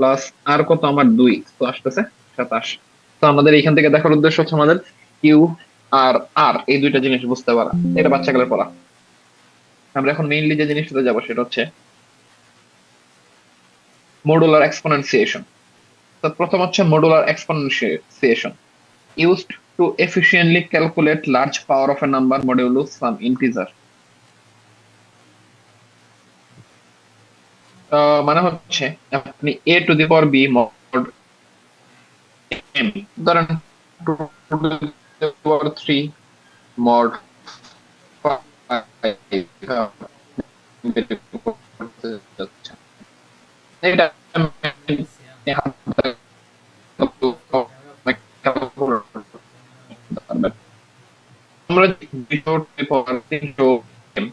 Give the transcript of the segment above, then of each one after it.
Plus আর কত আমার 2, তো আসতেছে 27। তো আমাদের এখান থেকে দেখার উদ্দেশ্য হচ্ছে আমাদের কিউ আর আর এই দুইটা জিনিস বুঝতে পারা, এটা বাচ্চাকালের পড়া। আমরা এখন মেইনলি যে জিনিসটাতে যাবো সেটা হচ্ছে মডুলার এক্সপোনেনসিয়েশন। তো প্রথম হচ্ছে modular এক্সপোনেনসিয়েশন, used to efficiently calculate large power of a number modulus some integer। মানে হচ্ছে আপনি a to the power b mod m ধরেন 2 to the power 3 mod 5 বের করতে যাচ্ছেন। এটা আমরা 200 to the power 300 m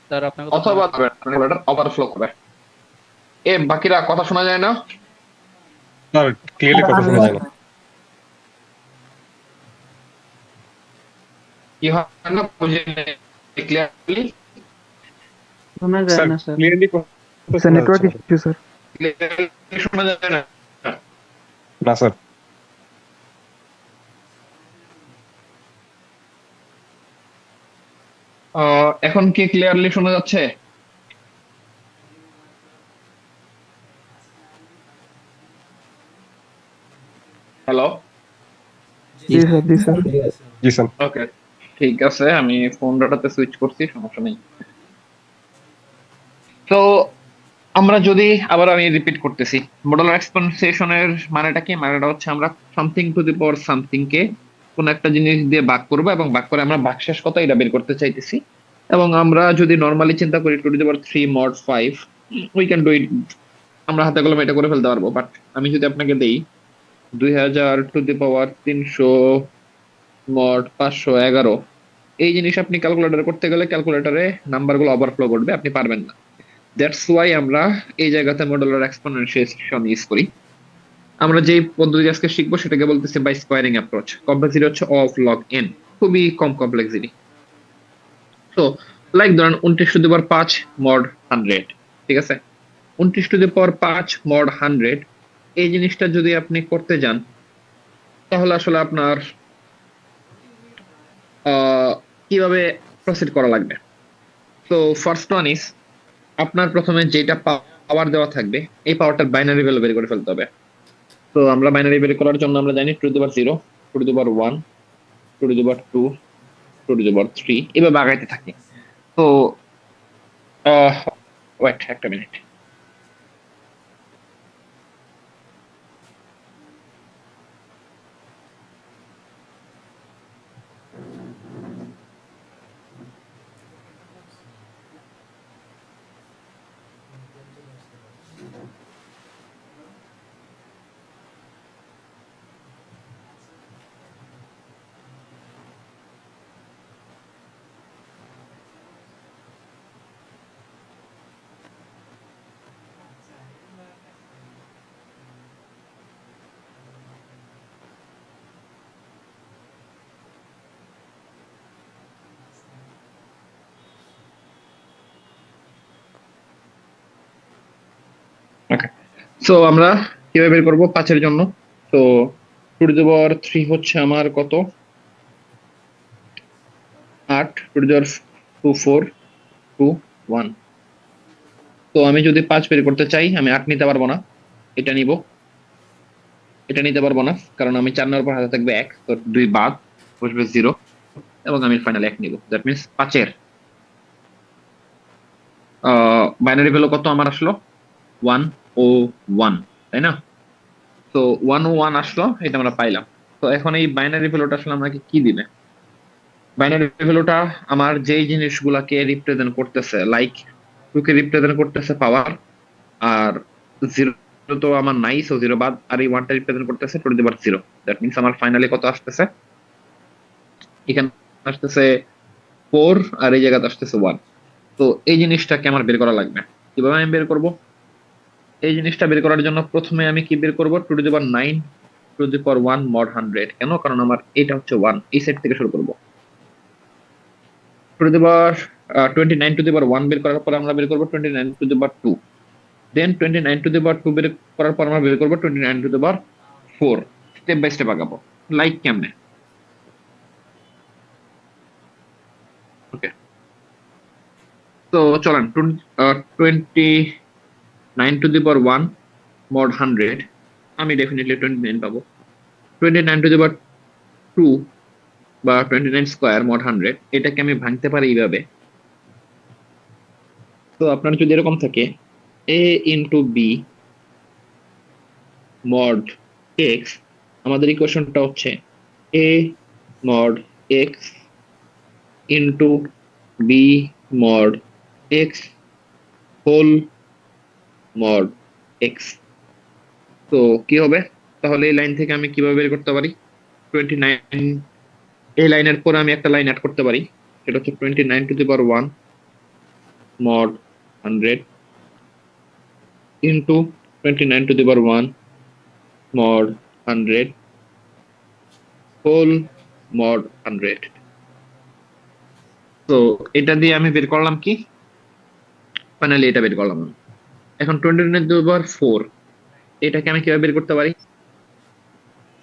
sir আপনার কথা শোনা অথবা যাচ্ছে না। ওভারফ্লো করবে। বাকিরা কথা শোনা যায় না? স্যার ক্লিয়ারলি কথা শোনা যায় না। কি হয় না বুঝে ক্লিয়ারলি? শোনা যায় স্যার না স্যার। ক্লিয়ারলি কথা স্যার শোনা যাচ্ছে নেটওয়ার্ক না। Issue sir. ক্লিয়ারলি শোনা যায় না? না স্যার। এখন কি ক্লিয়ারলি শোনা যাচ্ছে? হ্যালো? জি স্যার, জি স্যার। জি স্যার। ওকে, ঠিক আছে, আমি ফোন ডাটাতে সুইচ করছি, সমস্যা নেই। তো আমরা যদি আবার আমি রিপিট করতেছি, মডুলার এক্সপোনেনশিয়েশনের মানেটা কি? মানেটা হচ্ছে আমরা something to the power something কে কোন একটা জিনিস দিয়ে ভাগ করবো এবং ভাগ করে আমরা ভাগশেষ কত এটা বের করতে চাইতেছি। এবং আমরা যদি নর্মালি চিন্তা করি two the power 3 mod 5, we can do it, আমরা হাতে কলমে এটা করে ফেলতে পারবো। বাট আমি যদি আপনাকে দেই 2000 টু দি পাওয়ার 300 mod 511, এই জিনিস আপনি ক্যালকুলেটরে করতে গেলে ক্যালকুলেটরে নাম্বার গুলো ওভারফ্লো করবে, আপনি পারবেন না। দ্যাটস ওয়াই আমরা এই জায়গাতে মডুলার এক্সপোনেনশিয়েশন ইউজ করি। আমরা যে পদ্ধতি আজকে শিখবো সেটাকে বলতেছে বাই স্কোয়ারিং অ্যাপ্রোচ। কমপ্লেক্সিটি হচ্ছে অফ লগ এন, খুবই কম কমপ্লেক্সিটি। তো লাইক ধরেন 29 টু দি পাওয়ার 5 মড 100, ঠিক আছে? 29 টু দি পাওয়ার 5 মড 100, এই জিনিসটা যদি আপনি করতে যান তাহলে আসলে আপনার আহ কিভাবে প্রসিড করা লাগবে? তো ফার্স্ট ওয়ান ইজ, আপনার প্রথমে যেটা পাওয়ার দেওয়া থাকবে এই পাওয়ারটার বাইনারি ভ্যালু বের করে ফেলতে হবে। তো আমরা বাইনারি বের করার জন্য আমরা জানি two to the power 0, two to the power 1, two to the power 2, two to the power 3, এভাবে আগাইতে থাকি। তো ওয়েট একটা মিনিট। ওকে, সো আমরা কিভাবে বের করবো 5 এর জন্য? তো টু টু দি পাওয়ার 3 হচ্ছে আমার কত? 8, টু টু দি পাওয়ার 2 4 2 1। তো আমি যদি 5 বের করতে চাই আমি 8 নিতে পারবো না, এটা নিব। এটা নিতে পারবো না কারণ আমি 4 নেওয়ার পর হাতে থাকবে 1, তো 2 বাদ, বসবে 0, এবং আমি ফাইনাল 1 নিব। দ্যাট মিনস 5 এর বাইনারি ভ্যালু কত আমার আসলো? 1 ও 1, তাই না? তো 1 ও 1 আসলো, এটা আমরা পাইলাম। তো এখন এই বাইনারি ভ্যালুটা আসলে আমাকে কি দিবে? বাইনারি ভ্যালুটা আমার যেই জিনিসগুলাকে রিপ্রেজেন্ট করতেছে, লাইক 2 কে রিপ্রেজেন্ট করতেছে পাওয়ার, আর 0 তো আমার নাই, সো 0 বাদ, আর এই 1 টা রিপ্রেজেন্ট করতেছে two the power 0। That means আমার ফাইনালি কত আসতেছে? এখানে আসতেছে 4, আর এই জায়গাতে আসতেছে 1। তো এই জিনিসটাকে আমার বের করা লাগবে। কিভাবে আমি বের করব? এই জিনিসটা বের করার জন্য প্রথমে আমি কি বের করব? Two the power 9 two the power 1 mod 100। কেন? কারণ আমার এটা হচ্ছে 1, এই সেট থেকে শুরু করব। Two the power 29 to the power 1 বের করার পর আমরা বের করব 29 to the power 2। Then 29 to the power 2 বের করার পর আমরা বের করবো 29 to the power 4। Step by step আগাবো। লাইক কেমনে? ওকে, তো চলেন 29 টু দি পাওয়ার 1 mod 100, আমি ডেফিনেটলি 29 পাবো। 29 টু দি পাওয়ার 2 বা 29 স্কোয়ার mod 100, এটাকে আমি ভাঙতে পারি এইভাবে। তো আপনার যদি এরকম থাকে a into b mod x, আমাদের ইকুয়েশনটা হচ্ছে a mod x into b mod x whole mod x। তো কি হবে তাহলে? এই লাইন থেকে আমি কিভাবে বের করতে পারি 29? এই লাইনের পরে আমি একটা লাইন অ্যাড করতে পারি, সেটা হচ্ছে 29 to the power 1 mod 100 into 29 to the power 1 mod 100 whole mod 100। তো এটা দিয়ে আমি বের করলাম কি, ফাইনালি এটা বের করলাম আমি। এখন 29 টু দি পাওয়ার 4, এটাকে আমি কিভাবে বের করতে পারি?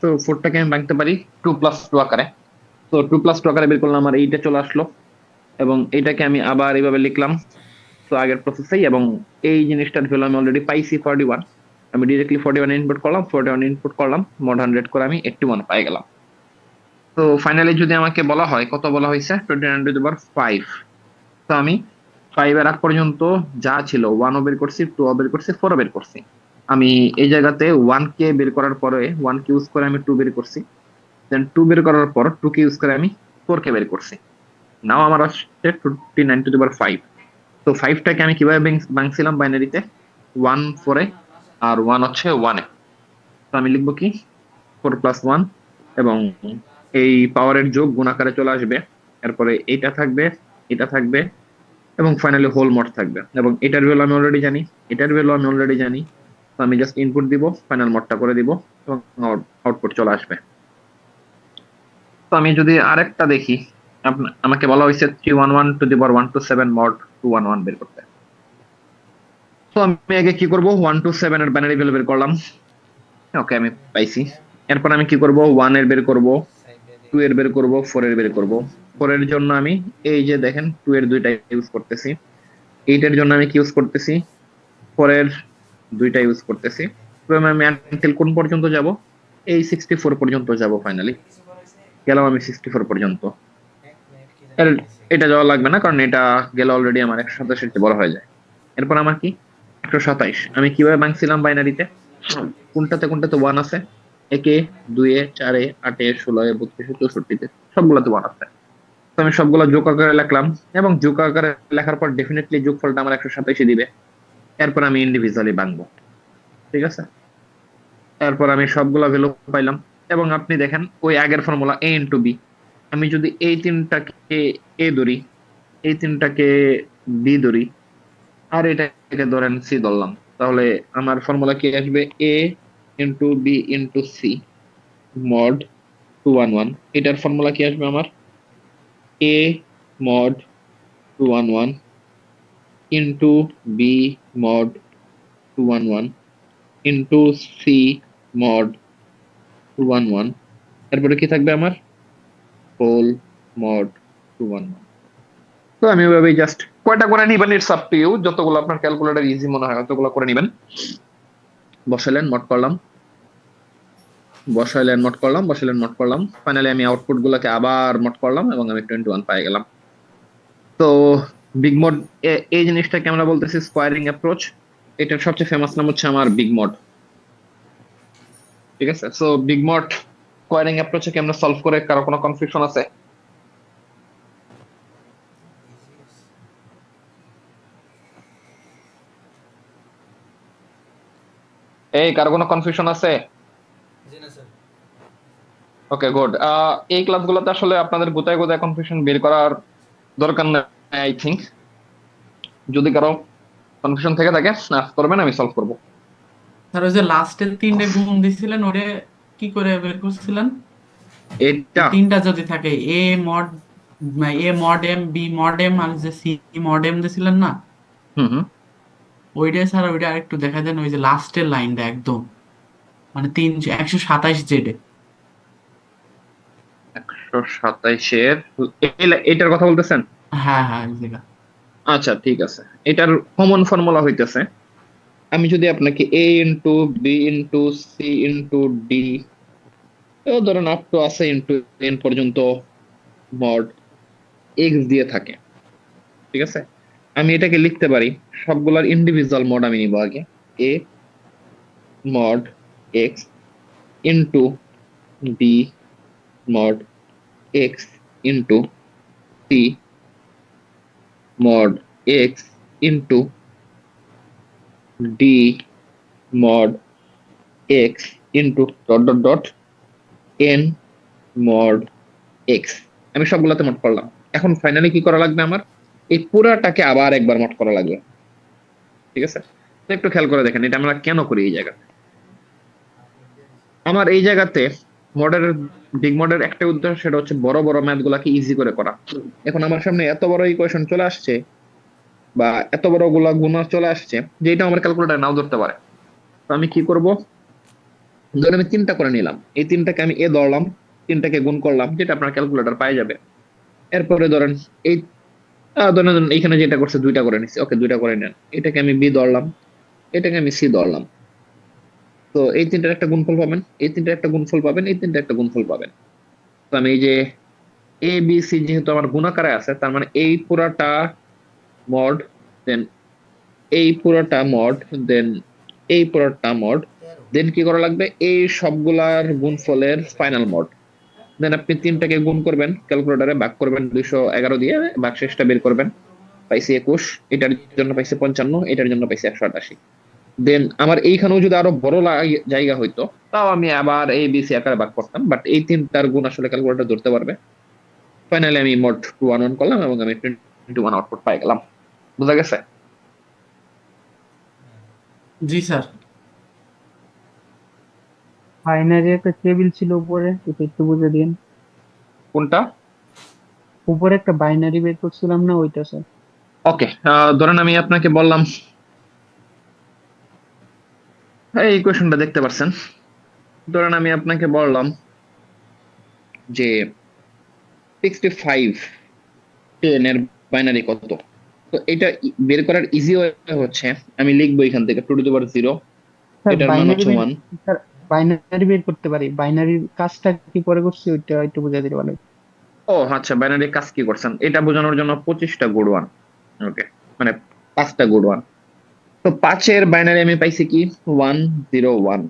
তো 4টাকে আমি ভাঙতে পারি 2 প্লাস 2 আকারে। তো 2 প্লাস 2 আকারে বের করলাম, আমার এইটা চলে আসলো, এবং এইটাকে আমি আবার এইভাবে লিখলাম, তো আগের প্রসেসেই। এবং এই জিনিসটার ভ্যালু আমি অলরেডি পাইছি 41, আমি ডিরেক্টলি 41 ইনপুট করলাম, 41 ইনপুট করলাম, mod 100 করে আমি 81 পাই গেলাম। তো ফাইনালি যদি আমাকে বলা হয় কত বলা হয়েছে 29 টু দি পাওয়ার 5, তো আমি 5 এর আগ পর্যন্ত যা ছিল 1 ও বের করছি, 2 ও বের করছি, 4 ও বের করছি। আমি এই জায়গাতে 1 কে বের করার পরে 1 কে ইউজ করে আমি 2 বের করছি, দেন 2 বের করার পর 2 কে ইউজ করে আমি 4 কে বের করছি। নাও আমার আসছে 29 টু দি পাওয়ার 5। তো 5টাকে আমি কিভাবে ভাঙছিলাম বাইনারিতে? 1 4 এ আর 1 হচ্ছে 1 এ। তো আমি লিখবো কি 4 প্লাস 1, এবং এই পাওয়ারের যোগ গুণ আকারে চলে আসবে, এরপরে এইটা থাকবে, এটা থাকবে, এবং ফাইনালি হোল মড থাকবে। এবং এটার ভ্যালু আমি অলরেডি জানি, এটার ভ্যালু আমি অলরেডি জানি। তো আমি জাস্ট ইনপুট দিব, ফাইনাল মডটা করে দিব, এবং আউটপুট চলে আসবে। তো আমি যদি আরেকটা দেখি, আমাকে বলা হয়েছে 311 টু দি পাওয়ার 127 mod 211 বের করতে। তো আমি আগে কি করব, 127 এর বাইনারি ভ্যালু বের করলাম। ওকে, আমি পাইছি। এরপর আমি কি করব, 1 এর বের করব, 2 এর বের করব, 4 এর বের করব। 4 এর জন্য আমি এই যে দেখেন 2 এর দুইটা ইউজ করতেছি, 8 এর জন্য আমি কি ইউজ করতেছি, 4 এর দুইটা ইউজ করতেছি। তবে আমি আনটিল কোন পর্যন্ত যাব? এই 64 পর্যন্ত যাব। ফাইনালি গেলাম আমি 64 পর্যন্ত। এর এটা যাওয়া লাগবে না, কারণ এটা গেলে অলরেডি আমার 127 চেয়ে বড় হয়ে যায়। এরপর আমার কি 127, আমি কিভাবে ভাঙছিলাম বাইনারিতে? কোনটাতে কোনটাতে 1 আছে? একে, 2 এ, 4 এ, 8 এ, 16 এ, 32 এ, 64 তে, সবগুলোতে 1 আছে। তো আমি সবগুলো যোগ আকারে লিখলাম, এবং যোগ আকারে লেখার পর ডেফিনেটলি যোগফলটা আমার 127 দিবে। এরপর আমি ইন্ডিভিজুয়ালি ভাঙবো, ঠিক আছে? এরপর আমি সবগুলা ভ্যালু পাইলাম। এবং আপনি দেখেন ওই আগের ফর্মুলা a ইন্টু বি, আমি যদি এই তিনটাকে এ ধরি, এই তিনটাকে বি ধরি, আর এটাকে ধরেন সি ধরলাম, তাহলে আমার ফর্মুলা কি আসবে? A into b into c mod 211। এটার ফর্মুলা কি আসবে আমার? A mod 211 into b mod 211 into c mod 211, তারপরে কি থাকবে আমার? Whole mod 211। তো আমি ওইভাবেই জাস্ট কয়টা করে নিবেন, ইটস আপ টু ইউ, যতগুলো আপনার ক্যালকুলেটর ইজি মনে হয় ততগুলো করে নিবেন। বসাইলেন, মড করলাম, বসাইলেন, মড করলাম, বসাইলেন, মড করলাম, ফাইনালি আমি আউটপুট গুলোকে আবার মড করলাম, এবং আমি 21 পাই গেলাম। তো বিগ মড, এই জিনিসটাকে আমরা বলতেছি স্কোয়ারিং অ্যাপ্রোচ। এটার সবচেয়ে ফেমাস নাম হচ্ছে আমার বিগ মড, ঠিক আছে? সো বিগ মড স্কোয়ারিং অ্যাপ্রোচে কি আমরা সলভ করে কারো কোনো কনফিউশন আছে? এই কারো কোনো কনফিউশন আছে? ওকে, গুড। এই ক্লাসগুলোতে আসলে আপনাদের গোতায় গোতায় কনফিউশন বের করার দরকার নেই আই থিংক। যদি কারো কনফিউশন থেকে থাকে আস্ক করবেন, আমি সলভ করবো। স্যার ওই যে লাস্টের তিনটে গুণ দিছিলেন ওরে কি করে বের করছিলেন? এটা তিনটা যদি থাকে mod a mod m, b mod m, আর যে সি মড এম দিছিলেন না, হুম হুম ওইটাই স্যার, ওইটা আরেকটু দেখা দেন, ওই যে লাস্টের লাইনটা একদম, মানে 127 জেডে। 127-এর এটার কথা বলতেছেন? হ্যাঁ হ্যাঁ, এই জায়গা। আচ্ছা ঠিক আছে। এটার কমন ফর্মুলা হইতেছে, আমি যদি আপনাকে a into b into c into d, ধরেন আপ টু আছে ইন্টু এন পর্যন্ত মড এক্স দিয়ে থাকে, ঠিক আছে? আমি এটাকে লিখতে পারি, সবগুলার ইন্ডিভিজুয়াল মড আমি নিব আগে। A mod x into b mod x into c mod x into d mod x into dot dot dot n mod x. আমি সবগুলোতে মড করলাম। এখন ফাইনালি কি করা লাগবে আমার? এই পুরাটাকে আবার একবার মড করা লাগবে, ঠিক আছে? তো একটু খেয়াল করে দেখেন এটা আমরা কেন করি এই জায়গাতে। আমার এই জায়গাতে মডের বিগ মডের একটা উদ্দেশ্য, সেটা হচ্ছে বড় বড় ম্যাথ গুলাকে ইজি করে করা। এখন আমার সামনে এত বড় ইকুয়েশন চলে আসছে বা এত বড় গুলা গুণা চলে আসছে যে এটা আমার ক্যালকুলেটর নাও ধরতে পারে। তো আমি কি করব, ধরেন আমি তিনটা করে নিলাম, এই তিনটাকে আমি এ ধরলাম, তিনটাকে গুণ করলাম, যেটা আপনার ক্যালকুলেটর পাই যাবে। এরপরে ধরেন এই ধরেন এইখানে যেটা করছে দুইটা করে নিচ্ছি, ওকে দুইটা করে নেন। এটাকে আমি বি ধরলাম, এটাকে আমি সি ধরলাম। তো এই তিনটার একটা গুণফল পাবেন, এই তিনটার একটা গুণফল পাবেন, এই তিনটার একটা গুণফল পাবেন। তো আমি এই যে এ বি সি যেহেতু আমার গুণাকারে আছে, তার মানে এই পুরাটা মড, দেন এই পুরোটা মড, দেন এই পুরোটা মড, দেন কি করা লাগবে, এই সবগুলার গুণফলের ফাইনাল মড। দেন আপনি তিনটাকে গুণ করবেন, ক্যালকুলেটরে ভাগ করবেন 211 দিয়ে, ভাগশেষটা বের করবেন, পাইছি 21, এটার জন্য পাইছি 55, এটার জন্য পাইছি 188। দেন আমার এইখানেও যদি আরো বড় জায়গা হইতো, তাও আমি আবার এ বি সি আকারে ভাগ করতাম, বাট এই তিনটার গুণ আসলে ক্যালকুলেটর ধরতে পারবে। ফাইনালি আমি মোট 211 করলাম এবং আমি 21 আউটপুট পাই গেলাম। বুঝা গেছে? জি স্যার। বাইনারি একটা টেবিল ছিল উপরে, এটা একটু বুঝে দিন। কোনটা? উপরে একটা বাইনারি বের করছিলাম না, ওইটা স্যার। ওকে, ধরেন আমি আপনাকে বললাম, এই ইকুয়েশনটা দেখতে পাচ্ছেন, ধরেন আমি আপনাকে বললাম যে 65 10 এর বাইনারি কত। তো এটা বের করার ইজি ওয়ে হচ্ছে, আমি লিখবো এখান থেকে 2 টু দি পাওয়ার 0, স্যার এটার মান বাইনারি হচ্ছে বের 1। স্যার বাইনারি বের করতে পারি, বাইনারির কাজটা কি করে করছি ওইটা একটু বুঝে দিতে পারবেন? ও আচ্ছা, বাইনারি কাজ কি করছেন এটা বোঝানোর জন্য 25টা গুড ওয়ান, ওকে, মানে 5টা গুড ওয়ান। তো 5-এর বাইনারি আমি পাইছি কি 101।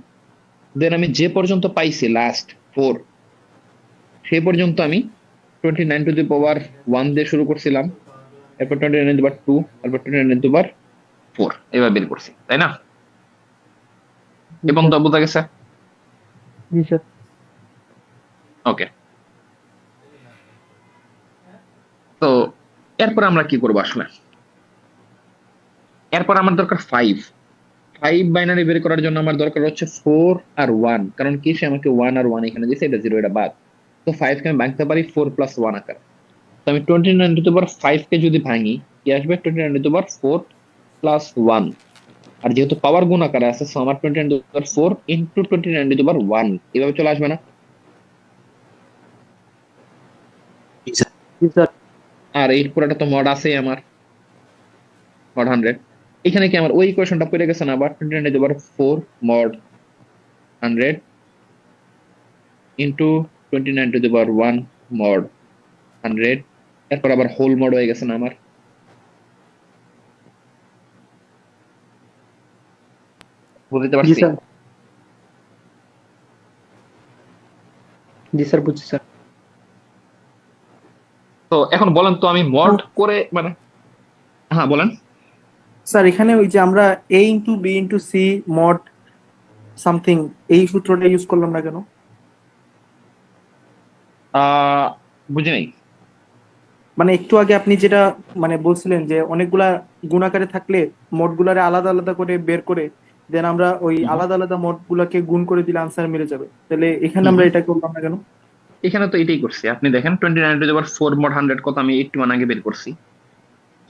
দেন আমি যে পর্যন্ত পাইছি লাস্ট 4, সেই পর্যন্ত আমি 29 টু দি পাওয়ার 1 দিয়ে শুরু করছিলাম, এরপর 29 টু দি পাওয়ার 2, তারপর 29 টু দি পাওয়ার 4, এবার বের করছি, তাই না? জি এবং স্যার। তো বোঝা গেছে? জি স্যার। ওকে, তো এরপর আমরা কি করবো আসলে? এরপর আমার দরকার 5 বাইনারি বের করার জন্য আমার দরকার হচ্ছে 4 আর 1, কারণ কি সে আমাকে 1 আর 1 এখানে দিয়েছে, এটা 0, এটা বাদ। তো 5 কে আমি ভাঙতে পারি 4+1 আকারে। তো আমি 29 টু দি পাওয়ার 5 কে যদি ভাঙি, কি আসবে? 29 টু দি পাওয়ার 4+1। আর যেহেতু পাওয়ার গুণ আকারে আছে, সো আমার 29 to the power 4 into 29 to the power 1 এভাবে চলে আসবে না? জি স্যার। আর এই পুরোটা তো মড আছে আমার, মড 100। এখানে কি আমার ওই ইকুয়েশনটা পড়ে গেছে না? আবার 29 to the power 4 mod 100 into 29 to the power 1 mod 100, এরপর আবার হোল মড হয়ে গেছে না আমার? বুঝতে জি পারছি? স্যার। জি স্যার, বুঝছি স্যার। তো এখন বলেন তো আমি মড করে মানে, হ্যাঁ বলেন। স্যার এখানে ওই যে আমরা a into b into c mod something এই সূত্রটা ইউজ করলাম না কেন? আহ বুঝি নাই। মানে একটু আগে আপনি যেটা মানে বলছিলেন যে অনেকগুলা গুণাকারে থাকলে মোডগুলারে আলাদা আলাদা করে বের করে দেন আমরা ওই হুম, আলাদা আলাদা মোডগুলাকে গুণ করে দিলে আনসার মিলে যাবে, তাহলে এখানে হুম, আমরা হুম। এটা করলাম না কেন? এখানে তো এটাই করছি, আপনি দেখেন 29 টু দি পাওয়ার 4 মড 100 কত, আমি 81 আগে বের করছি,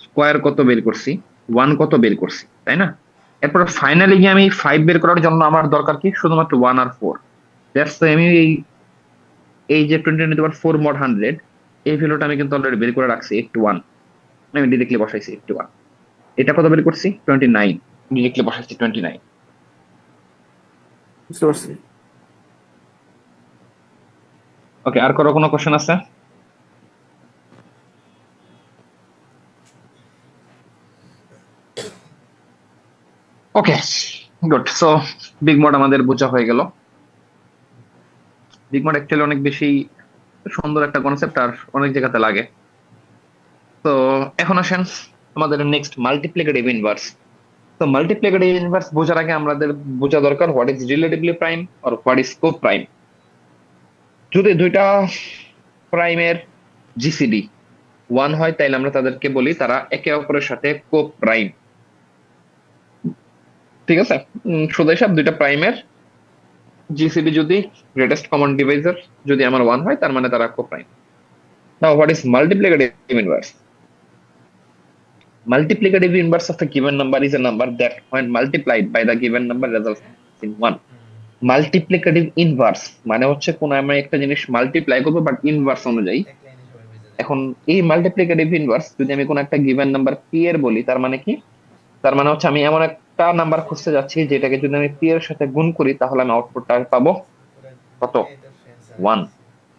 স্কোয়ার কত বের করছি, 1 কত বের করছি, তাই না? এরপর ফাইনালি গিয়ে আমি 5 বের করার জন্য আমার দরকার কি শুধুমাত্র 1 আর 4। দ্যাটস আমি এই যে 20 mod 100 এই ভ্যালুটা আমি কিন্তু অলরেডি বের করে রাখছি 81। আমি ডিরেক্টলি বসাইছি 81। এটা কত বের করছি 29, ডিরেক্টলি বসাইছি 29। বুঝতে পারছি। ওকে, আর কোনো কোশ্চেন আছে? ওকে, গুড। সো বিগ মড আমাদের বোঝা হয়ে গেল। বিগ মড অ্যাকচুয়ালি অনেক বেশি সুন্দর একটা কনসেপ্ট আর অনেক জায়গাতে লাগে। তো এখন আসেন আমাদের নেক্সট মাল্টিপ্লিকেটিভ ইনভার্স। তো মাল্টিপ্লিকেটিভ ইনভার্স বোঝার আগে আমাদের বোঝা দরকার হোয়াট ইজ রিলেটিভলি প্রাইম আর হোয়াট ইজ কো প্রাইম। যদি দুইটা প্রাইমের জিসিডি 1 হয় তাইলে আমরা তাদেরকে বলি তারা একে অপরের সাথে কো প্রাইম। ঠিক আছে, সোজা হিসাব, দুইটা প্রাইমের জিসিডি যদি গ্রেটেস্ট কমন ডিভাইজার যদি আমার 1 হয় তার মানে তারা কো prime. Now what is multiplicative inverse? Multiplicative inverse of the given number is a number that when multiplied by the given number results in 1. Multiplicative inverse মানে হচ্ছে কোন আমি একটা জিনিস মাল্টিপ্লাই করবো বাট ইনভার্স অনুযায়ী। এখন এই মাল্টিপ্লিকেটিভ ইনভার্স যদি আমি কোন একটা গিভেন নাম্বার পি এর বলি তার মানে কি? তার মানে হচ্ছে আমি এমন একটা নাম্বার খুঁজতে যাচ্ছি যেটাকে যদি আমি পি এর সাথে গুণ করি তাহলে আমি আউটপুটটা পাবো কত? 1।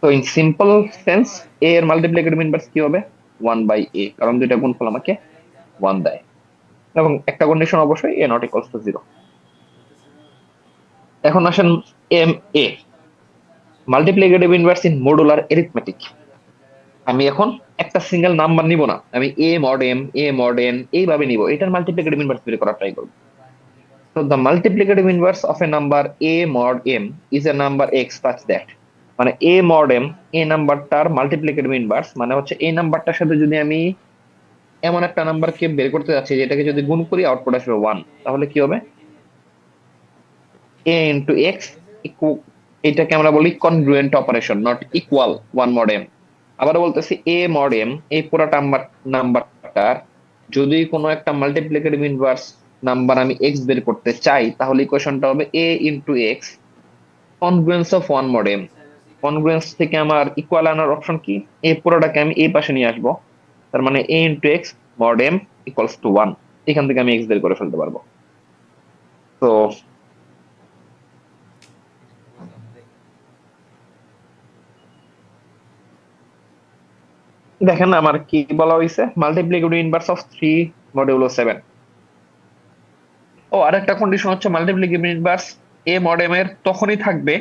তো ইন সিম্পল সেন্স এ এর মাল্টিপ্লিকেটিভ ইনভার্স কি হবে? 1/a, কারণ দুইটা গুণফল আমাকে 1 দেয় এবং একটা কন্ডিশন অবশ্যই এ নট ইকুয়ালস টু 0। এখন আসেন m a, multiplicative inverse in modular arithmetic. আমি এখন একটা সিঙ্গেল নাম্বার নিব না, আমি a mod m, a mod n এইভাবে নিব, এটার মাল্টিপ্লিকেটিভ ইনভার্স বের করার ট্রাই করব। So the multiplicative inverse of a number a mod m is a number x such that, মানে a mod m এই নাম্বারটার মাল্টিপ্লিকেটিভ ইনভার্স মানে হচ্ছে এই নাম্বারটার সাথে যদি আমি এমন একটা নাম্বারকে বের করতে যাচ্ছি যেটাকে যদি গুণ করি আউটপুট আসবে 1, তাহলে কি হবে? a into x এটাকে আমরা বলি congruent operation, not equal 1 mod m। আবার বলতেছি a mod m এই পুরোটা নাম্বারটার যদি কোনো একটা মাল্টিপ্লিকেটিভ ইনভার্স নাম্বার আমি x বের করতে চাই তাহলে ইকুয়েশনটা হবে a into x congruence of 1 mod m। Congruence থেকে আমার ইকুয়াল আনার অপশন কি? এই পুরোটাকে আমি এই পাশে নিয়ে আসবো, তার মানে a into x mod m equals to 1। এখান থেকে আমি x বের করে ফেলতে পারবো। তো দেখেন আমার কি বলা হয়েছে, মাল্টিপ্লিকেটিভ ইনভার্স অফ 3 মডিউলো 7। ও আরেকটা কন্ডিশন হচ্ছে multiplicative inverse a mod m এর তখনই থাকবে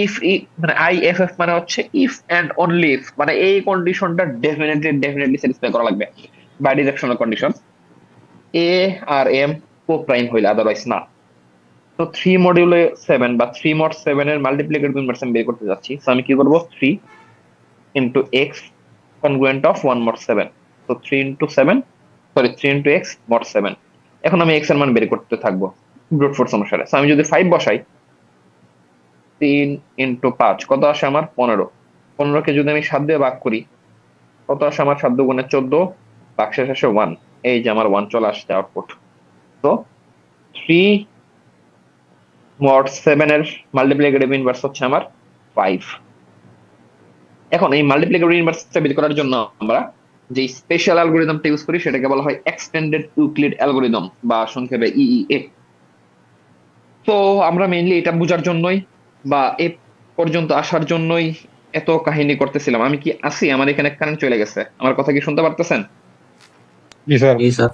ইফ মানে আইএফএফ মানে হচ্ছে ইফ এন্ড অনলি ইফ, মানে এই কন্ডিশনটা ডেফিনেটলি স্যাটিসফাই করা লাগবে বাই ডিরেকশনাল কন্ডিশন, এ আর এম কো প্রাইম হইলে, আদারওয়াইজ না। তো 3 মডিউলে 7 বা 3 mod 7 এর মাল্টিপ্লিকেটিভ ইনভার্স আমি বের করতে যাচ্ছি। সো আমি কি করব? 3 into x congruent of 1 mod 7। তো 3 into 7, sorry 3 into x mod 7। এখন আমি x এর মান বের করতে থাকবো ব্রুট ফোর্স অনুসারে। সো আমি যদি 5 বসাই, 3 into 5 কত আসে আমার? 15। 15 কে যদি আমি 7 দিয়ে ভাগ করি কত আসে আমার? 7 গুণে 14, ভাগশেষ আসে 1। এই যে আমার 1 চলে আসছে আউটপুট। তো 3 mod 7 এর মাল্টিপ্লিকেটিভ ইনভার্স হচ্ছে আমার 5। এখন এই মাল্টিপ্লিকেটিভ ইনভার্সটা বের করার জন্য আমরা যে স্পেশাল অ্যালগরিদমটা ইউজ করি সেটাকে বলা হয় এক্সটেন্ডেড ইউক্লিড অ্যালগরিদম বা সংক্ষেপে ইইএ। তো আমরা মেইনলি এটা বোঝার জন্যই বা এ পর্যন্ত আসার জন্যই এত কাহিনী করতেছিলাম। আমি কি আসি? আমার এখানে কারেন্ট চলে গেছে, আমার কথা কি শুনতে পারতেছেন? জি স্যার। জি স্যার।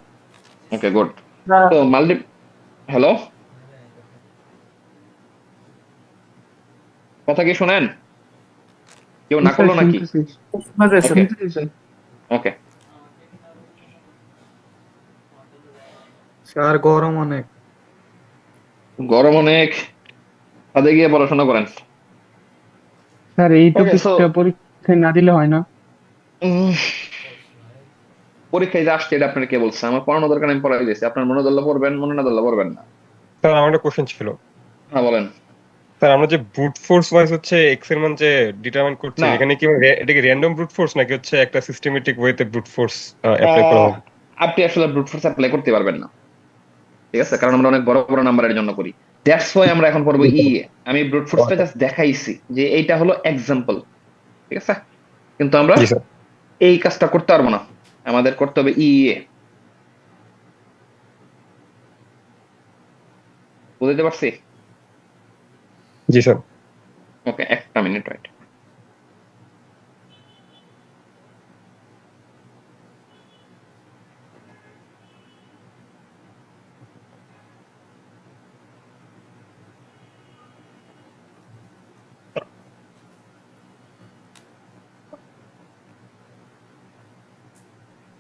ওকে, গুড। তো হ্যালো, কথা কি শুনেন? কেউ না করলো নাকি? শোনা যায় স্যার। ওকে ওকে। স্যার গরম অনেক। গরম অনেক, ছাদে গিয়ে পড়াশোনা করেন। স্যার এই Okay, so টপিকটা পরীক্ষায় না দিলে হয় না? পরীক্ষায় যে আসছে এটা আপনার কে বলছে? আমার পড়ানো দরকার, আমি পড়াই দিয়েছি। আপনার মনে ধরলে পড়বেন, মনে না ধরলে পড়বেন না। স্যার আমার একটা কোশ্চেন ছিল। হ্যাঁ বলেন। স্যার আমরা যে ব্রুট ফোর্স ওয়াইজ হচ্ছে এক্স এর মান যে ডিটারমাইন করছি না, এখানে কি এটা কি র্যান্ডম ব্রুট ফোর্স নাকি হচ্ছে একটা সিস্টেমেটিক ওয়েতে ব্রুট ফোর্স অ্যাপ্লাই করা হবে? আপনি আসলে ব্রুট ফোর্স অ্যাপ্লাই করতে পারবেন না। ঠিক আছে, কারণ আমরা অনেক বড় বড় নাম্বারের জন্য করি। দ্যাটস ওয়াই আমরা এখন পড়বো ই এ। আমি ব্রুট ফোর্সটা জাস্ট দেখাইছি যে এইটা হলো এক্সাম্পল, ঠিক আছে, কিন্তু আমরা জি স্যার। এই কাজটা করতে পারবো না, আমাদের করতে হবে ই এ। বুঝতে পারছি? জি স্যার। ওকে, একটা মিনিট ওয়েট।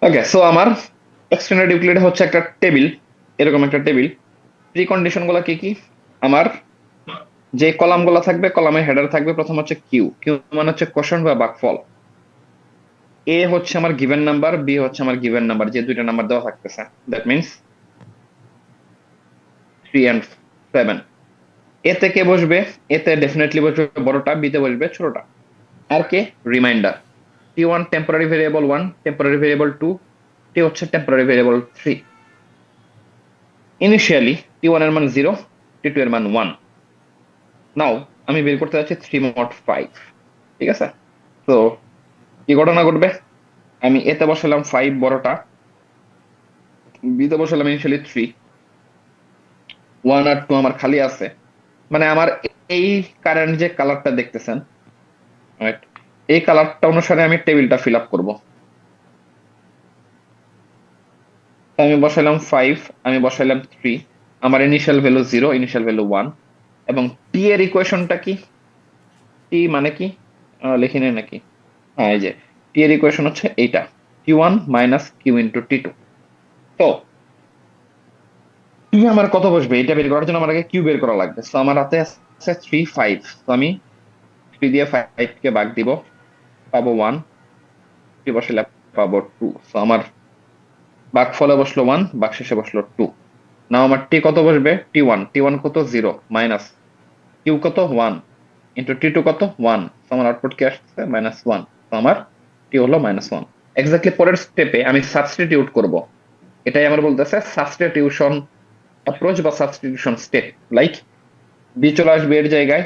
ওকে, সো আমার এক্সটেন্ডেড ইউক্লিড হচ্ছে একটা টেবিল, এরকম একটা টেবিল। প্রি কন্ডিশন গুলা কি কি? আমার যে কলাম গুলা থাকবে, কলামের হেডার থাকবে প্রথম হচ্ছে কিউ। কিউ মানে হচ্ছে কোশন বা ভাগফল। এ হচ্ছে আমার গিভেন নাম্বার, বি হচ্ছে আমার গিভেন নাম্বার, যে দুইটা নাম্বার দেওয়া থাকতেছে, দ্যাট মিনস 3 and 7। এতে কে বসবে? এতে ডেফিনেটলি বসবে বড়টা, বিতে বসবে ছোটটা। আর কে? রিমাইন্ডার। টি1 temporary variable 1, temporary variable 2, t হচ্ছে টেম্পোরারি ভেরিয়েবল 3। ইনিশিয়ালি টি1 এর মান 0, টি2 এর মান 1। নাও আমি বের করতে যাচ্ছি 3 mod 5, ঠিক আছে। তো কি ঘটনা ঘটবে? আমি এতে বসালাম 5 বড়টা, বিতে বসালাম ইনিশিয়ালি 3, 1 আর 2 আমার খালি আছে। মানে আমার এই কারেন্ট যে কালারটা দেখতেছেন, right? এই কালারটা অনুসারে আমি টেবিলটা ফিল আপ করবো। আমি বসাইলাম 5, আমি বসাইলাম 3, আমার ইনিশিয়াল ভ্যালু 0, ইনিশিয়াল ভ্যালু 1। এবং টি এর ইকুয়েশনটা কি? টি মানে কি লিখি নেই নাকি? হ্যাঁ, এই যে টি এর ইকুয়েশন হচ্ছে এইটা, টি1 মাইনাস কিউ ইন্টু টি2। তো টি আমার কত বসবে এটা বের করার জন্য আমার আগে কিউ বের করা লাগবে। তো আমার হাতে আছে 3, 5। তো আমি 3 দিয়ে 5 কে ভাগ দিব, পাবো 1, টি বসাইলে পাবো 2। তো আমার ভাগফলে বসলো 1, ভাগশেষে বসলো 2। নাও আমার টি কত বসবে? টি1, টি1 কত? 0 মাইনাস কিউ কত? 1 ইন্টু টি2 কত? 1। তো আমার আউটপুট কি আসছে? -1। তো আমার টি হলো -1। এক্স্যাক্টলি পরের স্টেপে আমি সাবস্টিটিউট করব। এটাই আমার বলতেছে সাবস্টিটিউশন অ্যাপ্রোচ বা সাবস্টিটিউশন স্টেপ। লাইক বি চলে আসবে এর জায়গায়,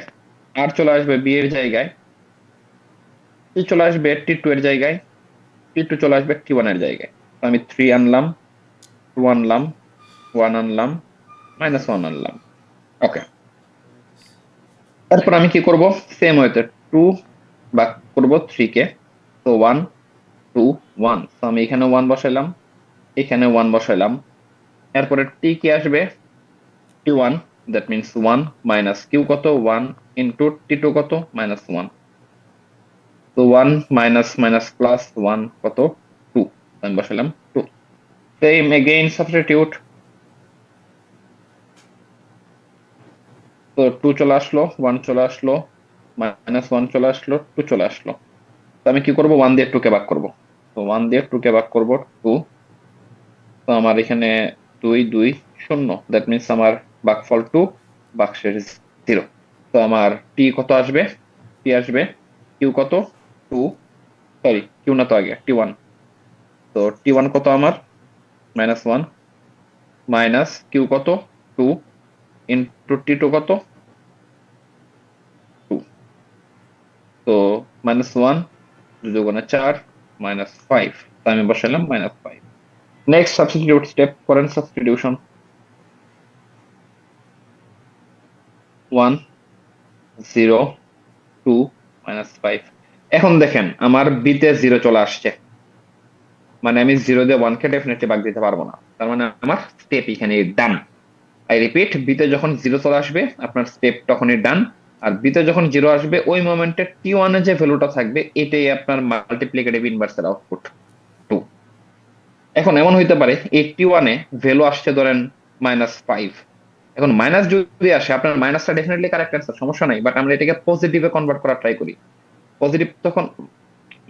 আর চলে আসবে বি এর জায়গায়, টি চলে আসবে টি2 এর জায়গায়, টি2 চলে আসবে টি1 এর জায়গায়। তো আমি 3 আনলাম, 2 আনলাম, 1 আনলাম, -1 আনলাম। ওকে, তারপর আমি কি করব? সেম ওয়েতে 2 ভাগ করব 3 কে। তো 1, 2, 1। তো আমি এখানে 1 বসাইলাম, এখানে 1 বসাইলাম। এরপরে টি কি আসবে? টি1, দ্যাট মিনস 1 মাইনাস কিউ কত? 1 ইন্টু টি2 কত? -1। তো 1 মাইনাস মাইনাস প্লাস 1 কত? 2। আমি বসাইলাম 2। Same again substitute. তো 2 চলে আসলো, 1 চলে আসলো, -1 চলে আসলো, 2 চলে আসলো। তো আমি কি করব? 1 দিয়ে 2 কে ভাগ করব। তো 1 দিয়ে 2 কে ভাগ করব 2। তো আমার এখানে 2, 2, 0, দ্যাট মিনস আমার ভাগফল 2, ভাগশেষ 0। তো আমার টি কত আসবে? টি আসবে কিউ কত? 2, সরি কিউ না, তো আগে টি1। তো টি1 কত আমার? -1 মাইনাস কিউ কত? 2 ইন্টু টি2 কত? 2। তো -1, 2 দুগুণে 4, -5। তো আমি বসালাম -5। নেক্সট সাবস্টিটিউট স্টেপ করেন, সাবস্টিটিউশন। 1, 0, 2, -5। এখন দেখেন আমার বিতে 0 চলে আসছে, মানে আমি 0 দিয়ে 1 কে ডেফিনেটলি ভাগ দিতে পারবো না। তার মানে আমার স্টেপ এখানে ডান। আই রিপিট, বিতে যখন 0 চলে আসবে আপনার স্টেপ তখনই ডান। আর বিতে যখন 0 আসবে ওই মোমেন্টে টি1 এর যে ভ্যালুটা থাকবে এটাই আপনার মাল্টিপ্লিকেটিভ ইনভার্সের আউটপুট 2। এখন এমন হইতে পারে এই টি1 এ ভ্যালু আসছে ধরেন -5। এখন মাইনাস যদি আসে, আপনার মাইনাসটা ডেফিনেটলি কারেক্ট অ্যান্সার, সমস্যা নাই, বাট আমরা এটাকে পজিটিভে কনভার্ট করার ট্রাই করি। পজিটিভ তখন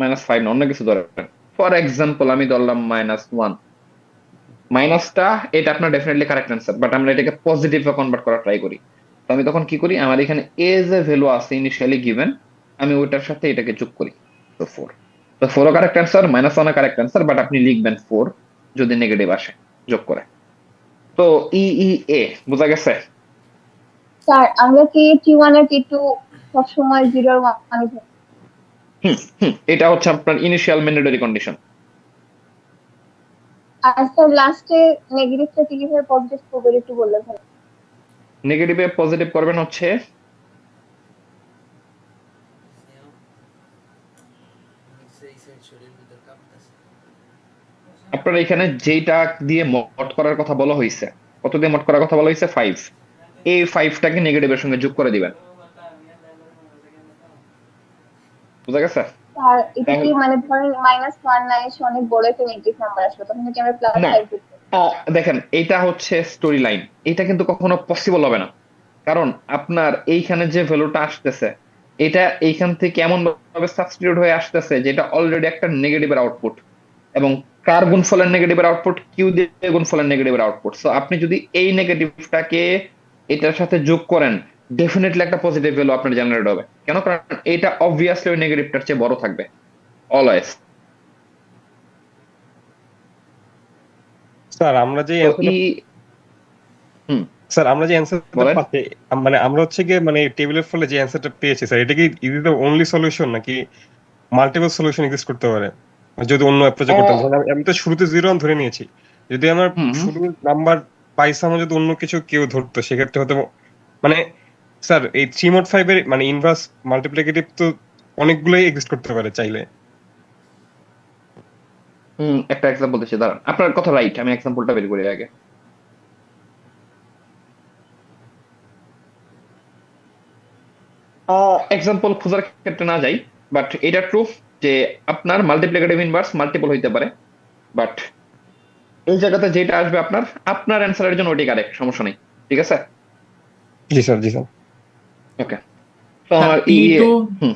-5 না, অন্য কিছু ধরেন। ফর এক্সাম্পল আমি ধরলাম -1। মাইনাসটা এটা আপনার ডেফিনেটলি কারেক্ট অ্যান্সার, বাট আমরা এটাকে পজিটিভে কনভার্ট করার ট্রাই করি। তো আমি তখন কি করি? আমার এখানে এ যে ভ্যালু আছে ইনিশিয়ালি গিভেন, আমি ওইটার সাথে এটাকে যোগ করি। তো 4। তো 4ও কারেক্ট অ্যান্সার, -1ও কারেক্ট অ্যান্সার, বাট আপনি লিখবেন 4 যদি নেগেটিভ আসে যোগ করে। তো ই ই এ বোঝা গেছে? স্যার আমরা কি T1 আর T2 সবসময় 0 আর 1 থাকি? এটা হচ্ছে আপনার ইনিশিয়াল ম্যান্ডেটরি কন্ডিশন। আর স্যার লাস্টে নেগেটিভটা কিভাবে পজিটিভ করবেন একটু বললে ভালো। নেগেটিভে পজিটিভ করবেন হচ্ছে আপনার এখানে যেটা দিয়ে মড করার কথা বলা হয়েছে, কত দিয়ে মড করার কথা বলা হয়েছে, 5, এই 5টাকে নেগেটিভের সঙ্গে যোগ করে দিবেন। বুঝা গেছে? স্যার এটা কি তাহলে মানে ধরেন -1 না এসে অনেক বড় একটা নেগেটিভ নাম্বার আসবে তখন কি আমরা না, +5 করব? দেখেন এটা হচ্ছে স্টোরি লাইন, এটা কিন্তু কখনো পসিবল হবে না। কারণ আপনার এইখানে যে ভ্যালুটা আসতেছে, এটা এইখান থেকে এমন ভাবে সাবস্টিটিউট হয়ে আসতেছে যেটা অলরেডি একটা নেগেটিভের আউটপুট, এবং কার গুণফলের নেগেটিভের আউটপুট, কিউ দিয়ে গুণফলের নেগেটিভের আউটপুট। সো আপনি যদি এই নেগেটিভটাকে এটার সাথে যোগ করেন, ডেফিনেটলি একটা পজিটিভ ভ্যালু আপনার জেনারেট হবে। কেন? কারণ এটা অবভিয়াসলি ওই নেগেটিভটার চেয়ে বড় থাকবে অলওয়েজ। স্যার আমরা যে তো ই হুম স্যার আমরা যে অ্যান্সারটা বলেন। পাচ্ছি, মানে আমরা হচ্ছে গিয়ে মানে টেবিলের ফলে যে অ্যান্সারটা পেয়েছি স্যার, এটা কি ইজ দ্য অনলি সলিউশন নাকি মাল্টিপল সলিউশন এক্সিস্ট করতে পারে? যদি অন্য অ্যাপ্রোচে করতাম, আহ, ধরেন আমি তো শুরুতে 0 ধরে নিয়েছি, যদি আমার হুম হুম। শুরুর নাম্বার পাইসাম যদি অন্য কিছু কেউ ধরতো সেক্ষেত্রে হয়তো মানে স্যার এই 3 mod 5 এর মানে ইনভার্স মাল্টিপ্লিকেটিভ তো অনেকগুলোই এক্সিস্ট করতে পারে চাইলে। একটা এক্সাম্পল দিচ্ছি, দাঁড়ান। আপনার কথা রাইট, আমি এক্সাম্পলটা বের করি আগে। এক্সাম্পল খোঁজার ক্ষেত্রে না যাই, বাট এটা ট্রু যে আপনার মাল্টিপ্লিকেটিভ ইনভার্স মাল্টিপল হইতে পারে, বাট এই জায়গাতে যেটা আসবে আপনার আপনার অ্যান্সারের জন্য ওটি কারেক্ট, সমস্যা নেই। ঠিক আছে? জি স্যার, জি স্যার। ওকে। তো স্যার আমার টি টু হুম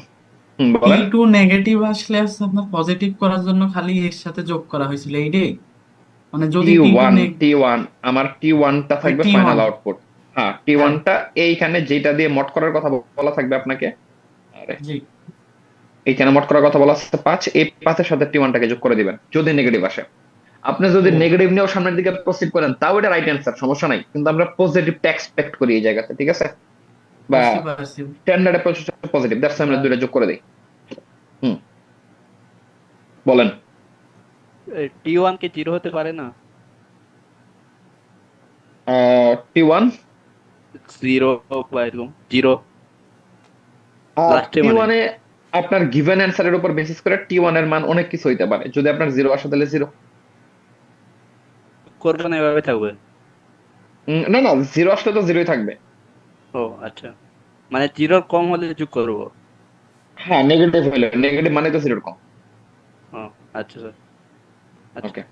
হুম টি বলেন। টু নেগেটিভ আসলে হচ্ছে আপনার পজিটিভ করার জন্য খালি এর সাথে যোগ করা হয়েছিল এইটাই, মানে টি যদি টি টু ওয়ান টি ওয়ান আমার টি1টা ওই থাকবে T1, ফাইনাল আউটপুট। হ্যাঁ, টি হ্যাঁ ওয়ানটা এইখানে যেটা দিয়ে মড করার কথা বলা থাকবে আপনাকে। আরে, জি এইখানে মড করার কথা বলা আছে 5, এই 5-এর সাথে টি1টাকে যোগ করে দিবেন যদি নেগেটিভ আসে। আপনি যদি ও নেগেটিভ নিয়েও সামনের দিকে প্রসিড করেন তাও এটা রাইট অ্যান্সার, সমস্যা নাই। কিন্তু আমরা পজিটিভটা এক্সপেক্ট করি এই জায়গাতে, ঠিক আছে? বা বুঝতে পারছি। স্ট্যান্ডার্ড অ্যাপ্রোচ পজিটিভ, দ্যাটস আমরা দুইটা যোগ করে দিই। হুম বলেন। T1 কি 0 হতে পারে না? টি1 0 বা এরকম 0 লাস্টে টি মানে। ওয়ানে আপনার গিভেন অ্যান্সারের উপর বেসিস করে টি1 এর মান অনেক কিছু হইতে পারে। যদি আপনার 0 আসে তাহলে 0। করবে না এভাবে থাকবে? না না, 0 আসলে তো 0ই থাকবে। ও আচ্ছা, মানে 0 কম হলে যোগ করবো। হ্যাঁ, নেগেটিভ হলে, নেগেটিভ মানে তো 0 কম। ও আচ্ছা স্যার, আচ্ছা। ওকে।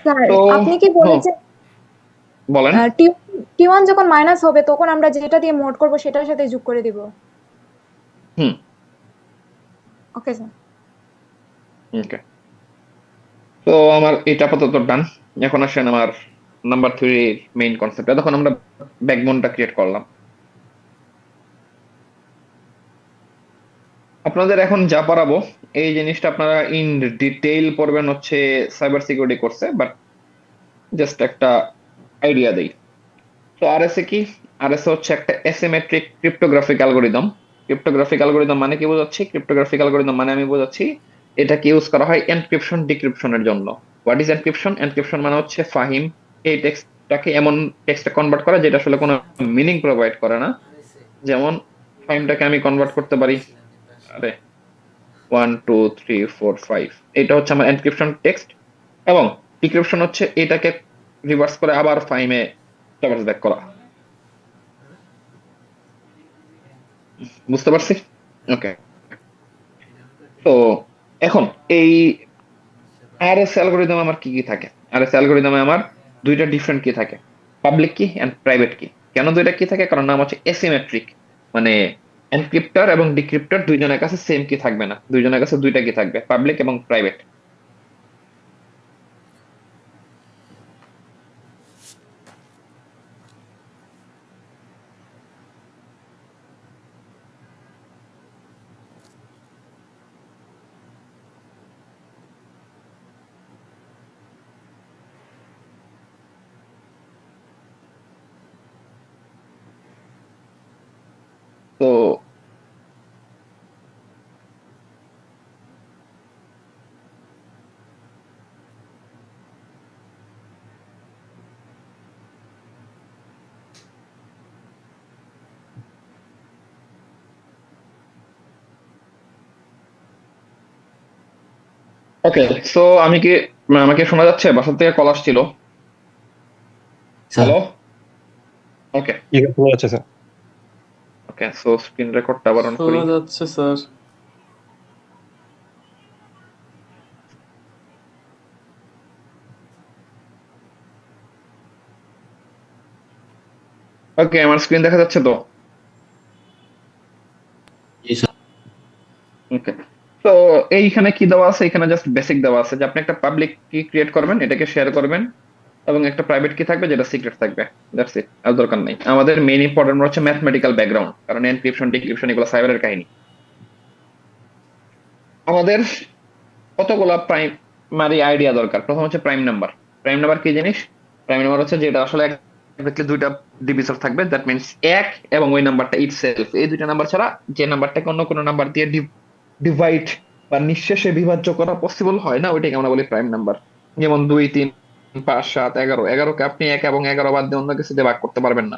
স্যার তো আপনি কি হ্যাঁ, বলেছেন বলেন। টি টি1 যখন মাইনাস হবে তখন আমরা যেটা দিয়ে মোড করব সেটার সাথে যোগ করে দিব? হুম ওকে স্যার। ওকে। তো আমার এটা আপাতত ডান। এখন আসেন আমার নাম্বার 3 মেইন কনসেপ্ট। তখন আমরা ব্যাকবোনটা ক্রিয়েট করলাম। আপনাদের এখন যা পড়াবো এই জিনিসটা আপনারা ইন ডিটেইল পড়বেন হচ্ছে সাইবার সিকিউরিটি কোর্সে, বাট জাস্ট একটা আইডিয়া দেই। তো আরএসএ কি? আরএসএ হচ্ছে একটা asymmetric cryptographic algorithm. Cryptographic algorithm মানে কি বোঝাচ্ছি? ক্রিপ্টোগ্রাফিক অ্যালগোরিদম মানে আমি বোঝাচ্ছি এটাকে ইউজ করা হয় এনক্রিপশন ডিক্রিপশনের জন্য। What is encryption? এনক্রিপশন মানে হচ্ছে ফাহিম এই টেক্সটটাকে এমন টেক্সটে কনভার্ট করা যেটা আসলে কোনো মিনিং প্রোভাইড করে না। যেমন ফাহিমটাকে আমি কনভার্ট করতে পারি, আরে 1 2 3 4 5, এটা হচ্ছে আমার এনক্রিপশন টেক্সট। এবং ডিক্রিপশন হচ্ছে এটাকে রিভার্স করে আবার ফাহিমে ট্রাভার্স ব্যাক করা। বুঝতে পারছি? ওকে। তো এখন এই আরএস অ্যালগোরিদম আমার কি কি থাকে? আরএস অ্যালগোরিদমে আমার দুইটা ডিফারেন্ট কি থাকে, পাবলিক কি এন্ড প্রাইভেট কি। কেন দুইটা কি থাকে? কারণ নাম হচ্ছে এসিমেট্রিক, মানে এনক্রিপ্টর এবং ডিক্রিপ্টর দুইজনের কাছে সেম কি থাকবে না, দুইজনের কাছে দুইটা কি থাকবে, পাবলিক এবং প্রাইভেট। তো ওকে, সো আমি কি আমাকে শোনা যাচ্ছে? বাসা থেকে কল আসছিল। Sir hello. ওকে। কি শোনা যাচ্ছে স্যার? ওকে, সো স্ক্রিন রেকর্ডটা আবার অন করি। শোনা যাচ্ছে স্যার। ওকে, আমার স্ক্রিন দেখা যাচ্ছে তো? জি স্যার। ওকে, তো এইখানে কি দেওয়া আছে? এখানে জাস্ট বেসিক দেওয়া আছে যে আপনি একটা পাবলিক কি ক্রিয়েট করবেন, এটাকে শেয়ার করবেন, এবং একটা প্রাইভেট কি থাকবে যেটা সিক্রেট থাকবে। দ্যাটস ইট, আর দরকার নেই। আমাদের মেইন ইম্পর্টেন্ট হচ্ছে ম্যাথমেটিক্যাল ব্যাকগ্রাউন্ড, কারণ এনক্রিপশন ডিক্রিপশন এগুলো সাইবারের কাহিনী। আমাদের কতগুলো প্রাইমারি আইডিয়া দরকার। প্রথম হচ্ছে প্রাইম নাম্বার। প্রাইম নাম্বার কি জিনিস? প্রাইম নাম্বার হচ্ছে যেটা আসলে exactly দুইটা ডিভিজর থাকবে, দ্যাট মিনস এক এবং ওই নাম্বারটা ইটসেলফ। এই দুইটা নাম্বার ছাড়া যে নাম্বারটাকে অন্য কোনো নাম্বার দিয়ে ডিভাইড বা নিঃশেষে বিভাজ্য করা পসিবল হয় না, ওইটাকে আমরা বলি প্রাইম নাম্বার। যেমন 2, 3, 5, 7, 11। 11কে আপনি 1 এবং 11 বাদ দিয়ে অন্য কিছু দিয়ে ভাগ করতে পারবেন না।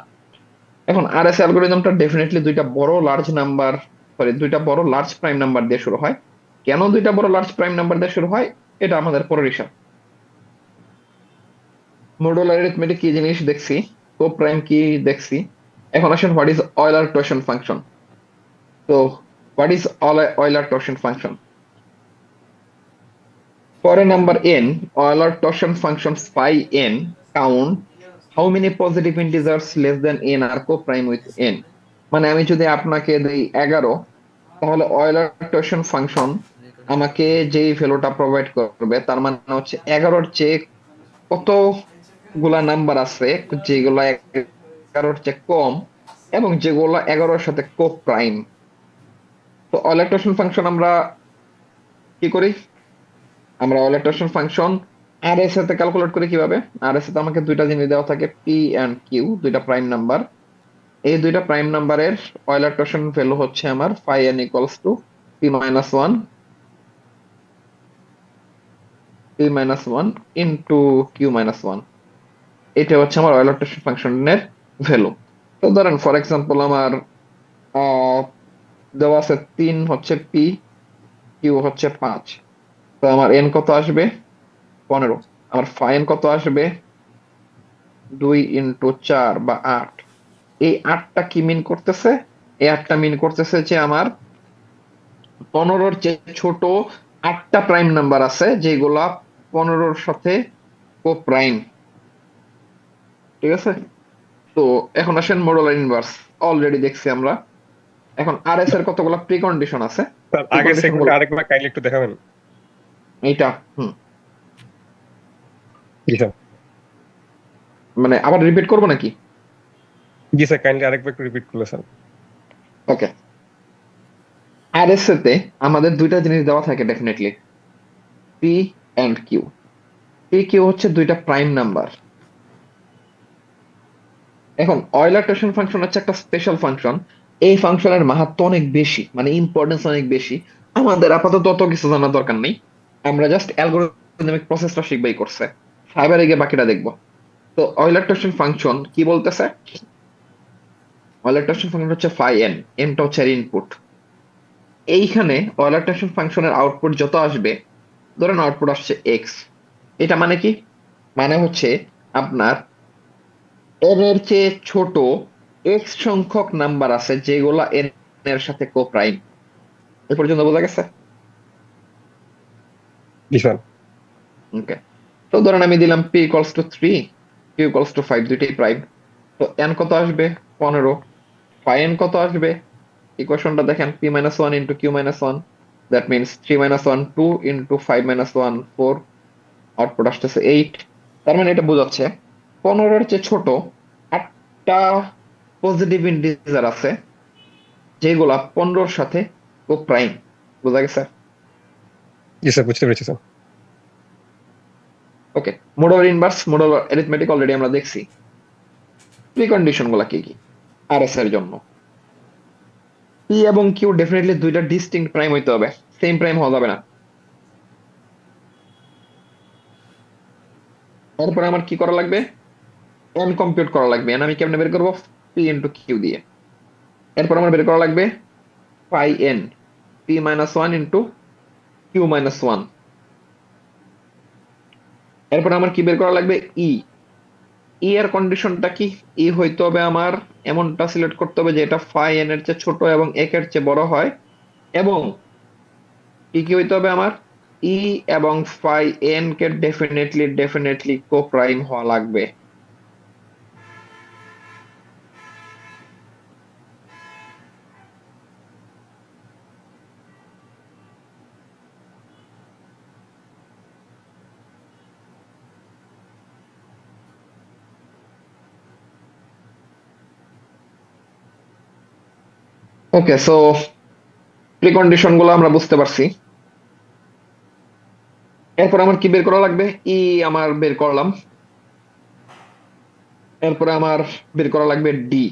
এখন আরএস অ্যালগোরিদমটা ডেফিনেটলি দুইটা বড় লার্জ নাম্বার, সরি দুইটা বড় লার্জ প্রাইম নাম্বার দিয়ে শুরু হয়। কেন দুইটা বড় লার্জ প্রাইম নাম্বার দিয়ে শুরু হয় এটা আমাদের পরের হিসাব। মডুলার অ্যারিথমেটিক কি জিনিস দেখছি, কো প্রাইম কি দেখছি। এখন আসেন হোয়াট ইজ অয়লার টোয়েশন ফাংশন। তো হোয়াট ইজ অয়লার টোয়েশন function? For a number n, Euler-Torsion function phi n count how many positive integers less than n are co-prime with n. মানে আমি যদি আপনাকে দেই 11, তাহলে Euler-Torsion ফাংশন আমাকে যেই ভ্যালুটা প্রোভাইড করবে তার মানে হচ্ছে 11-র চেয়ে কতগুলা নাম্বার আছে যেগুলা 11-র চেয়ে কম এবং যেগুলা 11-র সাথে কো-প্রাইম। তো Euler-Torsion ফাংশন আমরা কি করি? আমরা Euler-Torsion ফাংশন আরএস এতে ক্যালকুলেট করি কিভাবে? আরএস এতে আমাকে দুইটা জিনিস দেওয়া থাকে, পি এন্ড কিউ, দুইটা প্রাইম নাম্বার। এই দুইটা প্রাইম নাম্বারের Euler-Torsion ভ্যালু হচ্ছে আমার phi n equals to p-1 into q-1। এটা হচ্ছে আমার Euler-Torsion ফাংশনের ভ্যালু। তো ধরেন ফর এক্সাম্পল আমার দেওয়া আছে 3 হচ্ছে পি, কিউ হচ্ছে 5। তো আমার এন কত আসবে? 15। আমার ফাইন কত আসবে? 2 ইন্টু 4 বা 8। এই 8টা কি মিন করতেছে? এই 8টা মিন করতেছে যে আমার 15-র যে ছোট 8টা প্রাইম নাম্বার আছে যেগুলা 15-র সাথে কো প্রাইম। ঠিক আছে, তো এখন আসেন মডুলার ইনভার্স। অলরেডি দেখছি আমরা। এখন আরএস এর কতগুলা প্রিকন্ডিশন আছে, স্যার আগের প্রিকন্ডিশন সেগমেন্ট গুলো আরেকবার কাইন্ডলি একটু দেখাবেন। এইটা জি স্যার। মানে আবার রিপিট করবো নাকি? জি স্যার, কাইন্ডলি আরেকবার একটু রিপিট করলে স্যার। ওকে, আরএস তে আমাদের দুইটা জিনিস দেওয়া থাকে definitely, p and q. P q হচ্ছে দুইটা প্রাইম নাম্বার। এখন Euler-Torsion ফাংশন হচ্ছে একটা স্পেশাল ফাংশন। এই ফাংশনের মাহাত্ম্য অনেক বেশি, মানে ইম্পর্টেন্স অনেক বেশি। আমাদের আপাতত তত কিছু জানার দরকার নেই, আমরা জাস্ট অ্যালগরিদমিক প্রসেসটা শিখবাই করছে। ফাইবারে গিয়ে বাকিটা দেখবো। তো Euler-Torsion ফাংশন কি বলতেছে? Euler-Torsion ফাংশন হচ্ছে phi n, nটা হচ্ছে ইনপুট। এইখানে Euler-Torsion ফাংশনের আউটপুট যত আসবে, ধরেন আউটপুট আসছে এক্স, এটা মানে কি? মানে হচ্ছে আপনার এন এর চেয়ে ছোট এক্স সংখ্যক নাম্বার আছে যেগুলা এন এর সাথে কো প্রাইম। এ পর্যন্ত বোঝা গেছে? জি স্যার। ওকে, তো ধরেন আমি দিলাম p equals to 3, q equals to 5, দুইটাই প্রাইম। তো এন কত আসবে? 15। ফাই এন কত আসবে? ইকুয়েশনটা দেখেন, p-1 into q-1, that means 3-1 2 into 5-1 4। Output আসতেছে 8। তার মানে এটা বোঝাচ্ছে 15-এর চেয়ে ছোট 8টা পজিটিভ ইন্টিজার আছে যেগুলা 15-র সাথে কো প্রাইম। বোঝা গেছে? জি স্যার, বুঝতে পেরেছি sir. Okay, modular inverse, modular arithmetic already আমরা দেখছি। প্রিকন্ডিশন গুলা কি কি আরএস এর জন্য? পি এবং কিউ ডেফিনেটলি দুইটা ডিস্টিংক্ট প্রাইম হইতে হবে, সেম প্রাইম হওয়া যাবে না। এরপরে আমার কি করা লাগবে, এন কম্পিউট করা লাগবে। এন আমি কেমনে বের করবো, পি ইন্টু কিউ দিয়ে। এরপর আমার বের করা লাগবে phi n, p minus one into q minus one. এরপর আমার কি বের করা লাগবে, ই। ই এর কন্ডিশনটা কি, ই হইতে হবে আমার এমনটা সিলেক্ট করতে হবে যে এটা ফাই এন এর চেয়ে ছোট এবং একের চেয়ে বড় হয়, এবং কি কি হইতে হবে আমার, ই এবং ফাই এন কে ডেফিনেটলি কো প্রাইম হওয়া লাগবে। ওকে, সো প্রিকন্ডিশন গুলো আমরা বুঝতে পারছি। এরপর আমার কি বের করা লাগবে, ই আমার বের করলাম। এরপরে আমার বের করা লাগবে ডি।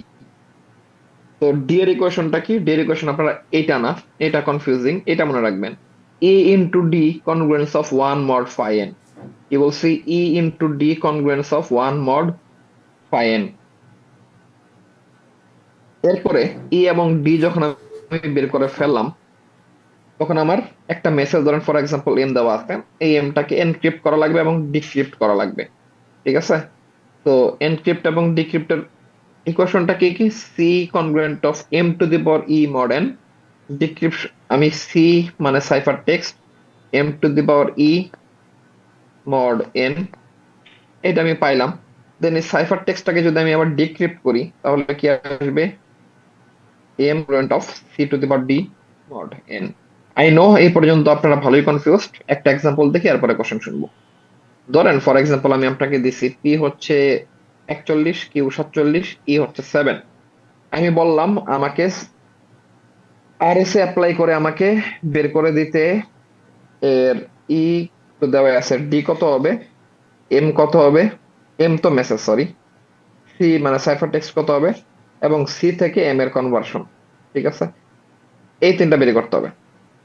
তো ডি এর ইকুয়েশনটা কি, ডি এর ইকুয়েশন আপনারা এটা না, এটা কনফিউজিং, এটা মনে রাখবেন। E into d congruence of one mod phi n. কি বলছি, e into d congruence of one mod phi n. এরপরে ই এবং ডি যখন আমি বের করে ফেললাম, তখন আমার একটা মেসেজ, ধরেন ফর এক্সাম্পল এম দেওয়া আছে, এই এমটাকে এনক্রিপ্ট করা লাগবে এবং ডিক্রিপ্ট করা লাগবে, ঠিক আছে? তো এনক্রিপ্ট এবং ডিক্রিপ্টের ইকুয়েশনটা কি কি, c congruent of m to the power e mod n, decrypt আমি সি মানে cipher text, m to the power e mod n, এটা আমি পাইলাম। দেন এই সাইফার টেক্সটটাকে যদি আমি আবার ডিক্রিপ্ট করি তাহলে কি আসবে, m congruent of c to the power d mod n. I know এই পর্যন্ত আপনারা ভালোই কনফিউজড, একটা এক্সাম্পল দেখি এরপরে কোশ্চেন শুনবো। ধরেন ফর এক্সাম্পল আমি আপনাকে দিছি পি হচ্ছে 41, কিউ 47, ই হচ্ছে 7। আমি বললাম আমাকে আরএস এ অ্যাপ্লাই করে আমাকে বের করে দিতে এর ই তো দেওয়া আছে, ডি কত হবে, এম কত হবে, এম তো মেসেজ সরি, সি মানে সাইফার টেক্সট কত হবে, এবং সি থেকে এম এর কনভার্সন, ঠিক আছে? এই তিনটা বের করতে হবে।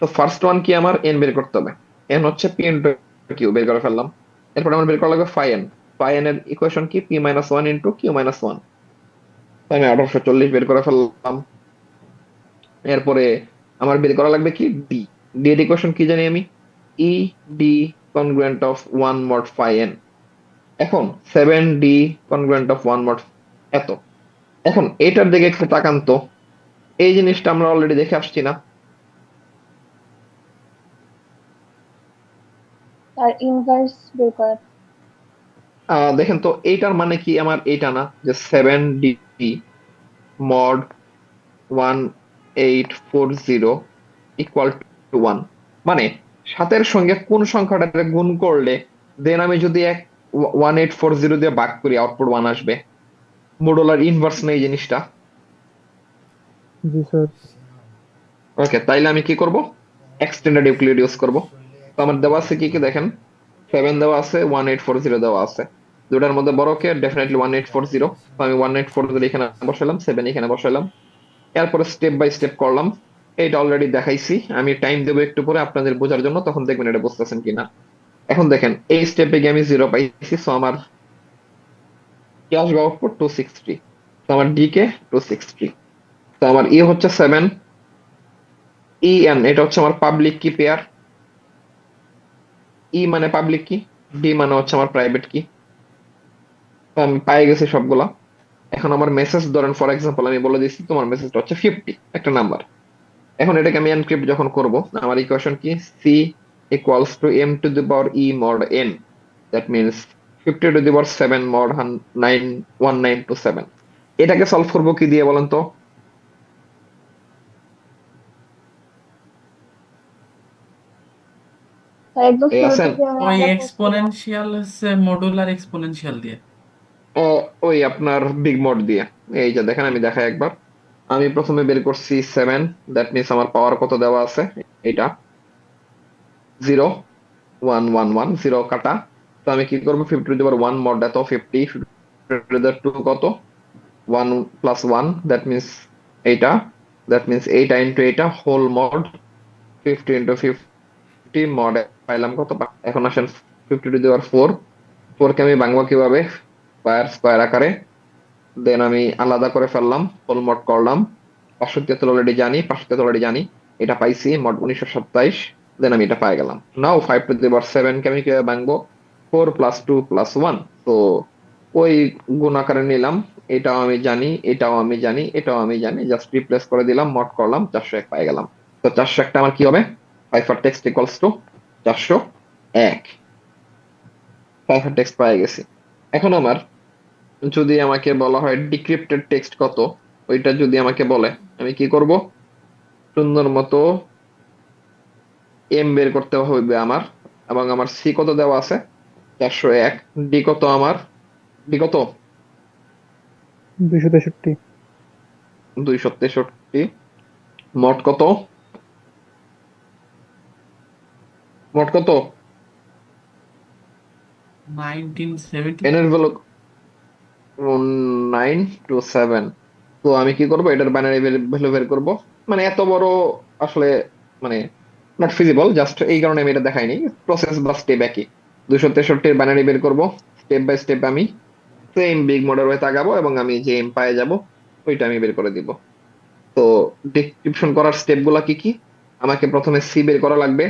তো ফার্স্ট ওয়ান কি, আমার এন বের করতে হবে। এন হচ্ছে পি ইন্টু কিউ, বের করে ফেললাম। এরপর আমার বের করা লাগবে ফাই এন। ফাই এন এর ইকুয়েশন কি, p minus one into q minus one. আমি 1840 বের করে ফেললাম। এরপরে আমার বের করা লাগবে কি, ডি। ডি এর ইকুয়েশন কি জানি আমি, e d congruent of one mod phi n. এখন 7D congruent of one mod এত। এখন এটার দিকে একটু তাকান তো, এই জিনিসটা আমরা অলরেডি দেখে আসছি না? তার ইনভার্স বের করা। দেখেন তো এইটার মানে কি, আমার এইটা না যে 7D মড 1840 ইকুয়াল টু 1, মানে সাতের সঙ্গে কোন সংখ্যাটা গুণ করলে দেন আমি যদি 1840 দিয়ে ভাগ করি আউটপুট 1 আসবে। মডুলার ইনভার্স নেই জিনিসটা। জি স্যার। ওকে, তাইলে আমি কি করব, এক্সটেন্ডেড ইউক্লিড ইউজ করব। তো আমার দেওয়া আছে কি কি দেখেন, 7 দেওয়া আছে, 1840 দেওয়া আছে। দুটার মধ্যে বড় কে, ডেফিনেটলি 1840। তো আমি 1840 এখানে বসালাম, 7 এখানে বসালাম। এরপরে স্টেপ বাই স্টেপ করলাম। এটা অলরেডি দেখাইছি, আমি টাইম দেবো একটু পরে আপনাদের বোঝার জন্য, তখন দেখবেন এটা বুঝতেছেন কিনা। এখন দেখেন এই স্টেপে গিয়ে আমি 0 পাইছি, সো আমার কি আসবে আউটপুট 260। তো আমার ডি কে 260। তো আমার ই হচ্ছে 7, ই এন এটা হচ্ছে আমার পাবলিক কি পেয়ার, ই মানে পাবলিক কি, ডি মানে হচ্ছে আমার প্রাইভেট কি। তো আমি পাই গেছি সবগুলা। এখন আমার মেসেজ, ধরেন ফর এক্সাম্পল আমি বলে দিচ্ছি তোমার মেসেজটা হচ্ছে 50, একটা নাম্বার। এখন এটাকে আমি এনক্রিপ্ট যখন করব, আমার ইকুয়েশন কি, c equals to m to the power e mod n, that means 50 to the power 7 mod 1927। এটাকে সলভ করবো কি দিয়ে বলেন তো? তার একদম এই শুরুতে আছেন, যে ওই আমরা করছিলাম। এক্সপোনেনশিয়াল হচ্ছে মডুলার এক্সপোনেনশিয়াল দিয়ে। ওই আপনার বিগ মড দিয়ে। এই যে দেখেন আমি দেখাই একবার। আমি প্রথমে বের করছি 7, দ্যাট মিনস আমার পাওয়ার কত দেওয়া আছে, এটা 0 1 1 1 0 কাটা। তো আমি কি করবো, 50 টু দি পাওয়ার 1 মড এত 50, 50 টু দি পাওয়ার 2 কত, 1 প্লাস 1, দ্যাট মিনস এইটা দ্যাট মিনস এইটা ইন্টু এটা হোল মড 50 ইন্টু 50 মড পাইলাম কত? এখন আসেন 50 টু দি পাওয়ার 4 কে আমি ভাঙবো কিভাবে? স্কয়ার আকারে। দেন আমি আলাদা করে ফেললাম, হোল মড করলাম। 573 অলরেডি জানি, এটা পাইছি মড 1927। দেন আমি এটা পাই গেলাম। নাও 5 টু দি পাওয়ার 7 কে আমি কিভাবে ভাঙবো? 4 প্লাস 2 প্লাস 1। তো ওই গুণ আকারে নিলাম, এটাও আমি জানি, এটাও আমি জানি, এটাও আমি জানি, জাস্ট রিপ্লেস করে দিলাম, মড করলাম, 401 পাই গেলাম। তো 401টা আমার কি হবে? 5 for text equals to 401। 5 for text পাই গেছি। এখন আমার যদি আমাকে বলা হয় ডিক্রিপ্টেড টেক্সট কত, ওইটা যদি আমাকে বলে, আমি কি করব? সুন্দর মতো এম বের করতে হবে আমার, এবং আমার সি কত দেওয়া আছে? 401। ডি কত আমার? ডি কত? 263। 263। মোট কত? মোট কত? 1970। এন এর ভ্যালু 927। তো আমি কি করব? এটার বাইনারি ভ্যালু বের করব। মানে এত বড় আসলে মানে নট ফিজিবল, জাস্ট এই কারণে আমি এটা দেখাইনি। প্রসেস বা স্টেপ একই। 263 বাইনারি বের করব। স্টেপ বাই স্টেপ আমি সেম বিগ মডেল হয়ে আগাবো, এবং আমি যে এম পায়ে যাব ওইটা আমি বের করে দিব। তো ডিসক্রিপশন করার স্টেপ গুলা কি কি? আমাকে প্রথমে সি বের করা লাগবে,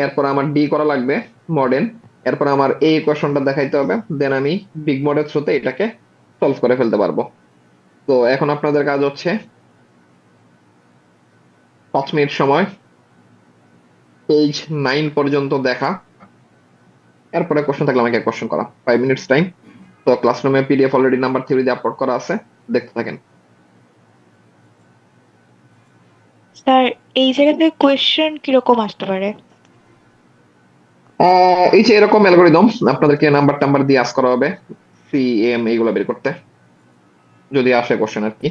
এরপর আমার ডি করা লাগবে মডেল, এরপর আমার এই ইকুয়েশনটা দেখাইতে হবে, দেন আমি বিগ মডেল থ্রুতে এটাকে সলভ করে ফেলতে পারবো। তো এখন আপনাদের কাজ হচ্ছে 5 মিনিট সময় পেজ 9 পর্যন্ত দেখা, এরপরে কোশ্চেন থাকলে আমাকে কোশ্চেন করা। 5 মিনিটস টাইম। তো ক্লাসরুমে পিডিএফ অলরেডি নাম্বার 3 দিয়ে আপলোড করা আছে, দেখতে থাকেন। স্যার এই জায়গাতে কোয়েশ্চেন কিরকম আসতে পারে? এই যে এরকম অ্যালগোরিদম আপনাদেরকে নাম্বার টাম্বার দিয়ে আস করা হবে, সি এম এইগুলো বের করতে, যদি আসে কোশ্চেন আর কি।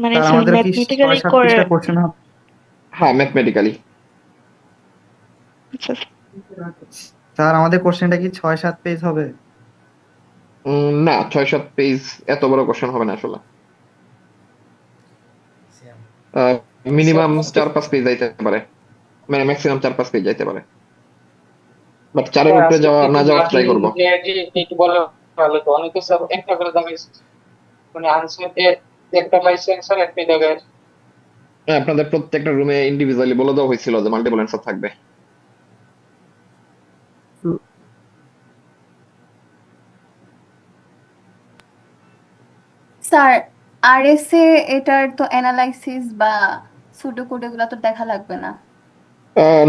মানে স্যার স্যার আমাদের কি ম্যাথমেটিক্যালি 6-7 করে? পৃষ্ঠা কোশ্চেন হবে? হ্যাঁ, ম্যাথমেটিক্যালি। আচ্ছা, স্যার আমাদের কোশ্চেনটা কি 6-7 পেজ হবে? না, 6-7 পেজ এত বড় কোশ্চেন হবে না আসলে। মিনিমাম 4-5 পেজ যাইতে পারে, মানে ম্যাক্সিমাম 4-5 পেজ যাইতে পারে, বাট 4-এর উপরে যাওয়া না যাওয়ার ট্রাই করবো। একটু বলে ভালো হতো। অনেকে স্যার একটা করে দেখাইছে, মানে আনসার একটা পাইছে অ্যান্সার একটা জায়গায়। হ্যাঁ, আপনাদের প্রত্যেকটা রুমে ইন্ডিভিজুয়ালি বলে দেওয়া হয়েছিল যে মাল্টিপল অ্যান্সার থাকবে। স্যার আরএসএ এটার তো অ্যানালাইসিস বা সুডোকোড এগুলো তো দেখা লাগবে না।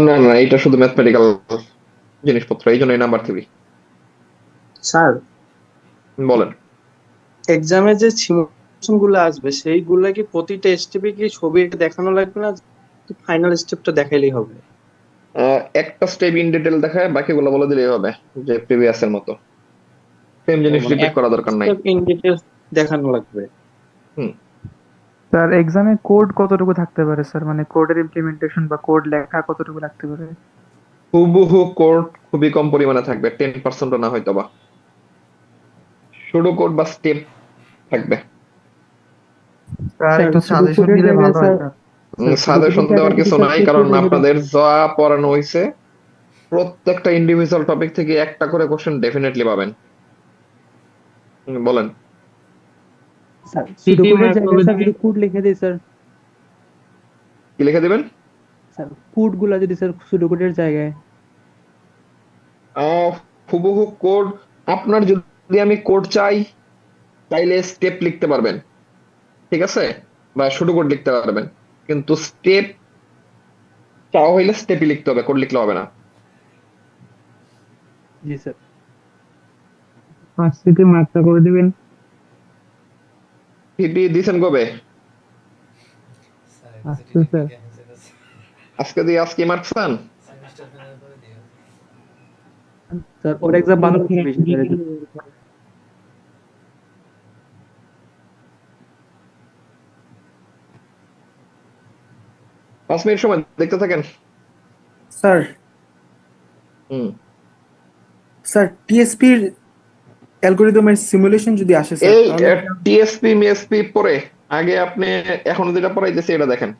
না না, এটা শুধু ম্যাথমেটিক্যাল জিনিসপত্র, এই জন্য নাম্বার 3। স্যার বলেন। এক্সামে যে সিমুলেশন গুলো আসবে সেইগুলো কি প্রতিটা স্টেপে কি ছবি এটা দেখানো লাগবে না, ফাইনাল স্টেপটা দেখাইলেই হবে? একটা স্টেপ ইন ডিটেল দেখায়, বাকিগুলো বলে দিলেই হবে, যে প্রিভিয়াস এর মতো সেম জিনিস মানে রিপিট করা দরকার নাই। স্টেপ ইন ডিটেলস দেখানো লাগবে। হুম। স্যার এক্সামে কোড কতটুকু থাকতে পারে স্যার, মানে কোডের ইমপ্লিমেন্টেশন বা কোড লেখা কতটুকু লাগতে পারে? হুবহু কোড খুবই কম পরিমাণে থাকবে, 10% না হয়তো বা। শুডো কোড বা স্টেপ থাকবে। স্যার একটু শুধু সাজেশন কোডের দিলে জায়গায় ভালো হয় স্যার, স্যার। শুধু সাজেশন কোডের দেওয়ার জায়গায় কিছু যদি স্যার নাই, টেস্ট কারণ পেপার যদি আপনাদের যা পড়ানো হয়েছে প্রত্যেকটা ইন্ডিভিজুয়াল টপিক থেকে একটা করে কোশ্চেন ডেফিনেটলি পাবেন। বলেন। স্যার শুধু কোডের জায়গায় স্যার যদি কোড লিখে দিই স্যার, কি লিখে দিবেন? স্যার কোড গুলা যদি স্যার শুধু কোডের জায়গায়। হুবহু কোড, আপনার যদি আমি কোড চাই তাইলে স্টেপ লিখতে পারবেন, ঠিক আছে, বা শুধু কোড লিখতে পারবেন, কিন্তু স্টেপ চাওয়া হইলে স্টেপই লিখতে হবে, কোড লিখলে হবে না। জি স্যার। 5 থেকে মার্কটা করে দিবেন। পিপি দিছেন কবে? আচ্ছা স্যার। আজকে দিয়ে আজকে মার্কস পান? স্যার ওর এক্সাম ভালো হচ্ছে বেশি স্যার। 5 মিনিট সময় দেখতে থাকেন। স্যার হুম। স্যার টিএসপির অ্যালগরিদমের সিমুলেশন যদি আসে স্যার এই তাহলে টিএসপি মিএসপি পরে আগে আপনি এখনো যেটা পড়াইতেছি এটা দেখেন,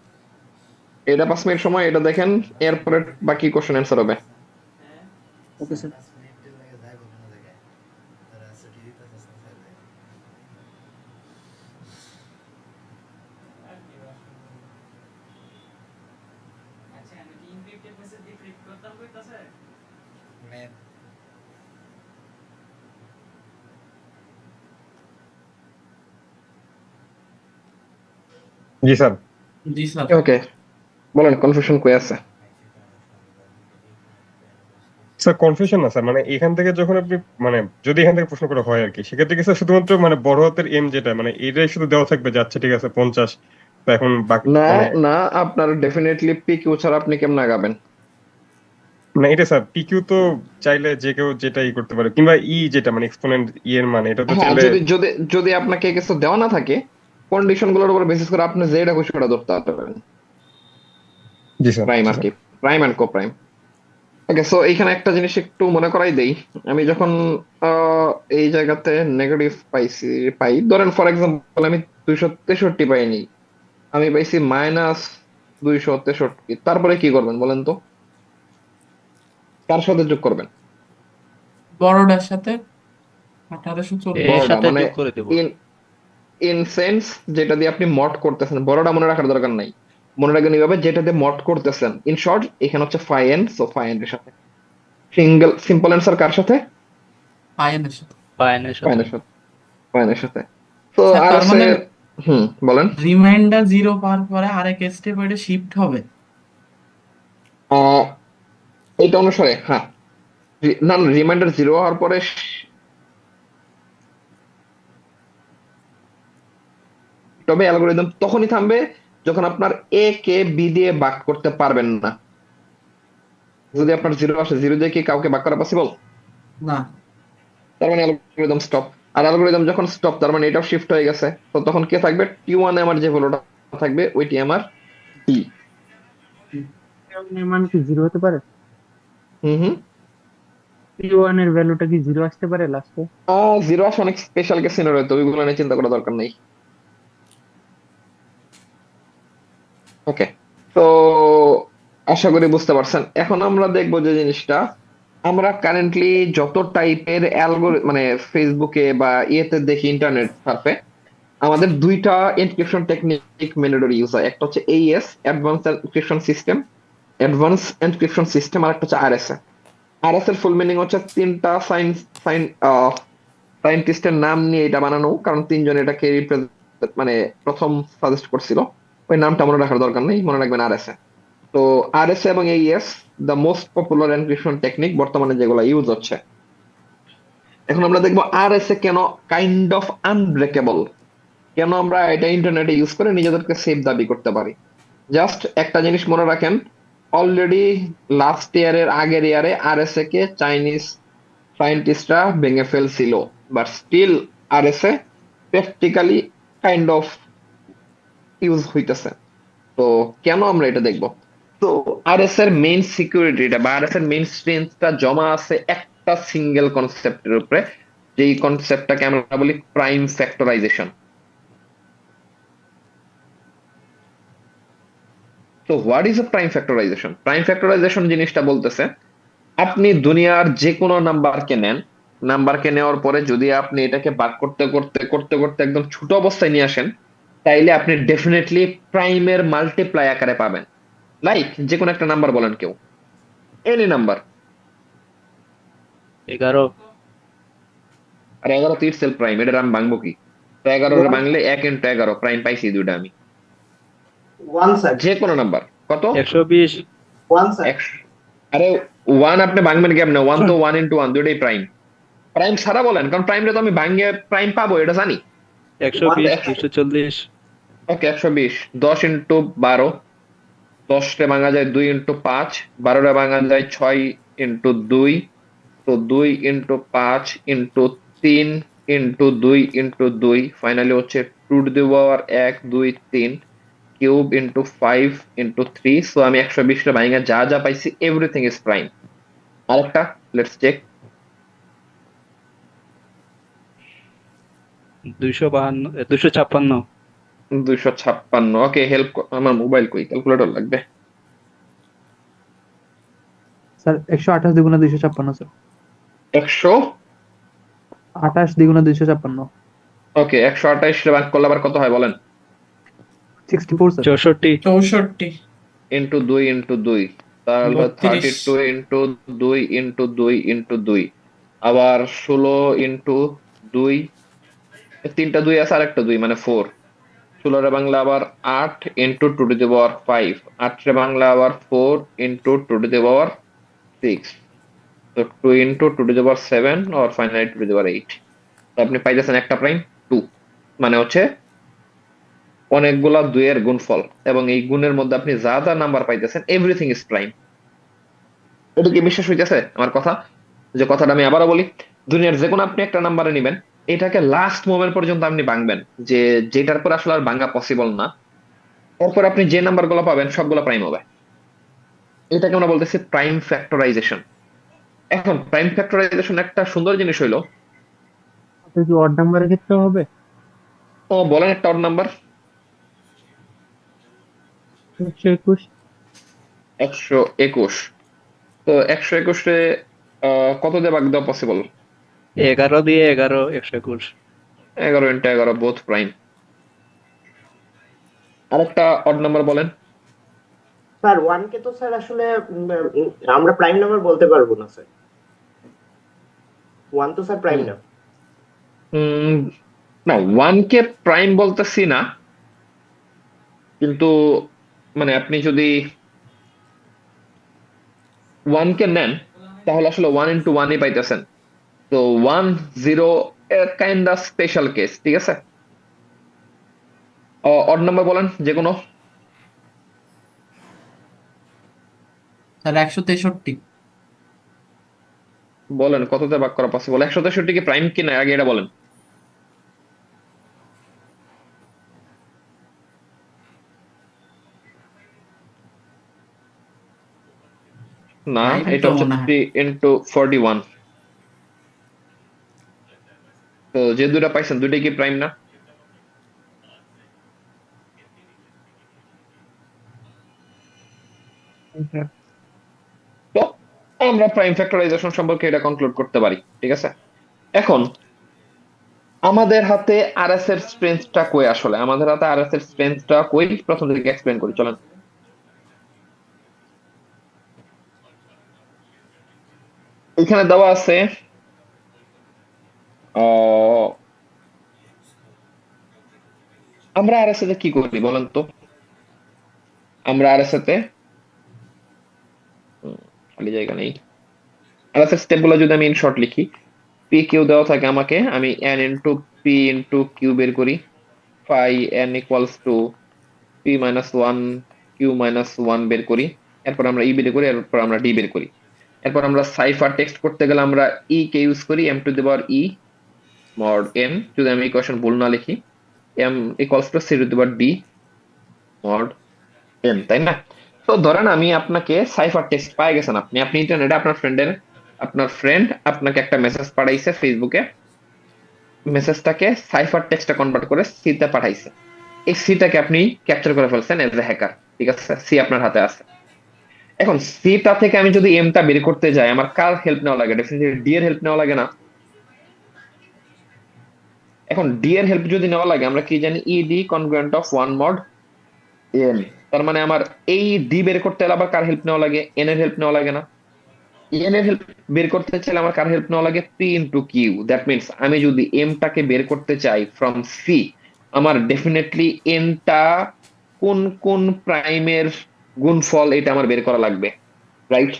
এটা 5 মিনিট সময়, এটা দেখেন, এরপরে বাকি কোশ্চেন অ্যান্সার হবে। Okay sir. জি স্যার। জি স্যার। ওকে, বলেন কনফিউশন কই আছে? স্যার কনফিউশন না স্যার, মানে এখান থেকে যখন আপনি মানে যদি এখান থেকে প্রশ্ন করা হয় আর কি, সেক্ষেত্রে কি স্যার শুধুমাত্র মানে বড় হাতের এম যেটা মানে এটাই শুধু দেওয়া থাকবে যে আচ্ছা ঠিক আছে 50, তো এখন বাকি না মানে না, আপনার ডেফিনেটলি পি কিউ ছাড়া আপনি কেমন আগাবেন? মানে এটা স্যার পিকিউ তো চাইলে যে কেউ যেটাই করতে পারে, কিংবা যেটা মানে এক্সপোনেন্ট এর মানে এটা তো হ্যাঁ, চাইলে। যদি যদি যদি আপনাকে কিছু দেওয়া না থাকে, কন্ডিশন গুলোর উপর বেসিস করে আপনি যেটা খুশি ওটা ধরতে পারেন। জি স্যার, প্রাইম জি আর স্যার। কি, prime and co prime. Okay, so এইখানে একটা জিনিস একটু মনে করাই দেই। আমি যখন আহ, এই জায়গাতে নেগেটিভ পাই, ধরেন ফর এক্সাম্পল আমি 263 পাইনি, আমি পাইছি -263, তারপরে কি করবেন বলেন তো? কার সাথে যোগ করবেন? বড়টার সাথে 1840। এর বড়টা সাথে মানে যোগ করে দেব। ইন ইন সেন্স, যেটা দিয়ে আপনি মড করতেছেন, বড়টা মনে রাখার দরকার নাই। মনে রাখবেন এইভাবে, যেটা দিয়ে মড করতেছেন। ইন শর্ট, এখানে হচ্ছে phi n, so phi n এর সাথে। সিম্পল অ্যান্সার কার সাথে? পায়ের সাথে। পায়নের ফাই সাথে। এর সাথে, ফাই এর সাথে। তো স্যার আর তার আছে, মানে বলেন। রিমাইন্ডার 0 পাওয়ার পরে আরেক স্টেপ এটা শিফট হবে। আহ এইটা অনুসারে, হ্যাঁ। না, রিমাইন্ডার 0 হওয়ার পরে তবে অ্যালগোরিদম তখনই থামবে যখন আপনার এ কে বি দিয়ে ভাগ করতে পারবেন না। যদি আপনার 0 আসে, 0 দিয়ে কি কাউকে ভাগ করা পসিবল? না। তার মানে অ্যালগোরিদম স্টপ। আর অ্যালগোরিদম যখন স্টপ, তার মানে এটাও শিফট হয়ে গেছে। তো তখন কে থাকবে? T1 এ আমার যে ভ্যালুটা থাকবে, ওইটি আমার ডি। এর মান কি জিরো হতে পারে? হুম হুম। P1 এর ভ্যালুটা কি জিরো আসতে পারে লাস্টে? 0 আসে অনেক স্পেশাল কেস সিনারিও, তো ওইগুলো নিয়ে চিন্তা করার দরকার নেই। ওকে, তো আশা করি বুঝতে পারছেন। এখন আমরা দেখবো যে জিনিসটা, আমরা কারেন্টলি যত টাইপের মানে ফেসবুকে বা ইয়েতে দেখি, ইন্টারনেট সার্ফে, আমাদের দুইটা এনক্রিপশন টেকনিক ম্যান্ডেটরি ইউজ হয়। একটা হচ্ছে AES, অ্যাডভান্স এনক্রিপশন সিস্টেম, আর একটা হচ্ছে RSA। RSA এর ফুল মিনিং হচ্ছে তিনটা সায়েন্টিস্টের নাম নিয়ে এটা বানানো, কারণ তিনজন এটাকে মানে প্রথম সাজেস্ট করছিল। ওই নামটা মনে রাখার দরকার নেই, মনে রাখবেন RSA। তো RSA এবং AES the most popular encryption technique বর্তমানে যেগুলো ইউজ হচ্ছে। এখন আমরা দেখবো RSA কেন কাইন্ড অফ আনব্রেকেবল, কেন আমরা এটা ইন্টারনেটে ইউজ করে নিজেদেরকে সেফ দাবি করতে পারি। জাস্ট একটা জিনিস মনে রাখেন, অলরেডি লাস্ট ইয়ারের আগের ইয়ারে RSA কে চাইনিজ সায়েন্টিস্টরা ভেঙে ফেলছিল, but still RSA practically kind of use হইতেছে। তো কেন আমরা এটা দেখবো? তো RSA এর মেইন সিকিউরিটিটা বা RSA এর মেইন স্ট্রেংথটা জমা আছে একটা সিঙ্গেল কনসেপ্টের উপরে, যেই কনসেপ্টটাকে আমরা বলি প্রাইম ফ্যাক্টরাইজেশন। তো what is a prime factorisation? Prime factorisation জিনিসটা বলতেছে, আপনি দুনিয়ার যে কোনো নাম্বারকে নেন, নাম্বারকে নেওয়ার পরে যদি আপনি এটাকে ভাগ করতে করতে করতে করতে একদম ছোট অবস্থায় নিয়ে আসেন, তাইলে আপনি ডেফিনেটলি প্রাইমের মাল্টিপ্লাই আকারে পাবেন। লাইক যে কোনো একটা নাম্বার বলেন, কেউ এনি নাম্বার। 11। আর 11 তো ইটসেলফ প্রাইম, এটা আমি ভাঙবো কি? তো 11 রে ভাঙলে 1 × 11 প্রাইম পাইছি দুইটা আমি। ওয়ান স্যার, যে কোনো নাম্বার কত? 120। One sir. 100। আরে 1 আপনি ভাঙবেন কেমনে? 1 তো 1 × 1 দুইটাই প্রাইম। প্রাইম ছাড়া বলেন, কারণ প্রাইমটা তো আমি ভাঙে প্রাইম পাবো, এটা জানি। 120, 240। ওকে, 120। 10 × 12, 10 রে ভাঙা যায় 2 × 5, 12 রে ভাঙা যায় 6 × 2, তো 2 × 5 × 3 × 2 ফাইনালি হচ্ছে 2 to the power 1 2 3 cube × 5 × 3। So আমি 120 রে ভাঙা যা যা পাইছি এভরিথিং ইজ প্রাইম। আরেকটা, লেটস চেক। 252, 256। 256। ওকে, হেল্প, আমার মোবাইল কই, ক্যালকুলেটর লাগবে। Sir 128 দ্বিগুণে 256 sir. 100। 28 দ্বিগুণে 256। ওকে, 128 রে ভাগ করলে আবার কত হয় বলেন? 64 স্যার। 64। 64 ইন্টু 2 ইন্টু 2, তাহলে 32 32 ইন্টু 2 ইন্টু 2 ইন্টু 2, আবার 16 ইন্টু 2, তিনটা 2 আছে আর একটা 2 মানে 4। 16 রে বাংলা আবার 8 ইন্টু 2 টু দি পাওয়ার 5, 8 রে বাংলা আবার 4 ইন্টু 2 টু দি পাওয়ার 6, তো 2 ইন্টু 2 টু দি পাওয়ার 7 আর ফাইনালি 2 টু দি পাওয়ার 8। তো আপনি পাইতেছেন একটা প্রাইম 2, মানে হচ্ছে অনেকগুলা 2 এর গুণফল, এবং এই গুণের মধ্যে আপনি যা যা নাম্বার পাইতেছেন এভরিথিং ইজ প্রাইম। এটা কি বিশ্বাস হইতেছে আমার কথা? যে কথাটা আমি আবারও বলি, দুনিয়ার যে কোনো আপনি একটা নাম্বারে নিবেন, এটাকে লাস্ট মোমেন্ট পর্যন্ত আপনি ভাঙবেন, যে যেটার পর আসলে আর ভাঙা পসিবল না, এরপর আপনি যে নাম্বার গুলো পাবেন সবগুলো প্রাইম হবে। এটাকে আমরা বলতেছি প্রাইম ফ্যাক্টরাইজেশন। এখন প্রাইম ফ্যাক্টরাইজেশন একটা সুন্দর জিনিস হইলো, এটা কি অড নাম্বারের ক্ষেত্রে হবে? ও বলেন একটা অড নাম্বার। 121। 121। তো 121 রে কত দিয়ে ভাগ দেওয়া পসিবল? 11 দিয়ে 11, 121। 11 ইন্টু 11 বোথ প্রাইম। আরেকটা অড নাম্বার বলেন। স্যার ওয়ানকে তো স্যার আসলে আমরা প্রাইম নাম্বার বলতে পারবো না স্যার, ওয়ান তো স্যার প্রাইম না। উম, না, 1 কে প্রাইম বলতেছি না, কিন্তু মানে আপনি যদি 1 কে নেন তাহলে আসলে 1 ইন্টু 1ই পাইতেছেন। তো 1 0 কাইন্ড অফ স্পেশাল কেস, ঠিক আছে? অড নাম্বার বলেন যে কোনো। স্যার 163 বলেন কততে ভাগ করা পসিবল? 163 কি প্রাইম কি না, আগে এটা বলেন। না, প্রাইম এটা তো হচ্ছে মনে হয় 3 ইন্টু 41। তো যে দুইটা পাইছেন দুইটাই কি প্রাইম না? তো আমরা প্রাইম ফ্যাক্টরাইজেশন সম্পর্কে এটা কনক্লুড করতে পারি, ঠিক আছে? এখন আমাদের হাতে আরএস এর স্ট্রেংথটা কই? আসলে আমাদের হাতে আরএস এর স্ট্রেংথটা কই, প্রথম থেকে এক্সপ্লেন করি চলেন। এখানে দেওয়া আছে আহ, আমরা আরএস তে কি করি বলেন তো? আমরা আরএস তে খালি জায়গা নেই। আরএস এর স্টেপ গুলো যদি আমি ইন শর্ট লিখি, পি কিউ দেওয়া থাকে আমাকে, আমি N into P into Q বের করি, phi n equals to p minus one q minus one বের করি, এরপর আমরা ই বের করি, এরপর আমরা ডি বের করি। এরপর আমরা সাইফার টেক্সট করতে গেলে আমরা ই কে ইউজ করি, m to the power e mod n, যদি আমি ইকুয়েশন ভুল না লিখি, m equals to c to the power d mod n, তাই না? তো ধরেন আমি আপনাকে সাইফার টেক্সট পাই গেছেন, আপনি আপনি ইন্টারনেটে আপনার ফ্রেন্ড আপনাকে একটা মেসেজ পাঠাইছে ফেসবুকে, মেসেজটাকে সাইফার টেক্সটে কনভার্ট করে সি তে পাঠাইছে। এই সিটাকে আপনি ক্যাপচার করে ফেলছেন এজ এ হ্যাকার, ঠিক আছে? সি আপনার হাতে আছে। এখন সিটা থেকে আমি যদি এমটা বের করতে যাই, আমার কার হেল্প নেওয়া লাগে? ডেফিনেটলি ডি এর হেল্প নেওয়া লাগে না? এখন ডি এর হেল্প যদি নেওয়া লাগে, আমরা কি জানি? E d congruent of one mod n. তার মানে আমার এই ডি বের করতে হলে আবার কার হেল্প নেওয়া লাগে? এন এর হেল্প নেওয়া লাগে না? এন এর হেল্প বের করতে চাইলে আমার কার হেল্প নেওয়া লাগে? P into q. That means আমি যদি এমটাকে বের করতে চাই ফ্রম সি, আমার ডেফিনেটলি এনটা কোন কোন প্রাইমের গুণফল এটা আমার বের করা লাগবে, রাইট?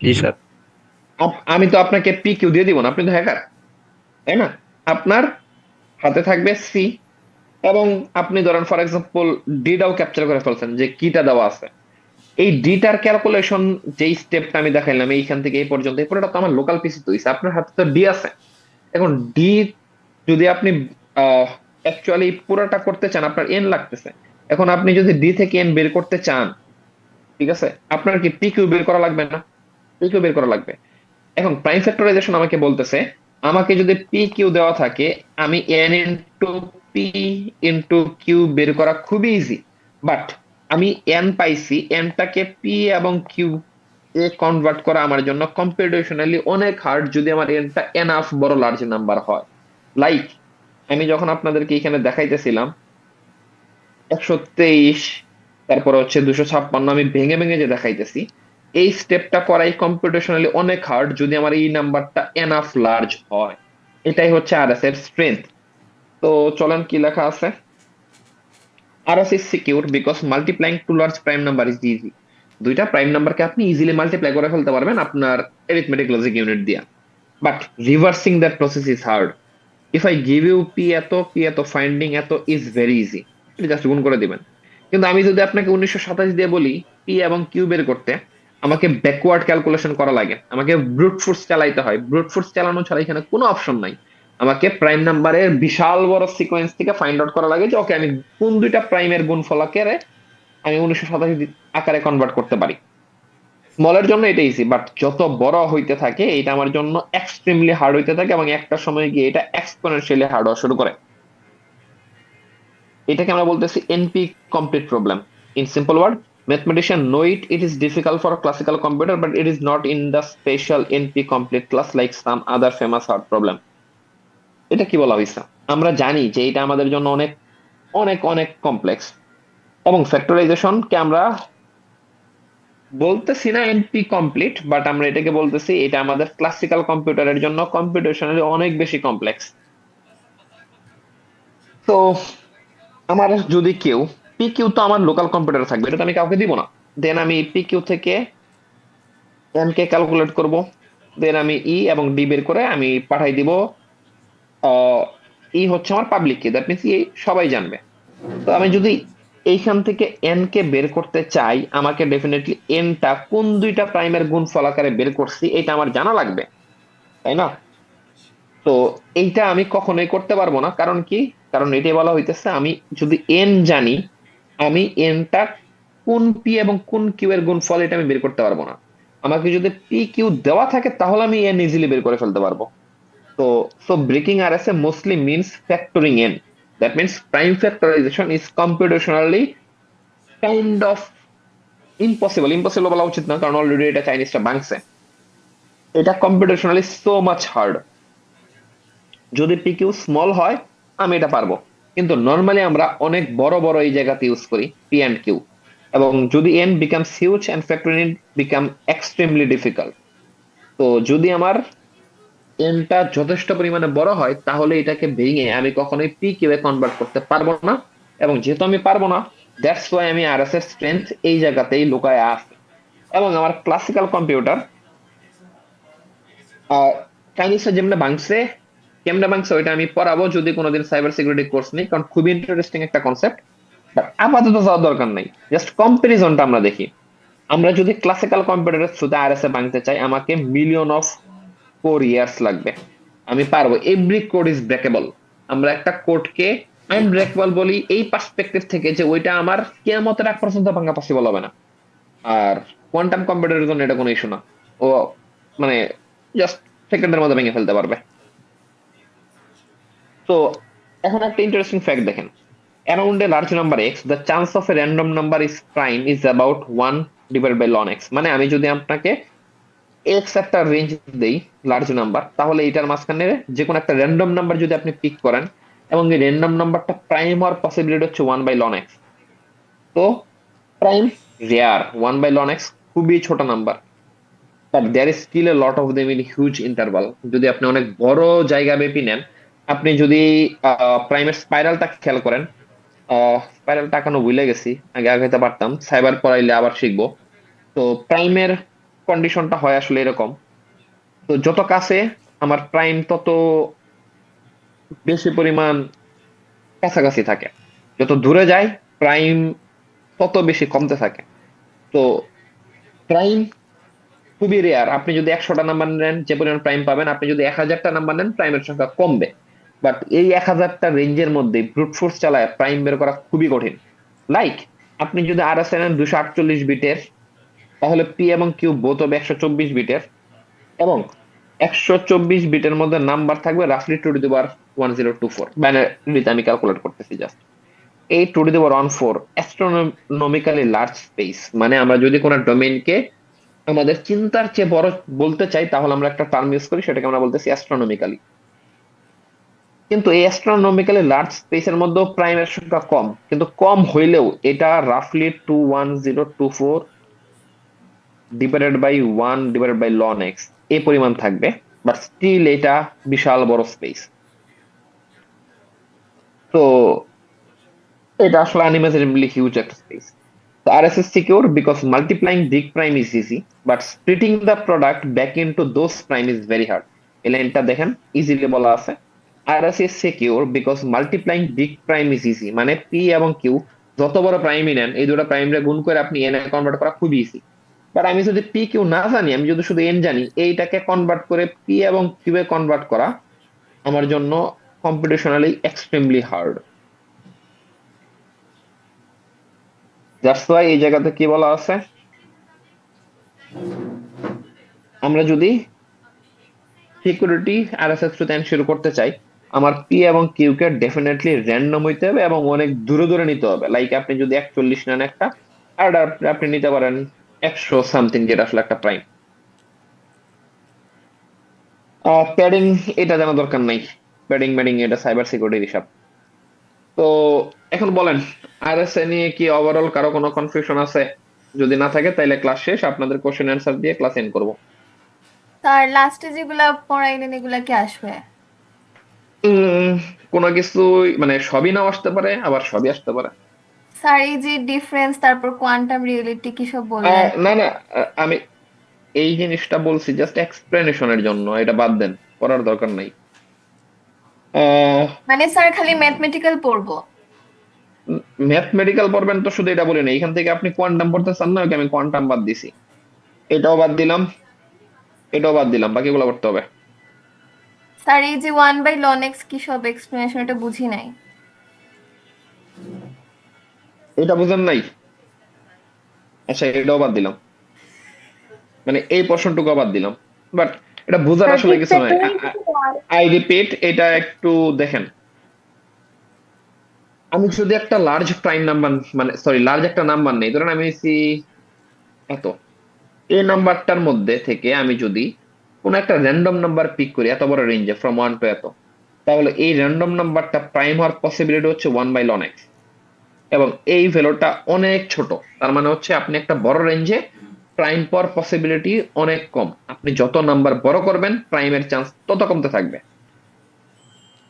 জি স্যার। আমি তো আপনাকে পি কিউ দিয়ে দিব না, আপনি তো হ্যাকার, তাই না? আপনার হাতে থাকবে সি, এবং আপনি ধরেন ফর এক্সাম্পল ডিটাও ক্যাপচার করে ফেলছেন যে কিটা দেওয়া আছে। এই ডিটার ক্যালকুলেশন যেই স্টেপটা আমি দেখাইলাম এইখান থেকে এই পর্যন্ত, এই পুরোটা তো আমার লোকাল পিসি তো হইছে, আপনার হাতে তো ডি আছে। এখন ডি যদি আপনি অ্যাকচুয়ালি পুরোটা করতে চান, আপনার এন লাগতেছে। এখন আপনি যদি ডি থেকে এন বের করতে চান, ঠিক আছে, আপনার কি পি কিউ বের করা লাগবে না? পি কিউ বের করা লাগবে। এখন প্রাইম ফ্যাক্টরাইজেশন আমাকে বলতেছে আমাকে যদি পি কিউ দেওয়া থাকে, আমি N into P into Q বের করা খুবই ইজি। বাট আমি এন পাইছি, এনটাকে পি এবং কিউ এ কনভার্ট করা আমার জন্য কম্পিউটেশনালি অনেক হার্ড যদি আমার এনটা এনাফ বড় লার্জ নাম্বার হয়। লাইক আমি যখন আপনাদেরকে এখানে দেখাইতেছিলাম 123, তারপরে হচ্ছে 256, আমি ভেঙে ভেঙে যে দেখাইতেছি, এই স্টেপটা করাই কম্পিউটেশনালি অনেক হার্ড যদি আমার এই নাম্বারটা এনাফ লার্জ হয়। এটাই হচ্ছে আরএস এর স্ট্রেংথ। তো চলেন কি লেখা আছে। RS is secure because multiplying two large prime number is easy. দুইটা প্রাইম নাম্বারকে আপনি ইজিলি মাল্টিপ্লাই করে ফেলতে পারবেন আপনার অ্যারিথমেটিক লজিক ইউনিট দিয়ে। But reversing that process is hard. If I give you P এত ফাইন্ডিং এত ইজ ভেরি ইজি, এটা জাস্ট গুণ করে দিবেন। কিন্তু আমি যদি আপনাকে 1927 দিয়ে বলি পি এবং কিউ বের করতে, আমাকে ব্যাকওয়ার্ড ক্যালকুলেশন করা লাগে, আমাকে ব্রুট ফোর্স চালাইতে হয়। ব্রুট ফোর্স চালানো ছাড়া এখানে কোনো অপশন নাই। আমাকে প্রাইম নাম্বারের বিশাল বড় সিকোয়েন্স থেকে ফাইন্ড আউট করা লাগে যে ওকে আমি কোন দুইটা প্রাইমের গুণফলকে আমি 1927 আকারে কনভার্ট করতে পারি। স্মলের জন্য এটা ইজি, বাট যত বড় হইতে থাকে এটা আমার জন্য এক্সট্রিমলি হার্ড হইতে থাকে এবং একটা সময় গিয়ে এটা এক্সপোনেনশিয়ালি হার্ড হওয়া শুরু করে। এটাকে আমরা বলতেছি NP complete problem. In simple word, mathematician know it is difficult for a classical computer, but it is not in the special NP complete class like some other famous hard problem. এটা কি বলা হয়েছে? আমরা জানি যে এটা আমাদের জন্য অনেক অনেক অনেক কমপ্লেক্স, এবং ফ্যাক্টরাইজেশন কে আমরা বলতেছি না এনপি কমপ্লিট, বাট আমরা এটাকে বলতেছি এটা আমাদের ক্লাসিক্যাল কম্পিউটারের জন্য কম্পিউটেশনালি অনেক বেশি কমপ্লেক্স। তো আমার যদি কেউ পি কিউ, তো আমার লোকাল কম্পিউটার থাকবে, এটা তো আমি কাউকে দিব না। দেন আমি পি কিউ থেকে এন কে ক্যালকুলেট করব, দেন আমি ই এবং ডি বের করে আমি পাঠাই দিব। ই হচ্ছে আমার পাবলিক কি, দ্যাট মিনস সবাই জানবে। তো আমি যদি এইখান থেকে এন কে বের করতে চাই, আমাকে ডেফিনেটলি এনটা কোন দুইটা প্রাইমের গুণফল আকারে বের করছি এটা আমার জানা লাগবে, তাই না? তো এইটা আমি কখনোই করতে পারবো না। কারণ কি? কারণ এটাই বলা হইতেছে আমি যদি এন জানি, আমি এনটা কোন পি এবং কোন কিউ এর গুণফল এটা আমি বের করতে পারবো না। আমাকে যদি পি কিউ দেওয়া থাকে তাহলে আমি এন ইজিলি বের করে ফেলতে পারবো। তো breaking RSA mostly means factoring N. That means prime factorization is computationally kind of impossible. Impossible বলা উচিত না, কারণ অলরেডি এটা চাইনিজটা ভাঙছে। এটা কম্পিউটেশনালি সো মাচ হার্ড। যদি পি কিউ স্মল হয় আমি এটা পারবো, কিন্তু নর্মালি আমরা অনেক বড় বড় এই জায়গাতে ইউজ করি পি অ্যান্ড কিউ, এবং যদি N becomes huge and factoring it become extremely difficult. তো যদি আমার এনটা যথেষ্ট পরিমাণে বড় হয় তাহলে এটাকে ভেঙে আমি কখনোই পি কিউ এ কনভার্ট করতে পারবো না, এবং যেহেতু আমি পারবো না, দ্যাটস ওয়াই আমি আরএস এর স্ট্রেংথ এই জায়গাতেই লুকায় আছে। এবং আমার ক্লাসিক্যাল কম্পিউটার চাইনিজটা যেমন ভাঙছে, কেমনে ভাঙছে ওইটা আমি পড়াবো যদি কোনোদিন সাইবার সিকিউরিটি কোর্স নেই, কারণ খুবই ইন্টারেস্টিং একটা কনসেপ্ট। বাট আপাতত যাওয়ার দরকার নাই, জাস্ট কম্পারিজনটা আমরা দেখি। আমরা যদি ক্লাসিক্যাল কম্পিউটারের থ্রুতে আরএসএ ভাঙতে চাই, আমাকে মিলিয়ন অফ 4 ইয়ার্স লাগবে। আমি পারবো, এভরি কোড ইজ ব্রেকেবল। আমরা একটা কোডকে আনব্রেকেবল বলি এই পার্সপেক্টিভ থেকে যে ওইটা আমার কিয়ামতের আগ পর্যন্ত ভাঙা পসিবল হবে না। আর কোয়ান্টাম কম্পিউটারের জন্য এটা কোনো ইস্যু না, ও মানে জাস্ট সেকেন্ডের মধ্যে ভেঙে ফেলতে পারবে। তো এখন একটা ইন্টারেস্টিং ফ্যাক্ট দেখেন, around a large number X the chance of a random number is prime is about 1 divide by ln X. মানে আমি যদি আপনাকে এক্স একটা রেঞ্জ দেই লার্জ নাম্বার, তাহলে এটার মাঝখানে যে কোনো একটা র্যান্ডম নাম্বার যদি আপনি পিক করেন এবং এই র্যান্ডম নাম্বারটা প্রাইম হওয়ার পসিবিলিটি হচ্ছে 1 বাই লন এক্স। তো prime rare, 1 by ln X খুবই ছোট number, but there is still a lot of them in huge interval. যদি আপনি অনেক বড় জায়গা ব্যাপী নেন, আপনি যদি প্রাইমের স্পাইরালটা খেয়াল করেন, স্পাইরালটা এখনো ভুলে গেছি, আগে আগাইতে পারতাম, সাইবার পড়াইলে আবার শিখবো। তো প্রাইমের কন্ডিশনটা হয় আসলে এরকম। তো যত কাছে আমার প্রাইম তত বেশি পরিমাণ কাছাকাছি থাকে, যত দূরে যায় প্রাইম তত বেশি কমতে থাকে। তো প্রাইম খুবই রেয়ার। আপনি যদি 100টা নাম্বার নেন যে পরিমাণ প্রাইম পাবেন, আপনি যদি 1000টা নাম্বার নেন প্রাইমের সংখ্যা কমবে। বাট এই 1000টা রেঞ্জের মধ্যে ব্রুট ফোর্স চালায় প্রাইম বের করা খুবই কঠিন। লাইক আপনি যদি আরএসএ নেন 248 বিটের, তাহলে পি এবং কিউ বোথ হবে 124 বিটের, এবং 124 বিটের মধ্যে নাম্বার থাকবে রাফলি 2^1024, বাইনারিতে আমি ক্যালকুলেট করতেছি জাস্ট। এই 2^14 অ্যাস্ট্রোনমিক্যালি লার্জ স্পেস, মানে আমরা যদি কোনো ডোমেইনকে আমাদের চিন্তার চেয়ে বড় বলতে চাই তাহলে আমরা একটা টার্ম ইউজ করি, সেটাকে আমরা বলতেছি অ্যাস্ট্রোনমিক্যালি। কিন্তু এই অ্যাস্ট্রোনমিক্যালি লার্জ স্পেসের মধ্যেও প্রাইমের সংখ্যা কম, কিন্তু কম হইলেও এটা রাফলি 21024 divided by 1 divided by ln X এই পরিমাণ থাকবে, বাট স্টিল এটা বিশাল বড় স্পেস। তো এটা আসলে আনইমাজিনেবলি হিউজ একটা space. The RS is secure because multiplying big prime is easy, but splitting the product back into those prime is very hard. এই লাইনটা দেখেন, ইজিলি বলা আছে। RS is secure because multiplying big prime is easy, মানে P এবং Q যত বড় প্রাইমই নেন, এই দুটো প্রাইম রে গুণ করে আপনি n এ কনভার্ট করা খুবই ইজি। বাট আমি যদি P Q না জানি, আমি যদি শুধু n জানি, এইটাকে কনভার্ট করে P এবং Q এ কনভার্ট করা আমার জন্য কম্পিটিশনালি এক্সট্রিমলি হার্ড। দ্যাটস ওয়াই এই জায়গাতে কি বলা আছে, আমরা যদি সিকিউরিটি আরএসএস ট্রুথ এনশিওর করতে চাই, আমার পি এবং কিউ কে ডেফিনেটলি র্যান্ডম হইতে হবে এবং অনেক দূরে দূরে নিতে হবে। লাইক আপনি যদি 41 নেন একটা, আর আপনি নিতে পারেন 100 সামথিং, যেটা আসলে একটা প্রাইম। প্যাডিং এটা জানা দরকার নাই, প্যাডিং এটা সাইবার সিকিউরিটির হিসাব। তো এখন বলেন, আরএসএ নিয়ে কি ওভারঅল কারো কোনো কনফিউশন আছে? যদি না থাকে তাহলে ক্লাস শেষ, আপনাদের কোশ্চেন অ্যান্সার দিয়ে ক্লাস এন্ড করব। স্যার লাস্টে যেগুলা পড়াইলেন এগুলা কি আসবে? কোনো কিছু মানে সবই নাও আসতে পারে, আবার সবই আসতে পারে। স্যার এই যে ডিফারেন্স, তারপর কোয়ান্টাম রিয়েলিটি কি সব বললেন? না, আমি এই জিনিসটা বলছি জাস্ট এক্সপ্লেনেশনের জন্য, এটা বাদ দেন, পড়ার দরকার নাই। মানে স্যার খালি ম্যাথমেটিক্যাল পড়বো? ম্যাথমেটিক্যাল পড়বেন তো শুধু এটা বলি না, এখান থেকে আপনি কোয়ান্টাম পড়তে চান না, ওকে আমি কোয়ান্টাম বাদ দিছি, এটাও বাদ দিলাম, এটাও বাদ দিলাম, বাকিগুলো পড়তে হবে। স্যার এই যে 1/ln x কি সব এক্সপ্লেনেশন, এটা বুঝি নাই। এটা বুঝেন নাই? আচ্ছা, এটাও বাদ দিলাম, মানে এই পোর্শনটুকু বাদ দিলাম, বাট এটা বোঝার আসলে কিছু নাই। আই রিপিট, এটা একটু দেখেন, আমি যদি একটা লার্জ প্রাইম নাম্বার, মানে সরি লার্জ একটা নাম্বার নেই, ধরেন আমি নিচ্ছি এত, এই নাম্বারটার মধ্যে থেকে আমি যদি কোন একটা র্যান্ডম নাম্বার পিক করি এত বড় রেঞ্জে ফ্রম 1 টু এত, তাহলে এই র্যান্ডম নাম্বারটা প্রাইম হওয়ার পসিবিলিটি হচ্ছে 1/ln x, এবং এই ভ্যালুটা অনেক ছোট। তার মানে হচ্ছে আপনি একটা বড় রেঞ্জে প্রাইম পাওয়ার পসিবিলিটি অনেক কম। আপনি যত নাম্বার বড় করবেন প্রাইমের চান্স তত কমতে থাকবে।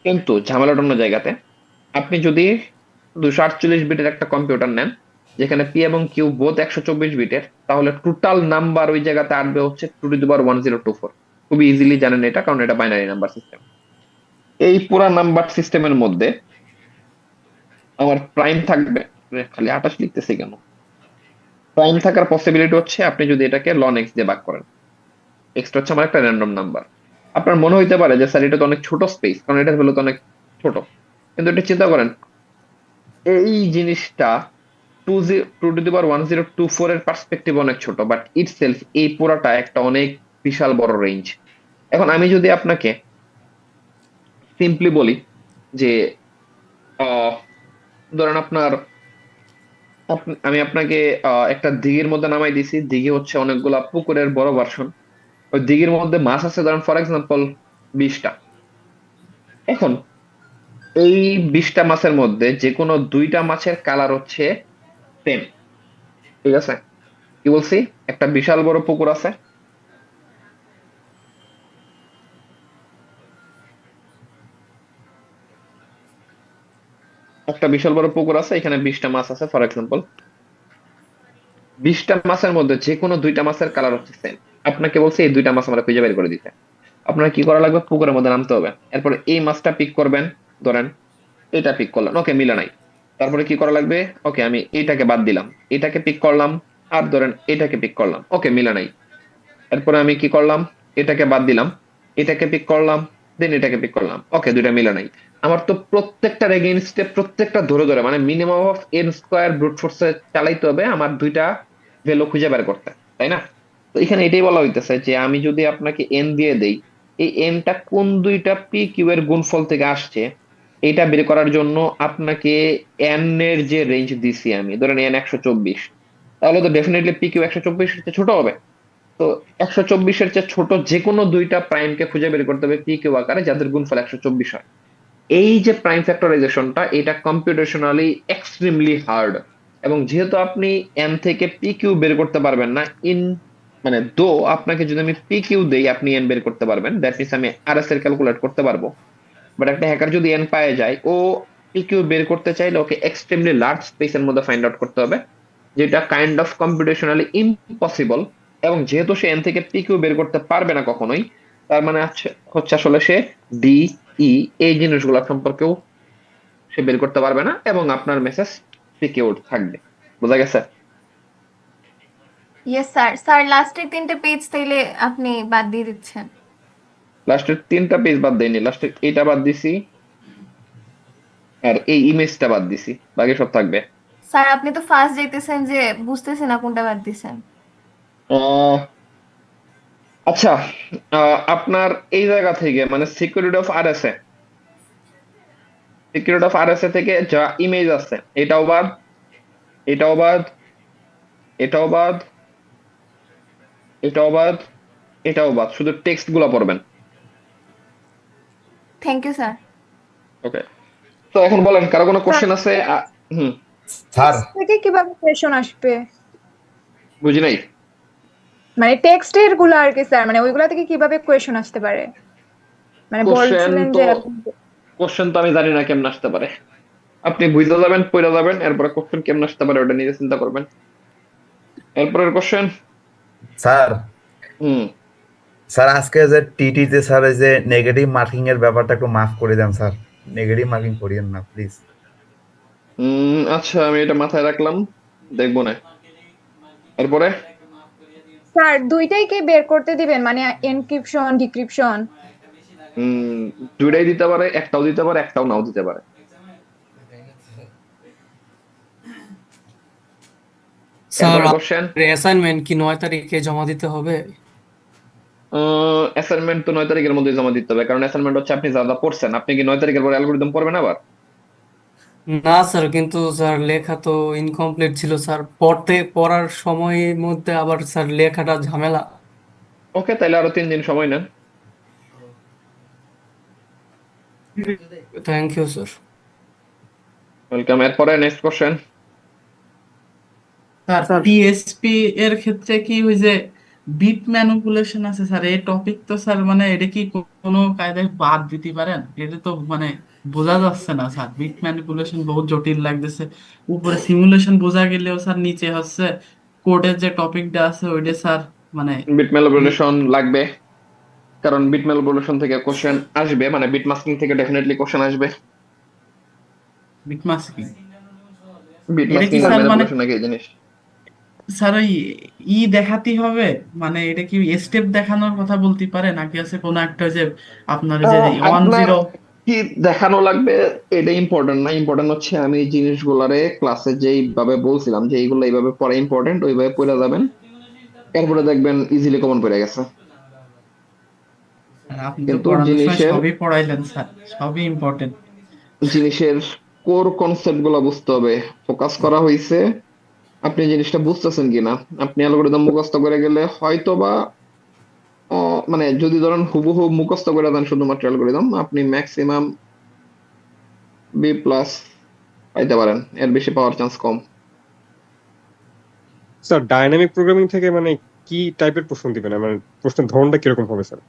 কিন্তু ঝামেলাটা অন্য জায়গাতে, আপনি যদি 248 বিটের একটা কম্পিউটার নেন যেখানে পি এবং কিউ বোথ 124 বিটের, তাহলে টোটাল নাম্বার ওই জায়গাতে আসবে হচ্ছে 2^1024। খুবই ইজিলি জানেন এটা, কারণ এটা বাইনারি নাম্বার সিস্টেম। এই পুরা নাম্বার সিস্টেমের মধ্যে আমার প্রাইম থাকবে, খালি 28 লিখতেছি কেন, প্রাইম থাকার পসিবিলিটি হচ্ছে আপনি যদি এটাকে ln x দিয়ে ভাগ করেন। এক্সটা হচ্ছে আমার একটা র্যান্ডম নাম্বার। আপনার মনে হইতে পারে যে স্যার এটা তো অনেক ছোট স্পেস, কারণ এটা ভ্যালু তো অনেক ছোট, কিন্তু এটা চিন্তা করেন, এই জিনিসটা 2^1024 এর পার্সপেক্টিভ অনেক ছোট, বাট ইটসেলফ এই পুরাটা একটা অনেক বিশাল বড় রেঞ্জ। এখন আমি যদি আপনাকে সিম্পলি বলি যে ধরেন আমি আপনাকে একটা দিঘির মধ্যে নামাই দিছি, দিঘি হচ্ছে অনেকগুলা পুকুরের বড় ভার্সন, ওই দিঘির মধ্যে মাছ আছে ধরেন ফর এক্সাম্পল 20টা। এখন এই 20টা মাছের মধ্যে যে কোনো 2টা মাছের কালার হচ্ছে সেম, ঠিক আছে? কি বলছি, একটা বিশাল বড় পুকুর আছে, এখানে 20টা মাছ আছে ফর এক্সাম্পল। 20টা মাছের মধ্যে যে কোনো 2টা মাছের কালার হচ্ছে সেম। আপনাকে বলছে এই 2টা মাছ আমরা খুঁজে বের করে দিতে, আপনার কি করা লাগবে, পুকুরের মধ্যে নামতে হবে, এরপরে এই মাছটা পিক করবেন, ধরেন এটা পিক করলেন, ওকে মিলে নাই। তারপরে কি করা লাগবে, ওকে আমি এটাকে বাদ দিলাম, এটাকে পিক করলাম, আর ধরেন এটাকে পিক করলাম, ওকে মিলে নাই। এরপরে আমি কি করলাম, এটাকে বাদ দিলাম, এটাকে পিক করলাম, দেন এটাকে পিক করলাম, ওকে 2টা মিলে নাই। আমার তো প্রত্যেকটার এগেইনস্টে প্রত্যেকটা ধরে ধরে মানে minimum of n square brute ফোর্সে চালাইতে হবে আমার 2টা ভ্যালু খুঁজে বের করতে, তাই না? তো এখানে এটাই বলা হইতেছে যে আমি যদি আপনাকে n দিয়ে দেই, এই এনটা কোন দুইটা পি কিউ এর গুণফল থেকে আসছে এটা বের করার জন্য আপনাকে এন এর যে রেঞ্জ দিছি আমি, ধরেন এন 124, তাহলে তো ডেফিনেটলি পি কিউ 124 এর চেয়ে ছোট হবে। তো 124-এর চেয়ে ছোট যে কোনো দুইটা প্রাইমকে খুঁজে বের করতে হবে পি কিউ আকারে যাদের গুণফল 124 হয়। এই যে প্রাইম ফ্যাক্টরাইজেশনটা, এটা কম্পিউটেশনালি এক্সট্রিমলি হার্ড, এবং যেহেতু আপনি এন থেকে পি কিউ বের করতে পারবেন না, মানে আপনাকে যদি আমি পি কিউ দেই আপনি এন বের করতে পারবেন, দ্যাট মিনস আমি আর এস এর ক্যালকুলেট করতে পারবো। বাট একটা হ্যাকার যদি এন পায়ে যায়, ও পি কিউ বের করতে চাইলে ওকে এক্সট্রিমলি লার্জ স্পেসের মধ্যে ফাইন্ড আউট করতে হবে, যেটা কাইন্ড অফ কম্পিউটেশনালি ইম্পসিবল। এবং যেহেতু সে এন থেকে পি কিউ বের করতে পারবে না কখনোই, তার মানে হচ্ছে আসলে সে ডি ই এই জিনিসগুলো সম্পর্কেও সে বের করতে পারবে না, এবং আপনার মেসেজ সিকিউর থাকবে। বোঝা গেছে? Yes sir. স্যার লাস্টের 3টে পেজ তাইলে আপনি বাদ দিয়ে দিচ্ছেন। লাস্টের 3টা পেজ বাদ দেয়নি, লাস্টের এটা বাদ দিছি আর এই ইমেজটা বাদ দিছি, বাকি সব থাকবে। স্যার আপনি তো ফার্স্ট যাইতেছেন যে বুঝতেছেন না কোনটা বাদ দিছেন। আহ, আচ্ছা, আপনার এই জায়গা থেকে মানে সিকিউরিটি অফ আরএসএ থেকে যা ইমেজ আছে এটাও বাদ, এটাও বাদ, এটাও বাদ, এটাও বাদ, এটাও বাদ, শুধু টেক্সট গুলা পড়বেন। Thank you sir. ওকে, তো এখন বলেন কারো কোনো কোশ্চেন আছে? হুম, স্যার থেকে কিভাবে কোয়েশন আসবে? বুঝি নাই। মানে টেক্সটের গুলো আর কি স্যার, মানে ওইগুলা থেকে কিভাবে কোয়েশন আসতে পারে? মানে কোশ্চেন বলছিলেন তো যে কোশ্চেন তো আমি জানি না কেমন আসতে পারে, আপনি বুঝতে যাবেন, পড়ে যাবেন, এরপরে কোশ্চেন কেমন আসতে পারে ওটা নিজে চিন্তা করবেন। এরপরের কোশ্চেন। স্যার হুম, স্যার আজকে যে টিটিতে স্যার এই যে নেগেটিভ মার্কিং এর ব্যাপারটা একটু মাফ করে দেন স্যার, নেগেটিভ মার্কিং করিয়েন না প্লিজ। আচ্ছা আমি এটা মাথায় রাখলাম, দেখবো না। এরপরে স্যার দুইটাই কি বের করতে দিবেন, মানে এনক্রিপশন ডিক্রিপশন? দুইটাই দিতে পারে, একটাও দিতে পারে, একটাও নাও দিতে পারে। স্যার কোশ্চেন, অ্যাসাইনমেন্ট কি 9 তারিখে জমা দিতে হবে? অ্যাসাইনমেন্ট তো 9 তারিখের মধ্যে জমা দিতে হবে, কারণ অ্যাসাইনমেন্ট হচ্ছে আপনি যা যা পড়ছেন। আপনি কি 9 তারিখের পরে অ্যালগরিদম পড়বেন আবার? না স্যার, কিন্তু স্যার লেখা তো ইনকমপ্লিট ছিল স্যার, পড়ার সময়ের মধ্যে আবার স্যার লেখাটা ঝামেলা। ওকে, তাহলে আরো 3 দিন সময় নেন। Thank you sir. ওয়েলকাম। এরপরে next question. Sir sir PSP এর ক্ষেত্রে কি ওই যে বিট ম্যানিপুলেশন আছে স্যার, এই টপিক তো স্যার মানে এটা কি কোনো কায়দায় বাদ দিতে পারেন? এটা তো মানে বোঝা যাচ্ছে না স্যার, বিট ম্যানিপুলেশন বহুত জটিল লাগতেছে। উপরে সিমুলেশন বোঝা গেলেও স্যার নিচে হচ্ছে কোডের যে টপিকটা আছে ওইটা স্যার মানে বিট ম্যানিপুলেশন লাগবে, কারণ বিট ম্যানিপুলেশন থেকে কোশ্চেন আসবে, মানে বিট মাস্কিং থেকে ডেফিনেটলি কোশ্চেন আসবে। বিট মাস্কিং বিট এটা কি মাস্কিং আর স্যার মানে ম্যানিপুলেশন একই জিনিস। স্যার ওই দেখাতেই হবে, মানে এটা কি স্টেপ দেখানোর কথা বলতে পারে নাকি আছে কোনো একটা যে আপনার যে আপনার 10 কি দেখানো লাগবে এটা ইম্পর্টেন্ট না, ইম্পর্টেন্ট হচ্ছে আমি এই জিনিসগুলারে ক্লাসে যেইভাবে বলছিলাম যে এইগুলো এইভাবে পড়া ইম্পর্টেন্ট, ওইভাবে পড়ে যাবেন, এরপরে দেখবেন ইজিলি কমন পড়ে গেছে। আপনি তো কিন্তু পড়ানোর সময় জিনিসের সবই পড়াইলেন স্যার, সবই ইম্পর্টেন্ট। জিনিসের কোর কনসেপ্ট গুলা বুঝতে হবে, ফোকাস করা হয়েছে আপনি জিনিসটা বুঝতেছেন কিনা। আপনি অ্যালগরিদম মুখস্থ করে গেলে হয়তো বা মানে যদি ধরেন হুবহু মুখস্থ করে দেন শুধুমাত্র অ্যালগরিদম, আপনি ম্যাক্সিমাম বি প্লাস পাইতে পারেন, এর বেশি পাওয়ার চান্স কম। স্যার ডাইনামিক প্রোগ্রামিং থেকে মানে কি টাইপের প্রশ্ন দিবেন, মানে প্রশ্নের ধরনটা কিরকম হবে স্যার?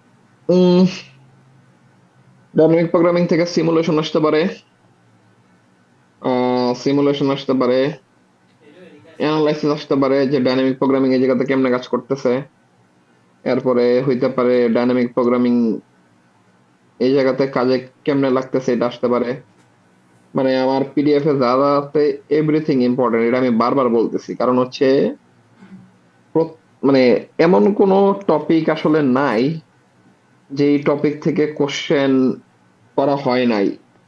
ডাইনামিক প্রোগ্রামিং থেকে সিমুলেশন আসতে পারে, অ্যানালাইসিস আসতে পারে যে ডাইনামিক প্রোগ্রামিং এই জায়গাতে কেমনে কাজ করতেছে। এরপরে হইতে পারে ডাইনামিক প্রোগ্রামিং এই জায়গাতে কাজে কেমনে লাগতেছে, এটা আসতে পারে। মানে আমার পিডিএফ এ যা যা আছে এভরিথিং ইম্পর্টেন্ট, এটা আমি বারবার বলতেছি, কারণ হচ্ছে মানে এমন কোন টপিক আসলে নাই যে এই টপিক থেকে কোশ্চেন করা হয় নাই,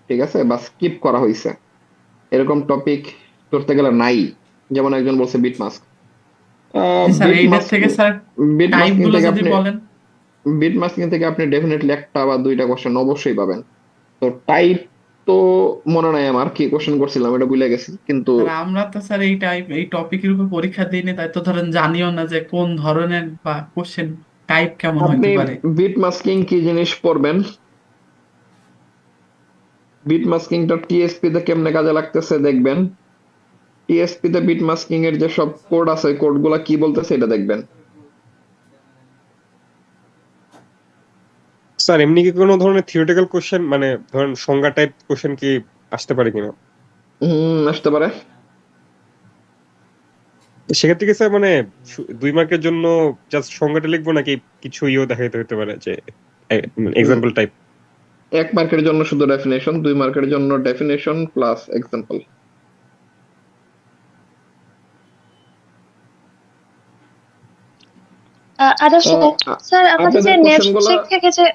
ঠিক আছে, বা স্কিপ করা হয়েছে, এরকম টপিক ধরতে গেলে নাই। যেমন একজন বলছে বিট মাস্ক, জি স্যার, এইটার থেকে স্যার বিট টাইপ মাস্কিং গুলো থেকে যদি আপনি বলেন। বিট মাস্কিং থেকে আপনি ডেফিনেটলি একটা বা দুইটা কোশ্চেন অবশ্যই পাবেন। তো টাইপ তো মনে নাই আমার কি কোশ্চেন করছিলাম, এটা ভুলে গেছি, কিন্তু স্যার আমরা তো স্যার এই টপিকের উপর পরীক্ষা দিই না, তাই তো ধরেন জানিও না যে কোন ধরনের বা কোশ্চেন টাইপ কেমন আপনি হইতে পারে। বিট মাস্কিং কি জিনিস পড়বেন, বিট মাস্কিংটা টিএসপি তে কেমনে কাজে লাগতেছে দেখবেন। টিএসপি তে বিট মাস্কিং এর যে সব কোড আছে, কোড গুলা কি বলতেছে এটা দেখবেন। স্যার এমনি কি কোনো ধরনের থিওরিটিক্যাল কোশ্চেন মানে ধরেন সংজ্ঞা টাইপ কোশ্চেন কি আসতে পারে কিনা? আসতে পারে। সেক্ষেত্রে কি স্যার মানে 2 মার্কের জন্য জাস্ট সংজ্ঞাটা লিখবো নাকি কিছু দেখাইতে হতে পারে যে এক্সাম্পল টাইপ? 1 মার্কের জন্য শুধু ডেফিনেশন, 2 মার্কের জন্য ডেফিনেশন প্লাস এক্সাম্পল। আদর্শ স্যার, আমাদের যে আপনাদের কোশ্চেন গুলা নেপসেক থেকে যে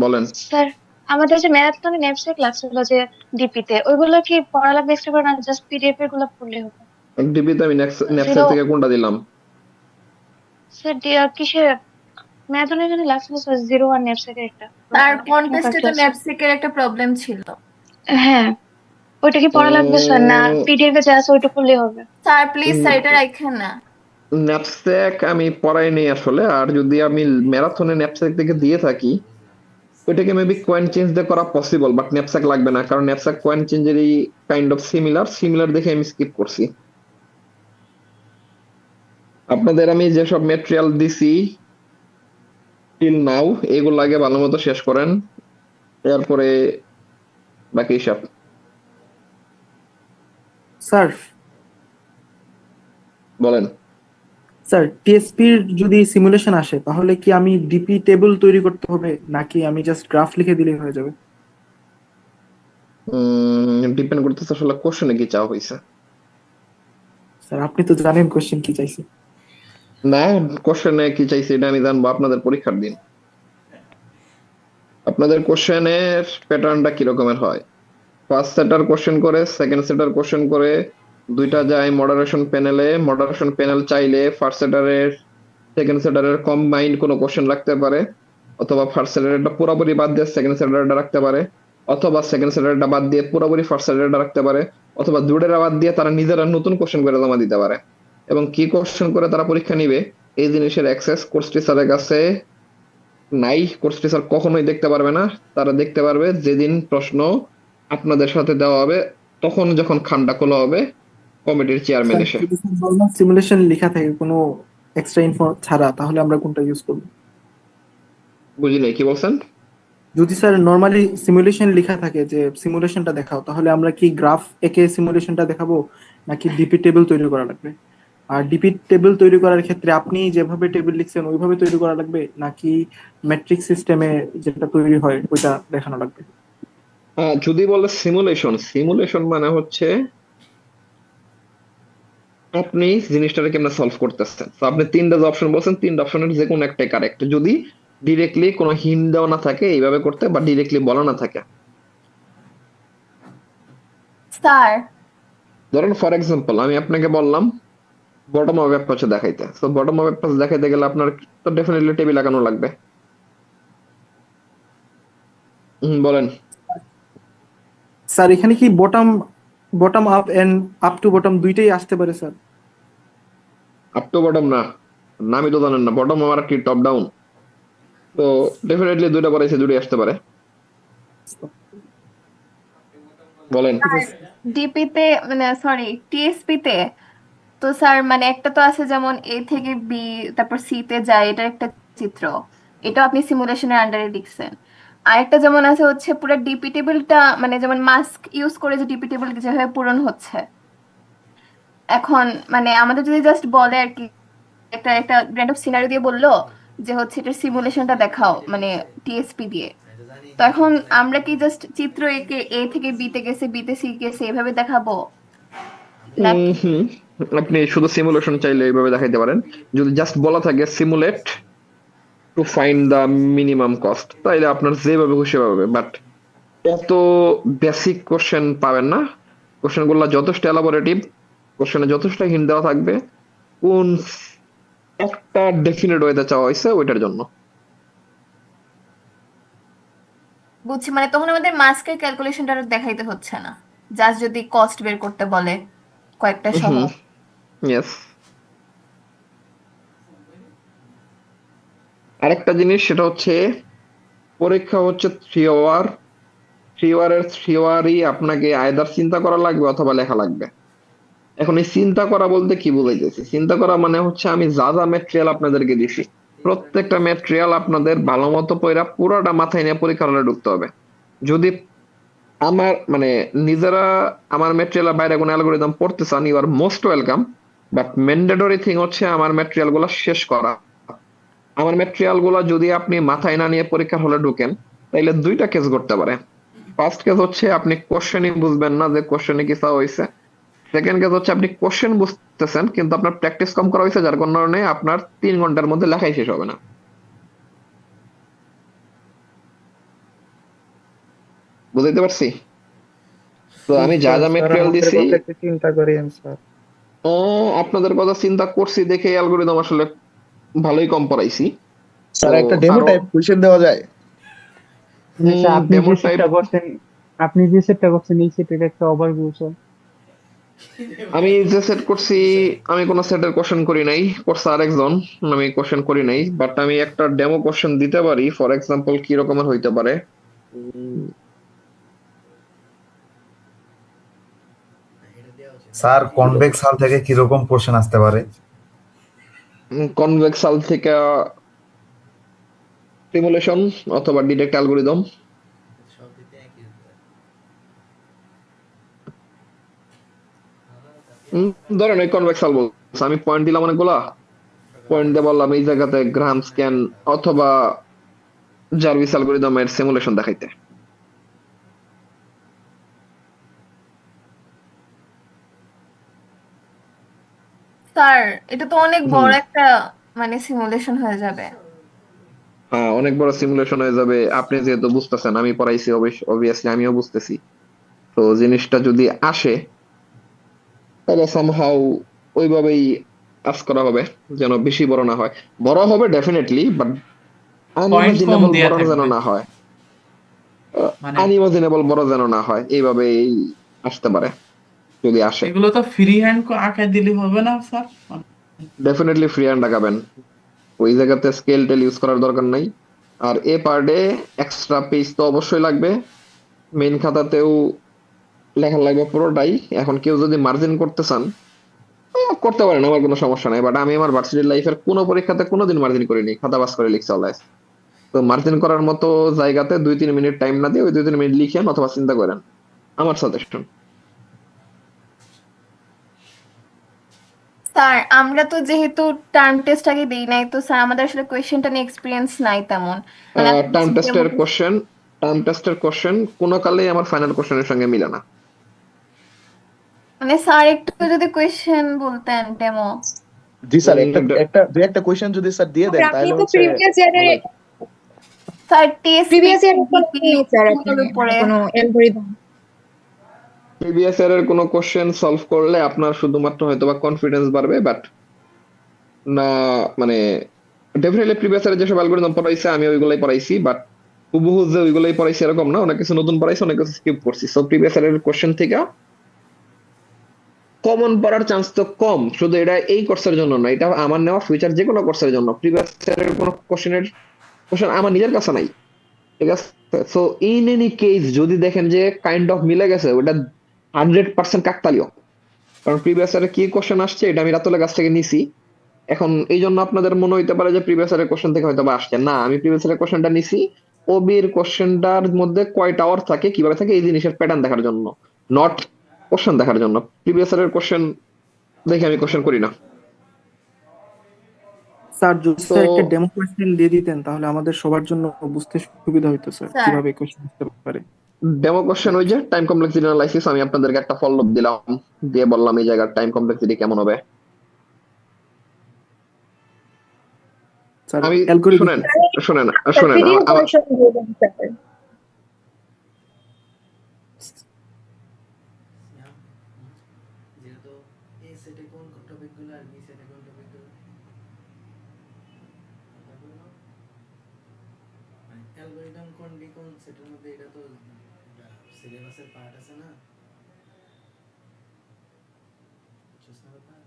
বলেন। স্যার আমাদের যে ম্যারাথনে নেপসেক লাগছিল যে ডিপিতে, ওইগুলো কি পড়া লাগবে এক্সট্রা করে, না জাস্ট পিডিএফ এর গুলো পড়লে হবে? ডিবিতে আমি নেক্সট জিরো থেকে কোনটা দিলাম? স্যার কিসে ম্যারাথনের জন্য লাগছিল স্যার 01 নেপসেকের একটা আর একটা কন্টেস্টে তো class। ন্যাপসেকের একটা প্রবলেম ছিল। হ্যাঁ, ওইটা কি পড়া লাগবে স্যার, না পিডিএফ এ যা আছে ওইটা পড়লেই হবে? স্যার প্লিজ স্যার এটা রাখেন না। ন্যাপস্যাক আমি পড়াইনি আসলে, আর যদি আমি ম্যারাথনে ন্যাপস্যাক থেকে দিয়ে থাকি ওইটাকে মেবি কয়েন চেঞ্জ দিয়ে করা পসিবল, বাট ন্যাপস্যাক লাগবে না, কারণ ন্যাপস্যাক কয়েন চেঞ্জেরই কাইন্ড অফ সিমিলার দেখে আমি স্কিপ করছি। আপনাদের আমি যেসব ম্যাটেরিয়াল দিছি টিল নাও, এগুলো আগে ভালো মতো শেষ করেন, এরপরে বাকি হিসাব। স্যার বলেন। স্যার টিএসপির যদি সিমুলেশন আসে তাহলে কি আমি ডিপি টেবিল তৈরি করতে হবে নাকি আমি জাস্ট গ্রাফ লিখে দিলেই হয়ে যাবে? ডিপেন্ড করতেছে আসলে কোশ্চেনে কি চাওয়া হয়েছে। স্যার আপনি তো জানেন কোশ্চেন কি চাইছে। না, কোশ্চেনে কি চাইছে এটা আমি জানবো আপনাদের পরীক্ষার দিন। আপনাদের কোশ্চেনের প্যাটার্নটা কি রকমের হয়? ফার্স্ট সেটার কোশ্চেন করে, সেকেন্ড সেটার কোশ্চেন করে, দুইটা যায় মডারেশন প্যানেলে। মডারেশন প্যানেল চাইলে ফার্স্ট সেটারের সেকেন্ড সেটারের কম্বাইন্ড কোনো কোশ্চেন রাখতে পারে, অথবা ফার্স্ট সেটারটা পুরোপুরি বাদ দিয়ে সেকেন্ড সেটারটা রাখতে পারে, অথবা সেকেন্ড সেটারটা বাদ দিয়ে পুরোপুরি ফার্স্ট সেটারটা রাখতে পারে, অথবা দুটোটা বাদ দিয়ে তারা নিজেরা নতুন কোশ্চেন করে জমা দিতে পারে। এবং কি কোশ্চেন করে তারা পরীক্ষা নিবে এই জিনিসের অ্যাক্সেস কোর্স টিচারের কাছে নাই। কোর্স টিচার কখনোই দেখতে পারবে না। তারা দেখতে পারবে যেদিন প্রশ্ন আপনাদের সাথে দেওয়া হবে, তখন যখন খামটা খোলা হবে কমিটির চেয়ারম্যান এসে। সিমুলেশন লেখা থাকে কোনো এক্সট্রা ইনফো ছাড়া, তাহলে আমরা কোনটা ইউজ করব? বুঝি নাই, কি বলছেন? যদি স্যার নরমালি সিমুলেশন লেখা থাকে যে সিমুলেশনটা দেখাও, তাহলে আমরা কি গ্রাফ একে সিমুলেশনটা দেখাবো নাকি ডিপি টেবিল তৈরি করা লাগবে? আর ডিপি টেবিল তৈরি করার ক্ষেত্রে আপনি যেভাবে টেবিল লিখছেন ওইভাবে তৈরি করা লাগবে নাকি ম্যাট্রিক্স সিস্টেমে যেটা তৈরি হয় ওইটা দেখানো লাগবে? যদি বলে সিমুলেশন মানে হচ্ছে আপনি জিনিসটাকে কেমনে সলভ করতেছেন। তো আপনি 3টা যে অপশন বলছেন, 3টা অপশনের যে কোনো একটাই কারেক্ট, যদি ডিরেক্টলি কোনো হিন্ট দেওয়া না থাকে এইভাবে করতে, বা ডিরেক্টলি বলা না থাকে। স্যার ধরেন ফর এক্সাম্পল আমি আপনাকে বললাম বটম অফ অ্যাপ্রোচ দেখাইতে, তো বটম অফ অ্যাপ্রোচ দেখাইতে গেলে আপনার তো ডেফিনেটলি টেবিল লাগানো লাগবে। বলেন। স্যার এখানে কি bottom bottom up end up to bottom দুইটাই আসতে পারে স্যার? আপ টু বটম না, নামই তো জানেন না, বটম আর কি টপ ডাউন, তো ডেফিনেটলি দুইটা পড়াইছে, দুটোই আসতে পারে। বলেন। ডিপিতে মানে সরি টিএসপিতে তো স্যার মানে একটা তো আছে যেমন এ থেকে বি তারপর সি তে যায়, এটা একটা চিত্র, এটা আপনি সিমুলেশনের আন্ডারে লিখছেন। আরেকটা যেমন আছে হচ্ছে পুরো ডিপি টেবিলটা মানে যেমন মাস্ক ইউজ করে যে ডিপি টেবিল যেভাবে পূরণ হচ্ছে। এখন মানে আমাদের যদি জাস্ট বলে আর কি, একটা একটা র্যান্ডম সিনারিও দিয়ে বললো যে হচ্ছে এটা সিমুলেশনটা দেখাও মানে টিএসপি দিয়ে, তো এখন আমরা কি জাস্ট চিত্র এঁকে এ থেকে বি তে গেছে, বি তে সি গেছে এভাবে দেখাবো? আপনি শুধু সিমুলেশন চাইলে এইভাবে দেখাইতে পারেন। যদি জাস্ট বলা থাকে simulate to find the minimum cost, তাইলে আপনার যেভাবে খুশি পাবে, বাট এত বেসিক কোশ্চেন পাবেন না। কোশ্চেন গুলো যথেষ্ট এলাবোরেটিভ, কোশ্চেনে যথেষ্ট হিন্ট দেওয়া থাকবে কোন একটা ডেফিনেট ওয়েতে চাওয়া হয়েছে ওইটার জন্য। বুঝছি, মানে তখন আমাদের মাস্কের ক্যালকুলেশনটা আর দেখাইতে হচ্ছে না, জাস্ট যদি কস্ট বের করতে বলে কয়েকটা সহ। হুম, ইয়েস। আরেকটা জিনিস সেটা হচ্ছে পরীক্ষা হচ্ছে 3 আওয়ার, 3 আওয়ারের 3 আওয়ারই আপনাকে আয়দার চিন্তা করা লাগবে অথবা লেখা লাগবে। এখন এই চিন্তা করা বলতে কি বুঝাইতেছি? চিন্তা করা মানে হচ্ছে আমি যা যা ম্যাটেরিয়াল আপনাদেরকে দিছি, প্রত্যেকটা ম্যাটেরিয়াল আপনাদের ভালো মতো পড়া পুরোটা মাথায় নিয়ে পরীক্ষার হলে ঢুকতে হবে। যদি আমার মানে নিজেরা আমার ম্যাটেরিয়ালের বাইরে কোনো অ্যালগোরিদম পড়তে চান, you are most welcome, but mandatory thing হচ্ছে আমার ম্যাটেরিয়াল গুলো শেষ করা। আমার ম্যাটেরিয়াল গুলো যদি আপনি মাথায় না নিয়ে পরীক্ষার হলে ঢুকেন, তাইলে দুইটা কেস করতে পারে। ফার্স্ট কেস হচ্ছে আপনি কোশ্চেনই বুঝবেন না যে কোশ্চেনে কি চাওয়া হয়েছে। সেকেন্ড কেস হচ্ছে আপনি কোশ্চেন বুঝতেছেন কিন্তু আপনার প্র্যাকটিস কম করা হয়েছে, যার কারণে আপনার 3 ঘন্টার মধ্যে লেখাই শেষ হবে না। বুঝাইতে পারছি? তো আমি যা যা স্যার ম্যাটেরিয়াল আমাদের দিছি, কথা একটু চিন্তা করেন স্যার। আপনাদের কথা চিন্তা করছি দেখে অ্যালগোরিদম আসলে ভালোই কম পড়াইছি। তো স্যার একটা ডেমো আরো টাইপ কোশ্চেন দেওয়া যায়? স্যার আপনি ডেমো যে টাইপ সেটটা করছেন এই সেটের একটা ওভারভিউ স্যার। আমি যে সেট করছি, আমি কোনো সেটের কোশ্চেন করি নাই, করছে আরেকজন। আমি কোশ্চেন করি নাই, বাট আমি একটা ডেমো কোশ্চেন দিতে পারি। ফর এক্সাম্পল কি রকমের হইতে পারে, স্যার কনভেক্স হাল থেকে কিরকম কোশ্চেন আসতে পারে? কনভেক্স হাল থেকে সিমুলেশন অথবা ডিরেক্ট অ্যালগোরিদম। ধরেন এই কনভেক্স হাল বলছে, আমি পয়েন্ট দিলাম অনেকগুলা, পয়েন্ট দিয়ে বললাম এই জায়গাতে গ্রাহাম স্ক্যান অথবা জার্ভিস অ্যালগোরিদমের সিমুলেশন দেখাইতে। স্যার এটা তো অনেক হুম, বড় একটা মানে সিমুলেশন হয়ে যাবে। হ্যাঁ অনেক বড় সিমুলেশন হয়ে যাবে। আপনি যেহেতু বুঝতেছেন, আমি পড়াইছি, অবভিয়াসলি আমিও বুঝতেছি। তো জিনিসটা যদি আসে তাহলে সামহাউ ওইভাবেই কাজ করা হবে, যেন বেশি বড় না হয়। বড় হবে definitely, but point com unimaginable দেয়া বড় যেন থাকবে না হয়। মানে। আনইমাজিনেবল বড় যেন না হয়, এইভাবেই আসতে পারে যদি আসে। এগুলো তো ফ্রি হ্যান্ড আঁকায় দিলে হবে না স্যার? ডেফিনেটলি ফ্রি হ্যান্ড আঁকাবেন, ওই জায়গাতে স্কেল টেল ইউজ করার দরকার নাই। আর এ পার ডে এক্সট্রা পেজ তো অবশ্যই লাগবে, মেইন খাতাতেও লেখা লাগবে পুরোটাই। এখন কেউ যদি মার্জিন করতে চান করতে পারেন, আমার কোনো সমস্যা নাই, বাট আমি আমার ভার্সিটি লাইফের কোনো পরীক্ষাতে কোনোদিন মার্জিন করিনি, খাতা পাস করে লিখছি অলওয়েজ। তো মার্জিন করার মতো জায়গাতে 2-3 মিনিট টাইম না দিয়ে ওই 2-3 মিনিট লিখেন অথবা চিন্তা করেন, আমার সাজেশন। স্যার আমরা তো যেহেতু টার্ম টেস্ট আগে দেই নাই, তো স্যার আমাদের আসলে কোয়েশ্চেনটা নিয়ে এক্সপিরিয়েন্স নাই তেমন। মানে আমি টার্ম হচ্ছে টেস্টের কোশ্চেন টার্ম টেস্টের কোশ্চেন কোনো কালেই আমার ফাইনাল কোশ্চেনের সঙ্গে মিলে না। মানে স্যার একটু যদি কোয়েশ্চেন বলতেন ডেমো। জি স্যার, একটা উম, একটা দুই একটা কোশ্চেন যদি স্যার দিয়ে দেন আপনি তাহলে তো হচ্ছে প্রিভিয়াস ইয়ারে ভালো হতো। স্যার টিএসপি প্রিভিয়াস ইয়ারে কোনো নেই স্যার আপনি এর মানে উপরে। কোনো অ্যালগরিদম? প্রিভিয়াস ইয়ারের কোনো কোশ্চেন সলভ করলে আপনার শুধুমাত্র হয়তোবা কনফিডেন্স বাড়বে, বাট না মানে ডেফিনেটলি প্রিভিয়াস ইয়ারে যেসব অ্যালগরিদম পড়াইছে আমি ওইগুলাই পড়াইছি, বাট হুবহু যে ওইগুলাই পড়াইছি এরকম না, অনেক কিছু নতুন পড়াইছি, অনেক কিছু স্কিপ করছি। সো প্রিভিয়াস ইয়ারের কোশ্চেন থেকে কমন পড়ার চান্স তো কম, শুধু এটা এই কোর্সের জন্য না, এটা আমার নেওয়া ফিউচার যে কোনো কোর্সের জন্য। প্রিভিয়াস ইয়ারের কোনো কোশ্চেন আমার নিজের কাছে নাই, ঠিক আছে? সো ইন এনি কেস যদি দেখেন যে কাইন্ড অফ মিলে গেছে, ওটা 100% কাকতালীয়, কারণ প্রিভিয়াস ইয়ারে কি কোশ্চেন আসছে এটা আমি রাতুলের কাছ থেকে নিছি। এখন এই জন্য আপনাদের মনে হইতে পারে যে প্রিভিয়াস ইয়ারের কোশ্চেন থেকে হয়তো বা আসছে না, আমি প্রিভিয়াস ইয়ারের কোশ্চেনটা নিছি ওবির কোশ্চেনটার মধ্যে কয়টা আওয়ার থাকে, কিভাবে থাকে, এই জিনিসের প্যাটার্ন দেখার জন্য, নট কোশ্চেন দেখার জন্য। প্রিভিয়াস ইয়ারের কোশ্চেন দেখে আমি কোশ্চেন করি না। স্যার যদি তো স্যার একটা ডেমো কোয়েশ্চেন দিয়ে দিতেন তাহলে আমাদের সবার জন্য বুঝতে সুবিধা হতো স্যার, স্যার কিভাবে কোয়েশ্চেন আসতে পারে। ডেমো কোশ্চেন ওই যে টাইম কমপ্লেক্সিটি অ্যানালাইসিস, আমি আপনাদেরকে একটা ফলোআপ দিলাম, দিয়ে বললাম এই জায়গার টাইম কমপ্লেক্সিটি কেমন হবে। স্যার আমি অ্যালগরিদম শুনেন শুনেন স্যার শুনেন পিডিএফ আমার ভার্সন দিয়ে দেন স্যার। অ্যালগরিদম কোন ডিকোন সেটার মধ্যে এটা তো সিলেবাসের পার্ট আছে না, বুঝছস না ব্যাপার?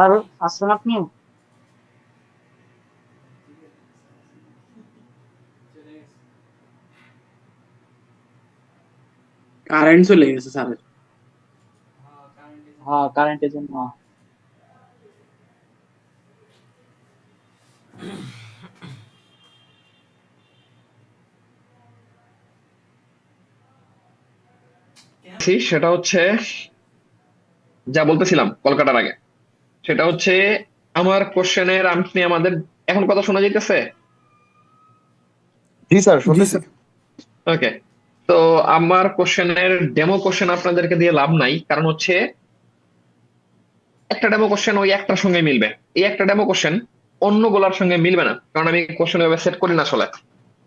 আর আসছেন আপনি? কারেন্ট চলে গেছে স্যার। হ্যাঁ, কারেন্টের জন্য। সেটা হচ্ছে যা বলতেছিলাম কলকাতার আগে, সেটা হচ্ছে আমার কোশ্চেনের আপনি আমাদের এখন কথা শোনা যাইতেছে? জি স্যার, জি শুনতেছি। স্যার। ওকে, তো আমার কোশ্চেনের ডেমো কোশ্চেন আপনাদেরকে দিয়ে লাভ নাই, কারণ হচ্ছে একটা ডেমো কোশ্চেন ওই একটার সঙ্গে মিলবে, এই একটা ডেমো কোশ্চেন অন্যগুলোর সঙ্গে মিলবে না, কারণ আমি কোশ্চেন এভাবে সেট করি না আসলে।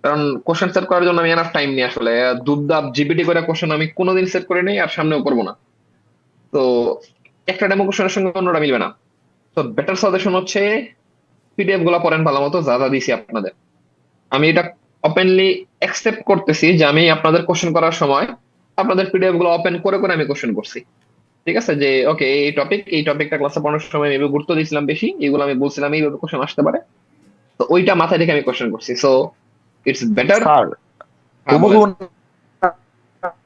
কারণ কোশ্চেন সেট করার জন্য আমি এনাফ টাইম নিই আসলে, দুবদাব জিপিটি করে কোশ্চেন আমি কোনোদিন সেট করে নেই আর সামনেও করবো না। তো একটা ডেমো কোশ্চেনের সঙ্গে অন্যটা মিলবে না। তো বেটার সাজেশন হচ্ছে পিডিএফ গুলা পড়েন ভালো মতো, যা যা দিছি আপনাদের। আমি এটা ওপেনলি অ্যাকসেপ্ট করতেছি যে আমি আপনাদের কোশ্চেন করার সময় আপনাদের পিডিএফ গুলো ওপেন করে করে আমি কোশ্চেন করছি। ঠিক আছে, যে ওকে এই টপিকটা ক্লাসে পড়ানোর সময় আমি গুরুত্ব দিয়েছিলাম বেশি, এগুলো আমি বলছিলাম এইভাবে কোশ্চেন আসতে পারে, তো ওইটা মাথায় রেখে আমি কোশ্চেন করছি। So it's better. স্যার হ্যাঁ হুবহু বলেন।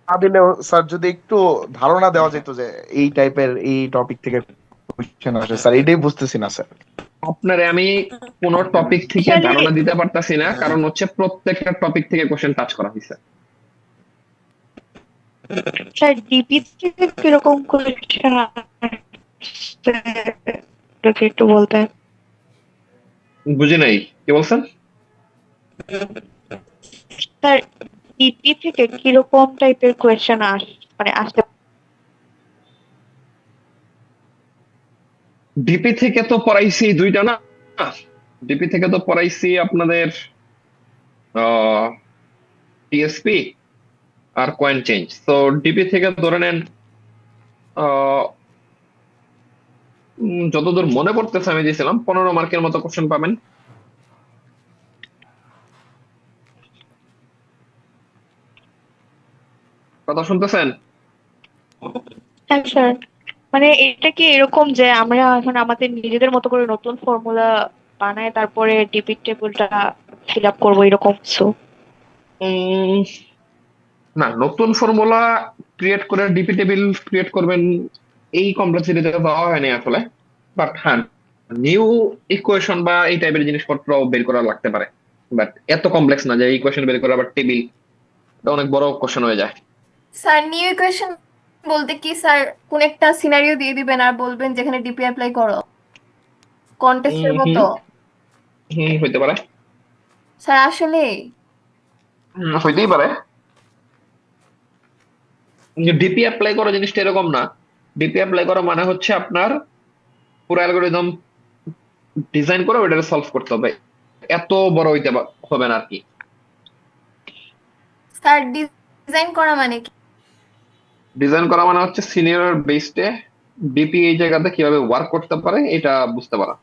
না দিলেও স্যার যদি একটু ধারণা দেওয়া যেত যে এই টাইপের এই টপিক থেকে কোশ্চেন আসে, স্যার এটাই বুঝতেছি না স্যার। আপনারে আমি কোন টপিক থেকে ধারণা দিতে পারতাছি না, কারণ হচ্ছে প্রত্যেকটা টপিক থেকে কোশ্চেন টাচ করা হয়েছে। স্যার ডিপি থেকে কিরকম কোয়েশ্চেন আসছে যদি একটু বলতেন। বুঝি নাই কি বলছেন। স্যার ডিপি থেকে কিরকম টাইপের কোয়েশ্চেন মানে আসতে? ডিপি থেকে তো পড়াইছি দুইটা না, ডিপি থেকে তো পড়াইছি আপনাদের টিএসপি আর কয়েন চেঞ্জ। তো ডিপি থেকে ধরে নেন যতদূর মনে পড়তেছে আমি দিয়েছিলাম 15 মার্কের মতো কোশ্চেন পাবেন। কথা শুনতেছেন? হ্যাঁ স্যার, মানে এটা কি এরকম যে আমরা এখন আমাদের নিজেদের মতো করে নতুন ফর্মুলা বানায় তারপরে ডিপিট টেবিলটা ফিল আপ করবো এরকম কিছু? উম, না, নতুন ফর্মুলা ক্রিয়েট করে ডিপি টেবিল ক্রিয়েট করবেন এই কমপ্লেক্সিটিতে দেওয়া হয়নি আসলে। বাট হ্যাঁ, নিউ ইকুয়েশন বা এই টাইপের জিনিসপত্র বের করা লাগতে পারে, বাট এত কমপ্লেক্স না যে ইকুয়েশন বের করা আবার টেবিল, এটা অনেক বড় কোশ্চেন হয়ে যায়। স্যার নিউ ইকুয়েশন বলতে কি স্যার কোন একটা সিনারিও দিয়ে দিবেন আর বলবেন যেখানে ডিপি অ্যাপ্লাই করো, কন্টেস্টের হুম, মতো? হইতে পারে। স্যার আসলে হইতেই পারে। ডিপি অ্যাপ্লাই করা জিনিসটা এরকম না। ডিপি অ্যাপ্লাই করা মানে হচ্ছে আপনার পুরো অ্যালগোরিদম ডিজাইন করে ওটা সলভ করতে হবে, এত বড় হইতে হবে না আর কি। স্যার ডিজাইন করা মানে কি? ডিজাইন করা মানে হচ্ছে সিনিয়র বেসডে ডিপি এই জায়গাতে কিভাবে ওয়ার্ক করতে পারে এটা বুঝতে পারা।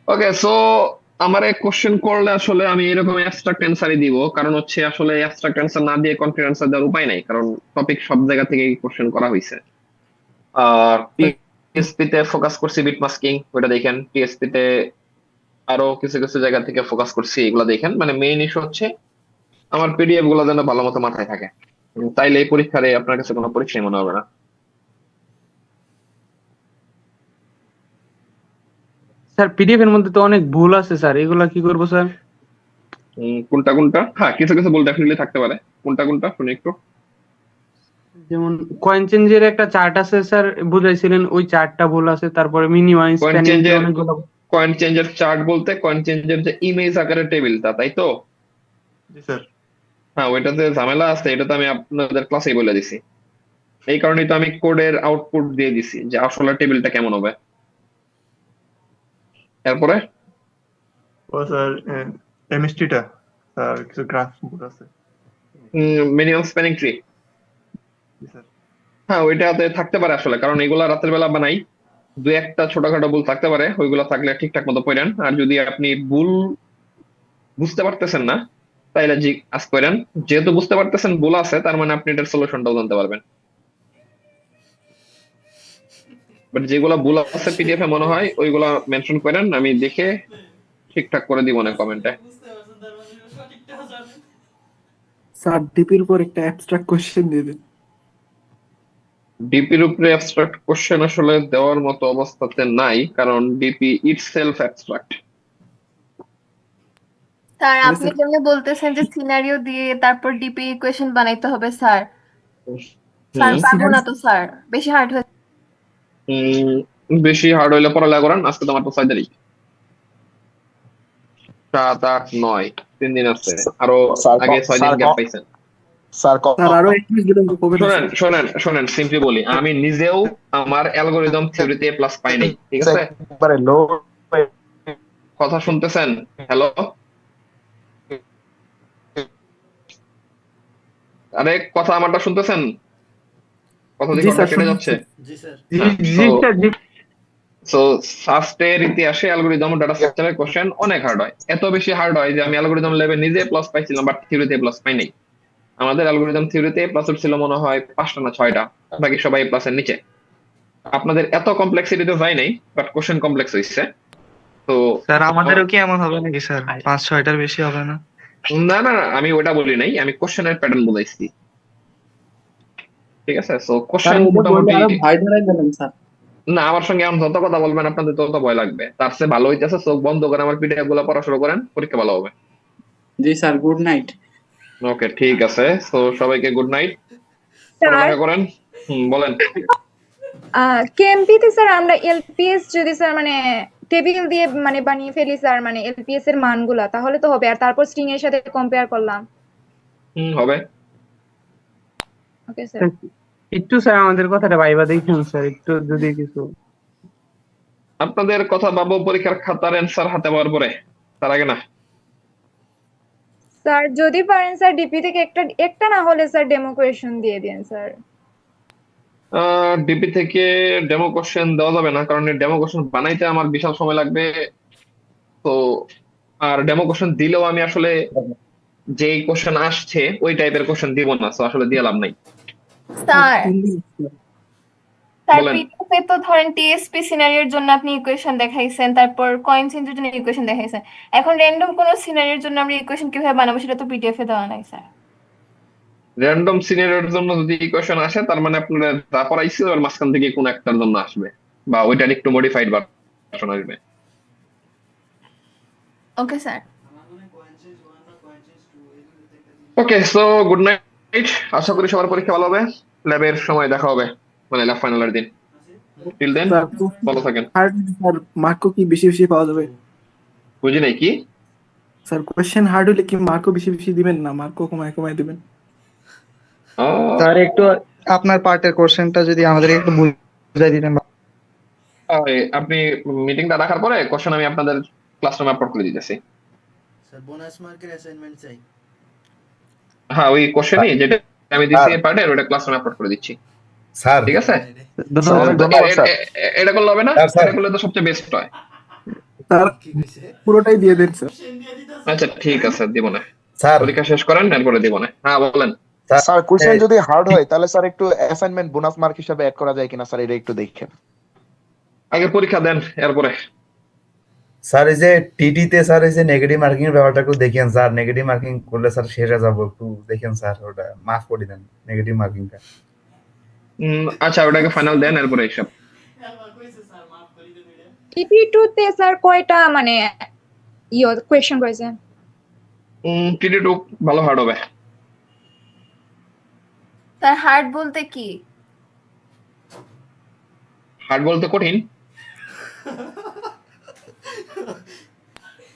ওকে, সো আমার এক কোশ্চেন করলে আসলে আমি এরকম অ্যাবস্ট্রাক্ট অ্যান্সারই দিব, কারণ হচ্ছে আসলে অ্যাবস্ট্রাক্ট অ্যান্সার না দিয়ে কনক্রিট অ্যান্সার দেওয়ার উপায় নাই, কারণ টপিক সব জায়গা থেকে কোশ্চেন করা হয়েছে। আর টিএসপি তে ফোকাস করছি বিট মাস্কিং, ওটা দেখেন। টিএসপি তে আরো কিছু কিছু জায়গা থেকে ফোকাস করছি, এগুলা দেখেন। মানে মেইন ইস্যু হচ্ছে আমার পিডিএফ গুলো যেন ভালো মতো মাথায় থাকে, তাইলে এই পরীক্ষারে আপনার কাছে কোনো পরীক্ষাই মনে হবে না। স্যার পিডিএফ এর মধ্যে তো অনেক ভুল আছে স্যার, এগুলা কি করবো স্যার? কোনটা কোনটা? হ্যাঁ, কিছু কিছু ভুল ডেফিনেটলি থাকতে পারে। কোনটা কোনটা শুনি একটু। যেমন কয়েন চেঞ্জের একটা চার্ট আছে স্যার, বুঝাইছিলেন ওই চার্টটা ভুল আছে। তারপরে মিনিমাম কয়েন স্প্যানিং চেঞ্জের অনেকগুলো। কয়েন চেঞ্জের চার্ট বলতে কয়েন চেঞ্জের যে ইমেজ আকারের টেবিলটা, তাই তো? জি স্যার। হ্যাঁ, ওইটাতে ঝামেলা আছে, এটা তো আমি আপনাদের ক্লাসেই বলে দিছি। এই কারণেই তো আমি কোডের আউটপুট দিয়ে দিছি যে আসলে টেবিলটা কেমন হবে। এরপরে ও স্যার, এমএসটিটা স্যার কিছু গ্রাফ ভুল আছে। মিনিমাম স্প্যানিং ট্রি, হ্যাঁ ওইটাতে থাকতে পারে আসলে, কারণ এগুলা রাতের বেলা বানাই, দু একটা ছোটখাটো ভুল থাকতে পারে, ওইগুলা থাকলে ঠিকঠাক মতো পড়েন। আর যদি আপনি ভুল বুঝতে পারতেছেন না তাইলে আজ করেন, যেহেতু বুঝতে পারতেছেন ভুল আছে, তার মানে আপনি এটার সলিউশনটাও জানতে পারবেন। বাট যেগুলা ভুল আছে পিডিএফ এ মনে হয় ওইগুলা মেনশন করেন, আমি দেখে ঠিকঠাক করে দিব না কমেন্টে। স্যার ডিপির উপর একটা অ্যাবস্ট্রাক্ট কোশ্চেন দিয়ে দিন। ডিপির উপরে অ্যাবস্ট্রাক্ট কোশ্চেন আসলে দেওয়ার মতো অবস্থাতে নাই, কারণ ডিপি ইটসেলফ অ্যাবস্ট্রাক্ট। স্যার মানে আপনি স্যার যেমনি বলতেছেন যে সিনারিও দিয়ে তারপর ডিপি ইকুয়েশন বানাইতে হবে স্যার, স্যার হুম পারবো না তো স্যার, বেশি হার্ড হয়ে। বেশি হার্ড হইলে পড়ালেখা করেন। আজকে তোমার তো 6 তারিখ, 7, 8, 9, 3 দিন আছে, আরো আগে 6 দিন গ্যাপ পাইছেন। স্যার আরো 21 দিন কবে শোনেন শোনেন শোনেন, সিম্পলি বলি, আমি নিজেও আমার অ্যালগরিদম থিওরিতে প্লাস পাই নাই, ঠিক আছে? একবারে লো। কথা শুনতেছেন? হ্যালো, আরে কথা আমারটা শুনতেছেন? কথা জি দেখে স্যার কেটে যাচ্ছে। জি স্যার। জি স্যার জি। সো ফার্স্টের ইতিহাসে অ্যালগরিদম ডাটা স্ট্রাকচারের কোশ্চেন অনেক হার্ড হয়, এত বেশি হার্ড হয় যে আমি অ্যালগরিদম লেভেল নিজে প্লাস পাইছিলাম, বাট থিওরিতে প্লাস পাই নাই। আমাদের অ্যালগরিদম থিওরিতে প্লাস ছিল মনে হয় 5টা না 6টা, বাকি সবাই প্লাসের নিচে। আপনাদের এত কমপ্লেক্সিটিতে যায় নাই, বাট কোশ্চেন কমপ্লেক্স হইছে। তো স্যার আমাদেরও কি এমন হবে নাকি স্যার? 5-6টার বেশি হবে না? না না না, আমি ওটা বলি নাই, আমি কোশ্চেনের প্যাটার্ন বলাইছি, ঠিক আছে? সো স্যার কোশ্চেন এটা বললে মোটামুটি, আরো ভয় ধরাই দিলেন স্যার। না আমার সঙ্গে এখন যত কথা বলবেন আপনাদের তত ভয় লাগবে, তার চেয়ে ভালো হইতেছে চোখ বন্ধ করে আমার পিডিএফ গুলো পড়া শুরু করেন, পরীক্ষা ভালো হবে। জি স্যার, গুড নাইট। ওকে ঠিক আছে, সো সবাইকে গুড নাইট, স্যার পড়ালেখা করেন। বলেন। কেএমপি তে স্যার আমরা এলপিএস যদি স্যার মানে টেবিল দিয়ে মানে বানিয়ে ফেলি স্যার, মানে এলপিএস এর মানগুলা, তাহলে তো হবে। আর তারপর স্ট্রিং এর সাথে কম্পেয়ার করলাম। হবে। Okay sir. একটু স্যার আমাদের কথাটা ভাইবা দেখুন স্যার, একটু যদি কিছু। আপনাদের কথা ভাবো পরীক্ষার খাতার অ্যান্সার হাতে পাওয়ার পরে, তার আগে না। স্যার যদি পারেন স্যার ডিপি থেকে একটা একটা না হলে স্যার ডেমো কোয়েশন দিয়ে দিন স্যার। ডিপি থেকে ডেমো কোশ্চেন দেওয়া যাবে না, কারণ ডেমো কোশ্চেন বানাইতে আমার বিশাল সময় লাগবে। তো আর ডেমো কোশ্চেন দিলেও আমি আসলে যেই কোশ্চেন আসছে ওই টাইপের কোশ্চেন দিব না, তো আসলে দিয়ে লাভ নাই। স্যার বলেন। পিডিএফ এ তো ধরেন টিএসপি সিনারিওর জন্য আপনি ইকুয়েশন দেখাইছেন, তারপর কয়েন চেঞ্জের জন্য ইকুয়েশন দেখাইছেন। এখন র্যান্ডম কোন সিনারিওর জন্য আমরা ইকুয়েশন কিভাবে বানাবো সেটা তো পিডিএফ এ দেওয়া নাই স্যার। র্যান্ডম সিনারিওর জন্য যদি ইকুয়েশন আসে, তার মানে আপনারা যা পড়াইছে ওর মাঝখান থেকে কোন একটার জন্য আসবে, বা ওইটার একটু মডিফাইড ভার্সন আসবে। Okay sir. Okay, so good night, আশা করি সবার পরীক্ষা ভালো হবে। ল্যাবের সময় দেখা হবে, মানে ল্যাব ফাইনালের দিন। টিল দেন ভালো থাকেন। হার্ড স্যার, মার্কও কি বেশি বেশি পাওয়া যাবে? বুঝি নাই কি স্যার কোশ্চেন হার্ড হলে কি মার্কও বেশি বেশি দিবেন না মার্কও কমায় কমায় দিবেন? স্যার একটু আপনার পার্টের কোশ্চেনটা যদি আমাদের একটু বুঝাই দিতেন। আপনি মিটিংটা রাখার পরে কোশ্চেন আমি আপনাদের ক্লাসরুমে আপলোড করে দিতেছি। স্যার বোনাস মার্কের অ্যাসাইনমেন্ট চাই। হ্যাঁ, ওই কোশ্চেনই যেটা আমি দিছি এই পার্টের ওটা ক্লাসরুমে আপলোড করে দিচ্ছি। স্যার ঠিক আছে? ধন্যবাদ স্যার। এটা করলে হবে না? স্যার। এটা করলে তো সবচেয়ে বেস্ট হয়। স্যার পুরোটাই দিয়ে দেন স্যার। আচ্ছা ঠিক আছে, দিব না। স্যার পরীক্ষা শেষ করেন এরপরে দিব না। হ্যাঁ বলেন। স্যার কোশ্চেন যদি হার্ড হয় তাহলে স্যার একটু অ্যাসাইনমেন্ট বোনাস মার্ক হিসাবে অ্যাড করা যায় কিনা স্যার, এটা একটু দেখেন। আগে পরীক্ষা দেন এরপরে। স্যার এই যে টিটিতে স্যার এই যে নেগেটিভ মার্কিং এর ব্যাপারটা একটু দেখেন স্যার, নেগেটিভ মার্কিং করলে স্যার শেষ হয়ে যাবো, একটু দেখেন স্যার, ওটা মাফ করে দেন নেগেটিভ মার্কিংটা। আচ্ছা ওটাকে ফাইনাল দেন এরপরে এইসব। TP2 তে স্যার কয়টা মানে কোয়েশ্চেন রয়েছে? TD2 ভালো হার্ড হবে। তার হার্ড বলতে কি? হার্ড বলতে কঠিন।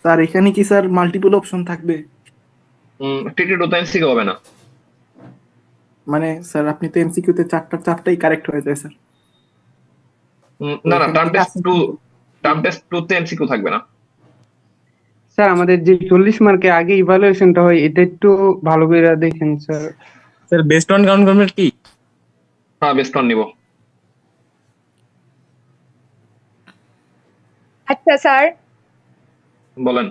স্যার এখানে কি স্যার মাল্টিপল অপশন থাকবে? TD2 তো এমসিকিউ হবে না। মানে স্যার আপনি তো এমসিকিউ তে চারটাই কারেক্ট হয়ে যায় স্যার। না টার্ম টেস্ট 2 তে এমসিকিউ থাকবে না। স্যার আমাদের যে 40 মার্কের আগে ইভালুয়েশনটা হয় এটা একটু ভালো করে দেখেন sir. Sir best on count করবেন কি? হ্যাঁ বেস্ট অন নিব। আচ্ছা স্যার, বলেন।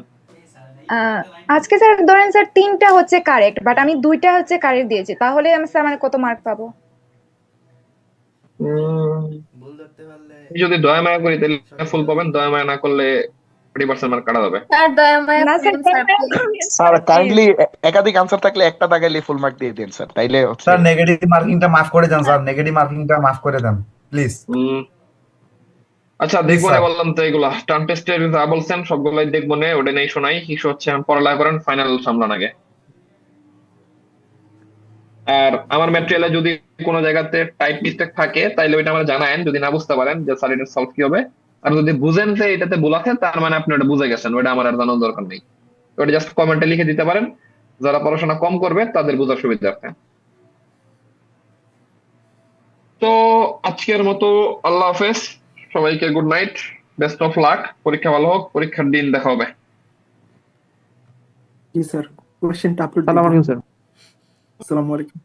আজকে স্যার ধরেন স্যার 3টা হচ্ছে কারেক্ট, বাট আমি 2টা হচ্ছে কারেক্ট দিয়েছি, তাহলে আমি স্যার মানে কত মার্ক পাবো? ভুল ধরতে পারলে যদি দয়া মায়া করি তাহলে ফুল পাবেন, দয়া মায়া না করলে 20% মার্ক কাটা যাবে। স্যার দয়ামায়া না স্যার, স্যার কাইন্ডলি একাধিক আনসার থাকলে একটা দাগাইলে ফুল মার্ক দিয়ে দেন স্যার, তাইলে হচ্ছে স্যার নেগেটিভ মার্কিংটা মাফ করে দেন স্যার, নেগেটিভ মার্কিংটা মাফ করে দেন প্লিজ। আচ্ছা দেখবো না বললাম তো, এগুলা টার্ম টেস্টের যা বলছেন সবগুলাই দেখবো না, ওটা নেই শোনাই। ইস্যু হচ্ছে পড়ালেখা করেন, ফাইনাল সামলান আগে। আর আমার ম্যাটেরিয়ালে যদি কোনো জায়গাতে টাইপ মিস্টেক থাকে তাইলে ওইটা আমার জানায়েন, যদি না বুঝতে পারেন যে স্যার এটা সলভ কি হবে। আর যদি বুঝেন যে এটাতে ভুল আছে তার মানে আপনি ওটা বুঝে গেছেন, ওটা আমার আর জানার দরকার নেই। ওটা জাস্ট কমেন্টে লিখে দিতে পারেন, যারা পড়াশোনা কম করবে তাদের বোঝার সুবিধার্থে। তো আজকের মতো আল্লাহ হাফেজ, সবাইকে good night, best of luck, পরীক্ষা ভালো হোক, পরীক্ষার দিন দেখা হবে। জি স্যার, কোশ্চেনটা আপলোড সালাম আলাইকুম স্যার। আসসালামু আলাইকুম।